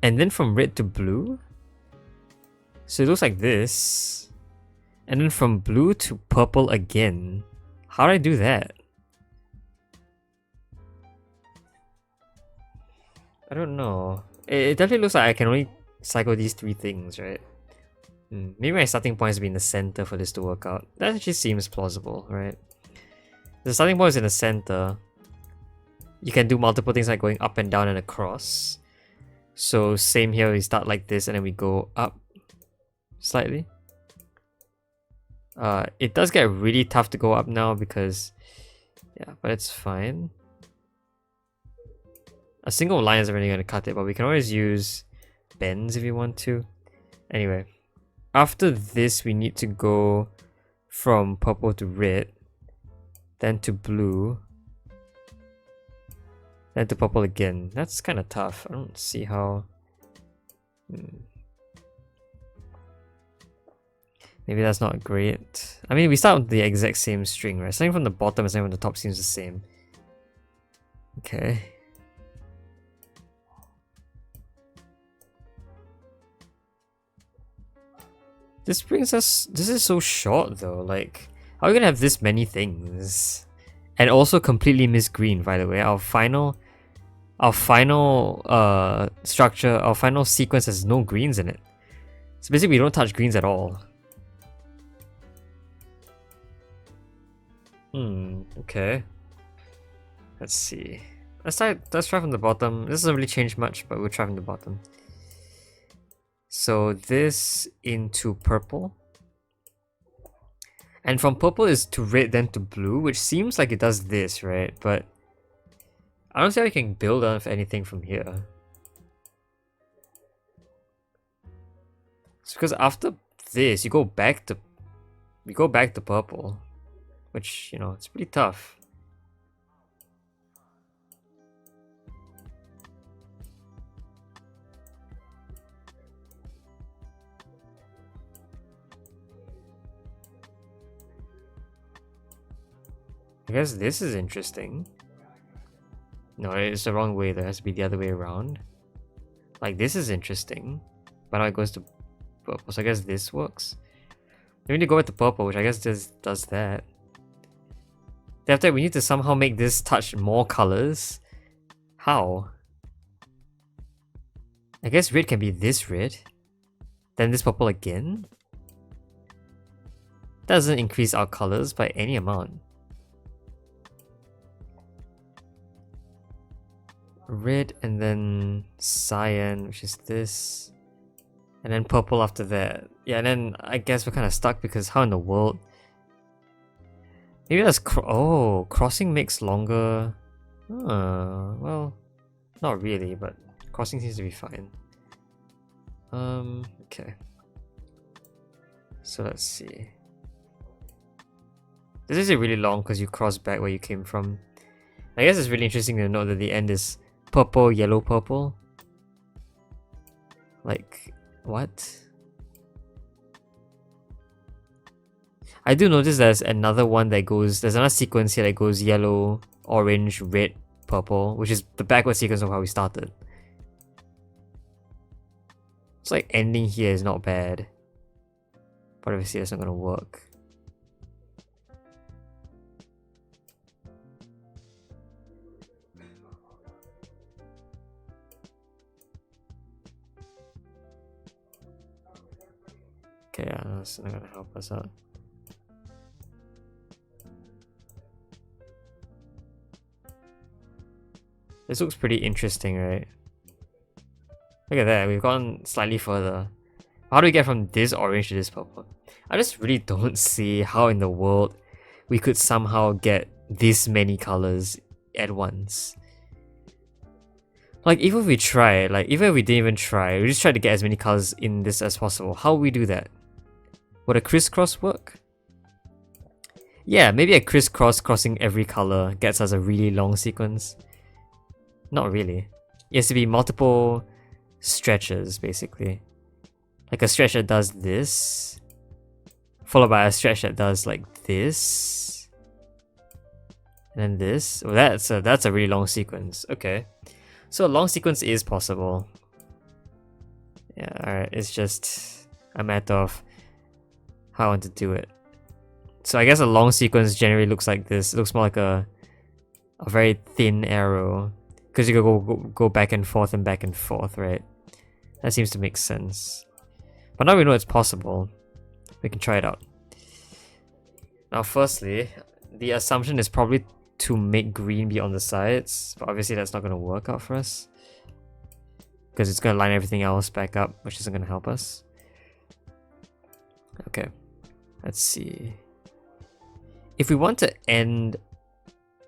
[SPEAKER 1] And then from red to blue. So it looks like this. And then from blue to purple again. How do I do that? I don't know. It definitely looks like I can only cycle these three things, right? Maybe my starting point is to be in the center for this to work out. That actually seems plausible, right? The starting point is in the center. You can do multiple things like going up and down and across. So same here, we start like this and then we go up slightly. It does get really tough to go up now because... yeah, but it's fine. A single line isn't really going to cut it, but we can always use bends if you want to. Anyway, after this we need to go from purple to red, then to blue, then to purple again. That's kind of tough. I don't see how... maybe that's not great. I mean, we start with the exact same string, right? Starting from the bottom and starting from the top seems the same. Okay. This brings us... this is so short though, like... how are we gonna have this many things? And also completely miss green, by the way. Our final structure, our final sequence has no greens in it. So basically we don't touch greens at all. Okay. Let's see. Let's try from the bottom. This doesn't really change much, but we'll try from the bottom. So this into purple. And from purple is to red, then to blue, which seems like it does this, right? But I don't see how you can build on anything from here. It's because after this, we go back to purple, which, you know, it's pretty tough. I guess this is interesting. No, it's the wrong way. There has to be the other way around. Like, this is interesting. But now it goes to purple. So I guess this works. We need to go with the purple, which I guess just does that. Then after that, we need to somehow make this touch more colors. How? I guess red can be this red. Then this purple again. Doesn't increase our colors by any amount. Red and then cyan, which is this. And then purple after that. Yeah, and then I guess we're kind of stuck because how in the world? Maybe that's crossing makes longer. Well, not really, but crossing seems to be fine. Okay. So let's see. This is really long because you cross back where you came from. I guess it's really interesting to note that the end is purple, yellow, purple. Like, what? I do notice there's another one that goes, there's another sequence here that goes yellow, orange, red, purple, which is the backward sequence of how we started. It's like ending here is not bad. But obviously that's not gonna work. Okay, yeah, that's not gonna help us out. This looks pretty interesting, right? Look at that, we've gone slightly further. How do we get from this orange to this purple? I just really don't see how in the world we could somehow get this many colors at once. Like, even if we try, like, even if we didn't even try, we just try to get as many colors in this as possible. How would we do that? Would a crisscross work? Yeah, maybe a crisscross crossing every color gets us a really long sequence. Not really. It has to be multiple stretches, basically. Like a stretch that does this, followed by a stretch that does like this, and then this. Well, that's a really long sequence. Okay, so a long sequence is possible. Yeah, alright. It's just a matter of how I want to do it. So I guess a long sequence generally looks like this. It looks more like a very thin arrow, because you can go back and forth, right? That seems to make sense. But now we know it's possible. We can try it out. Now firstly, the assumption is probably to make green be on the sides, but obviously that's not going to work out for us, because it's going to line everything else back up, which isn't going to help us. Okay, let's see. If we want to end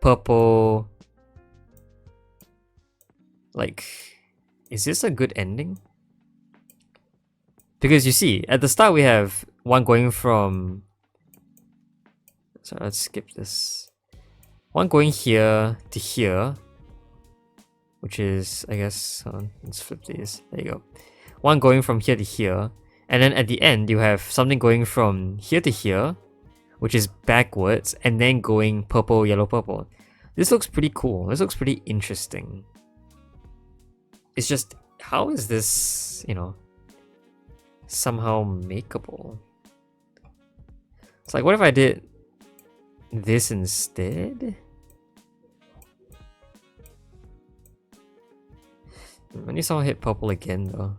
[SPEAKER 1] purple, like, is this a good ending? Because you see, at the start we have one going from... So let's skip this. One going here to here, which is, I guess, hold on, let's flip these. There you go. One going from here to here, and then at the end you have something going from here to here, which is backwards, and then going purple, yellow, purple. This looks pretty cool. This looks pretty interesting. It's just, how is this, you know, somehow makeable? It's like, what if I did this instead? I need someone hit purple again though.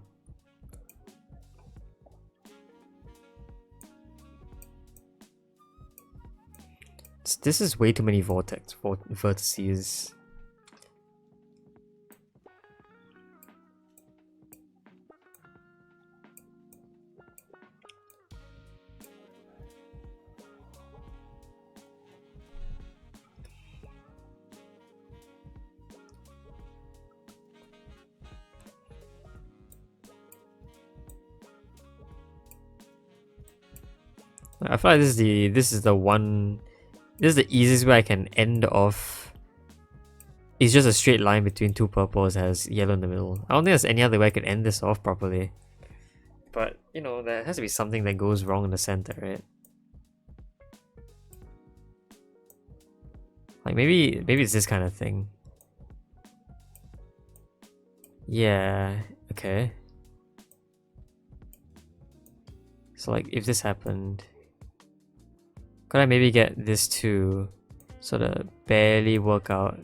[SPEAKER 1] This is way too many vertices. I feel like this is the easiest way I can end off. It's just a straight line between two purples that has yellow in the middle. I don't think there's any other way I could end this off properly. But, you know, there has to be something that goes wrong in the center, right? Like maybe it's this kind of thing. Yeah, okay. So like if this happened Could I maybe get this to sort of barely work out?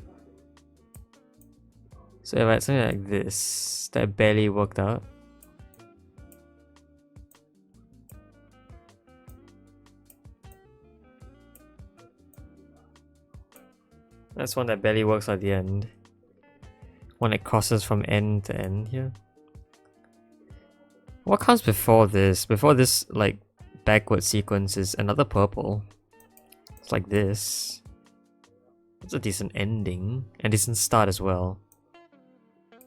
[SPEAKER 1] So if I had something like this that barely worked out. That's one that barely works at the end. One that crosses from end to end here. What comes before this? Before this, like, backward sequence is another purple. It's like this. It's a decent ending. And decent start as well.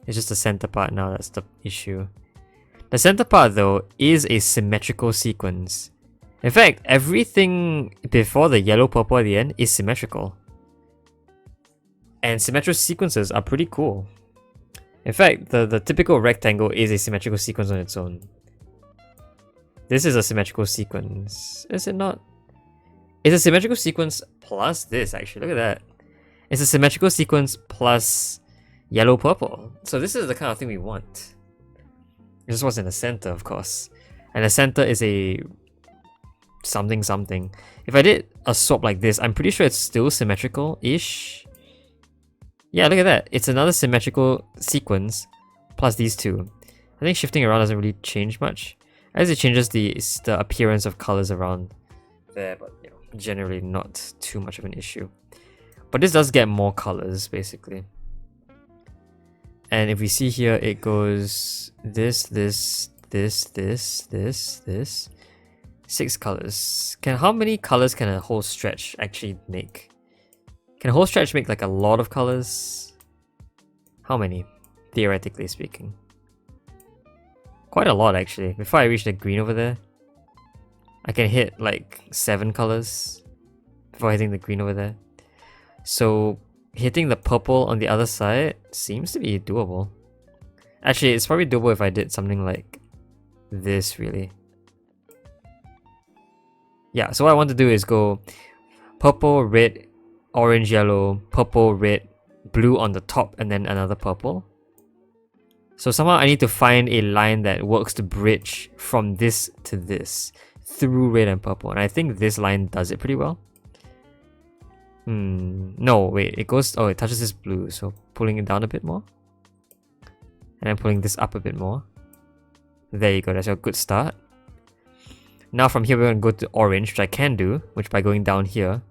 [SPEAKER 1] It's just the center part now that's the issue. The center part, though, is a symmetrical sequence. In fact, everything before the yellow purple at the end is symmetrical. And symmetrical sequences are pretty cool. In fact, the typical rectangle is a symmetrical sequence on its own. This is a symmetrical sequence. Is it not? It's a symmetrical sequence plus this, actually. Look at that. It's a symmetrical sequence plus yellow purple. So this is the kind of thing we want. This was in the center, of course. And the center is a something something. If I did a swap like this, I'm pretty sure it's still symmetrical-ish. Yeah, look at that. It's another symmetrical sequence plus these two. I think shifting around doesn't really change much. As it changes the appearance of colors around there, but you know, generally not too much of an issue. But this does get more colors, basically. And if we see here, it goes this, this, this, this, this, this. 6 colors. How many colors can a whole stretch actually make? Can a whole stretch make like a lot of colors? How many? Theoretically speaking. Quite a lot actually. Before I reach the green over there, I can hit like 7 colors before hitting the green over there. So hitting the purple on the other side seems to be doable. Actually, it's probably doable if I did something like this, really. Yeah, so what I want to do is go purple, red, orange, yellow, purple, red, blue on the top, and then another purple. So somehow I need to find a line that works to bridge from this to this through red and purple. And I think this line does it pretty well. No, wait, it goes, oh, it touches this blue, so pulling it down a bit more. And then pulling this up a bit more. There you go, that's a good start. Now from here we're going to go to orange, which I can do, which by going down here,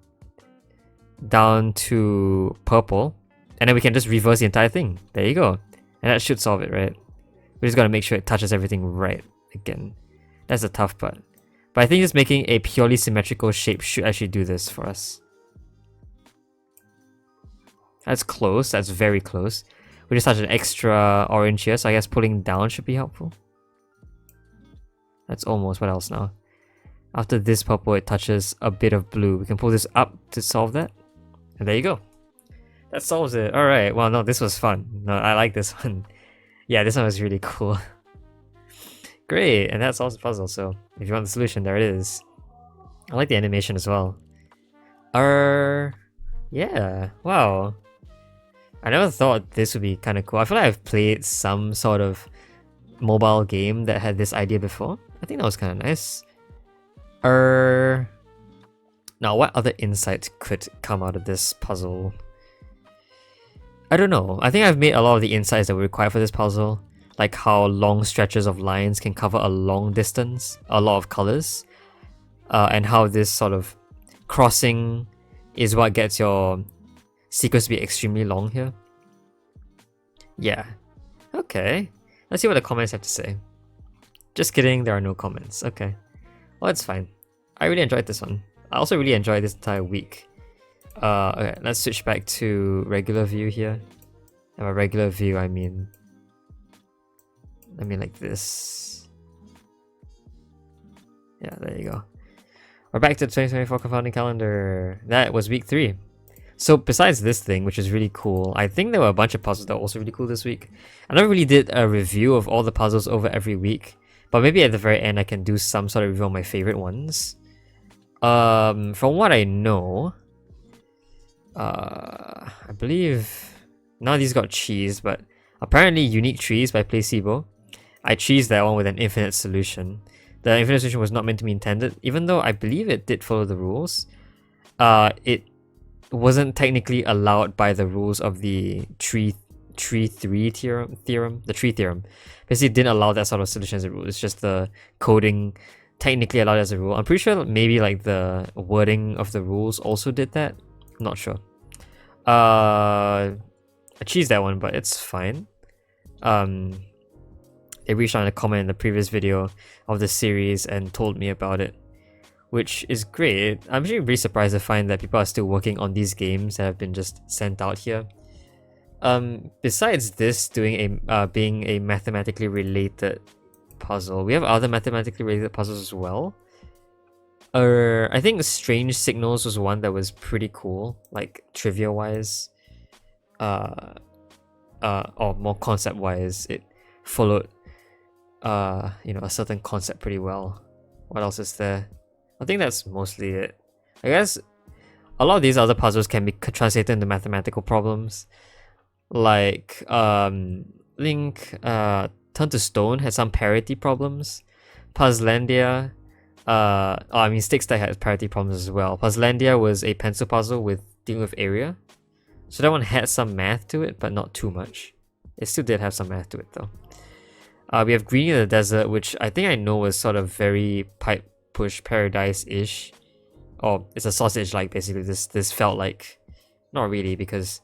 [SPEAKER 1] down to purple, and then we can just reverse the entire thing. There you go. And that should solve it, right? We just gotta make sure it touches everything right again. That's the tough part. But I think just making a purely symmetrical shape should actually do this for us. That's close, that's very close. We just touched an extra orange here, so I guess pulling down should be helpful. That's almost, what else now? After this purple, it touches a bit of blue. We can pull this up to solve that. And there you go. That solves it. Alright, well, no, this was fun. No, I like this one. Yeah, this one was really cool. Great, and that solves the puzzle, so if you want the solution, there it is. I like the animation as well. Yeah, wow. I never thought this would be kind of cool. I feel like I've played some sort of mobile game that had this idea before. I think that was kind of nice. Now, what other insights could come out of this puzzle? I don't know. I think I've made a lot of the insights that we require for this puzzle. Like how long stretches of lines can cover a long distance, a lot of colors. And how this sort of crossing is what gets your sequence to be extremely long here. Yeah. Okay. Let's see what the comments have to say. Just kidding, there are no comments. Okay. Well, it's fine. I really enjoyed this one. I also really enjoyed this entire week. Okay, let's switch back to regular view here. And by regular view, I mean like this. Yeah, there you go. We're back to the 2024 Confounding Calendar. That was week 3. So besides this thing, which is really cool, I think there were a bunch of puzzles that were also really cool this week. I never really did a review of all the puzzles over every week, but maybe at the very end I can do some sort of review on my favorite ones. From what I know, I believe none of these got cheese, but apparently Unique Trees by Placebo. I cheesed that one with an infinite solution. The infinite solution was not meant to be intended, even though I believe it did follow the rules. it wasn't technically allowed by the rules of the tree theorem. The tree theorem basically didn't allow that sort of solution as a rule. It's just the coding technically allowed as a rule. I'm pretty sure maybe like the wording of the rules also did that. I'm not sure. I cheesed that one, but it's fine. They reached out in a comment in the previous video of the series and told me about it, which is great. I'm actually really surprised to find that people are still working on these games that have been just sent out here. Besides this being a mathematically related puzzle, we have other mathematically related puzzles as well. I think Strange Signals was one that was pretty cool, like trivia wise, or more concept wise. It followed a certain concept pretty well. What else is there? I think that's mostly it. I guess a lot of these other puzzles can be translated into mathematical problems. Like Link Turn to Stone had some parity problems. Puzzlandia, Stick Stack had parity problems as well. Puzzlandia was a pencil puzzle with dealing with area. So that one had some math to it, but not too much. It still did have some math to it though. We have Green in the Desert, which I think I know was sort of very pipe push paradise-ish. Or it's a sausage-like basically. This felt like, not really, because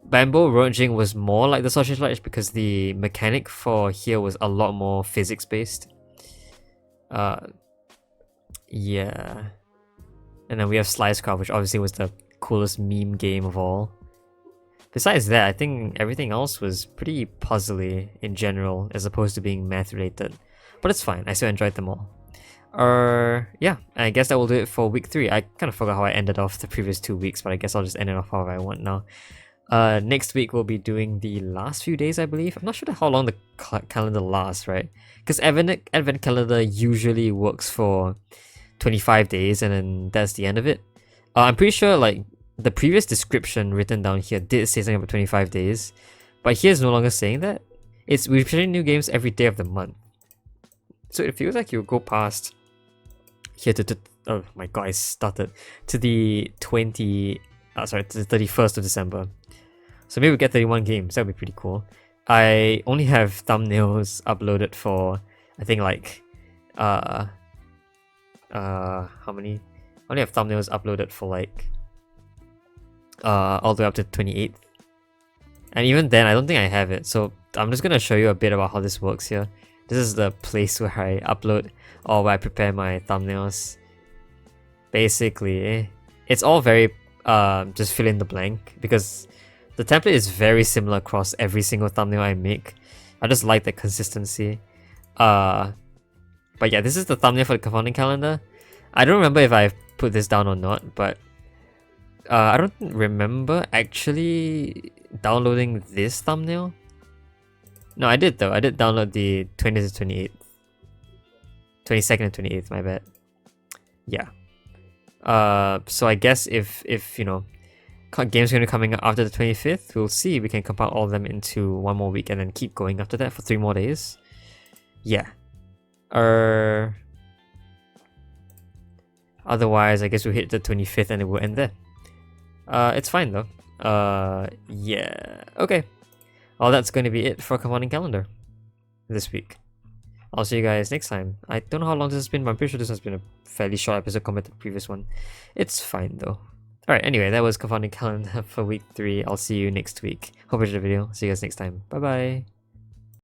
[SPEAKER 1] Bamboo Ronging was more like the sausage-like because the mechanic for here was a lot more physics-based. Yeah. And then we have Slicecraft, which obviously was the coolest meme game of all. Besides that, I think everything else was pretty puzzly in general, as opposed to being math-related. But it's fine, I still enjoyed them all. Yeah, I guess that will do it for week 3. I kind of forgot how I ended off the previous 2 weeks, but I guess I'll just end it off however I want now. Next week we'll be doing the last few days, I believe. I'm not sure how long the calendar lasts, right? Because Advent calendar usually works for 25 days and then that's the end of it. I'm pretty sure like the previous description written down here did say something about 25 days, but here's no longer saying that. We're presenting new games every day of the month. So it feels like you'll go past here to oh my god, I started to the 31st of December. So maybe we get 31 games. That would be pretty cool. I only have thumbnails uploaded for I think like how many? I only have thumbnails uploaded for like all the way up to 28th. And even then I don't think I have it. So I'm just gonna show you a bit about how this works here. This is the place where I upload or where I prepare my thumbnails. Basically, it's all very just fill in the blank because the template is very similar across every single thumbnail I make. I just like the consistency. But yeah, this is the thumbnail for the Confounding Calendar. I don't remember if I've put this down or not, but I don't remember actually downloading this thumbnail. No, I did though. I did download the 20th to 28th. 22nd and 28th, my bad. Yeah. So I guess if games are going to be coming out after the 25th, we'll see. We can compile all of them into one more week and then keep going after that for 3 more days. Yeah. Otherwise, I guess we'll hit the 25th and it will end there. It's fine though. Yeah. Okay. Well, that's going to be it for Confounding Calendar this week. I'll see you guys next time. I don't know how long this has been, but I'm pretty sure this has been a fairly short episode compared to the previous one. It's fine though. Alright, anyway, that was Confounding Calendar for week 3. I'll see you next week. Hope you enjoyed the video. See you guys next time. Bye bye.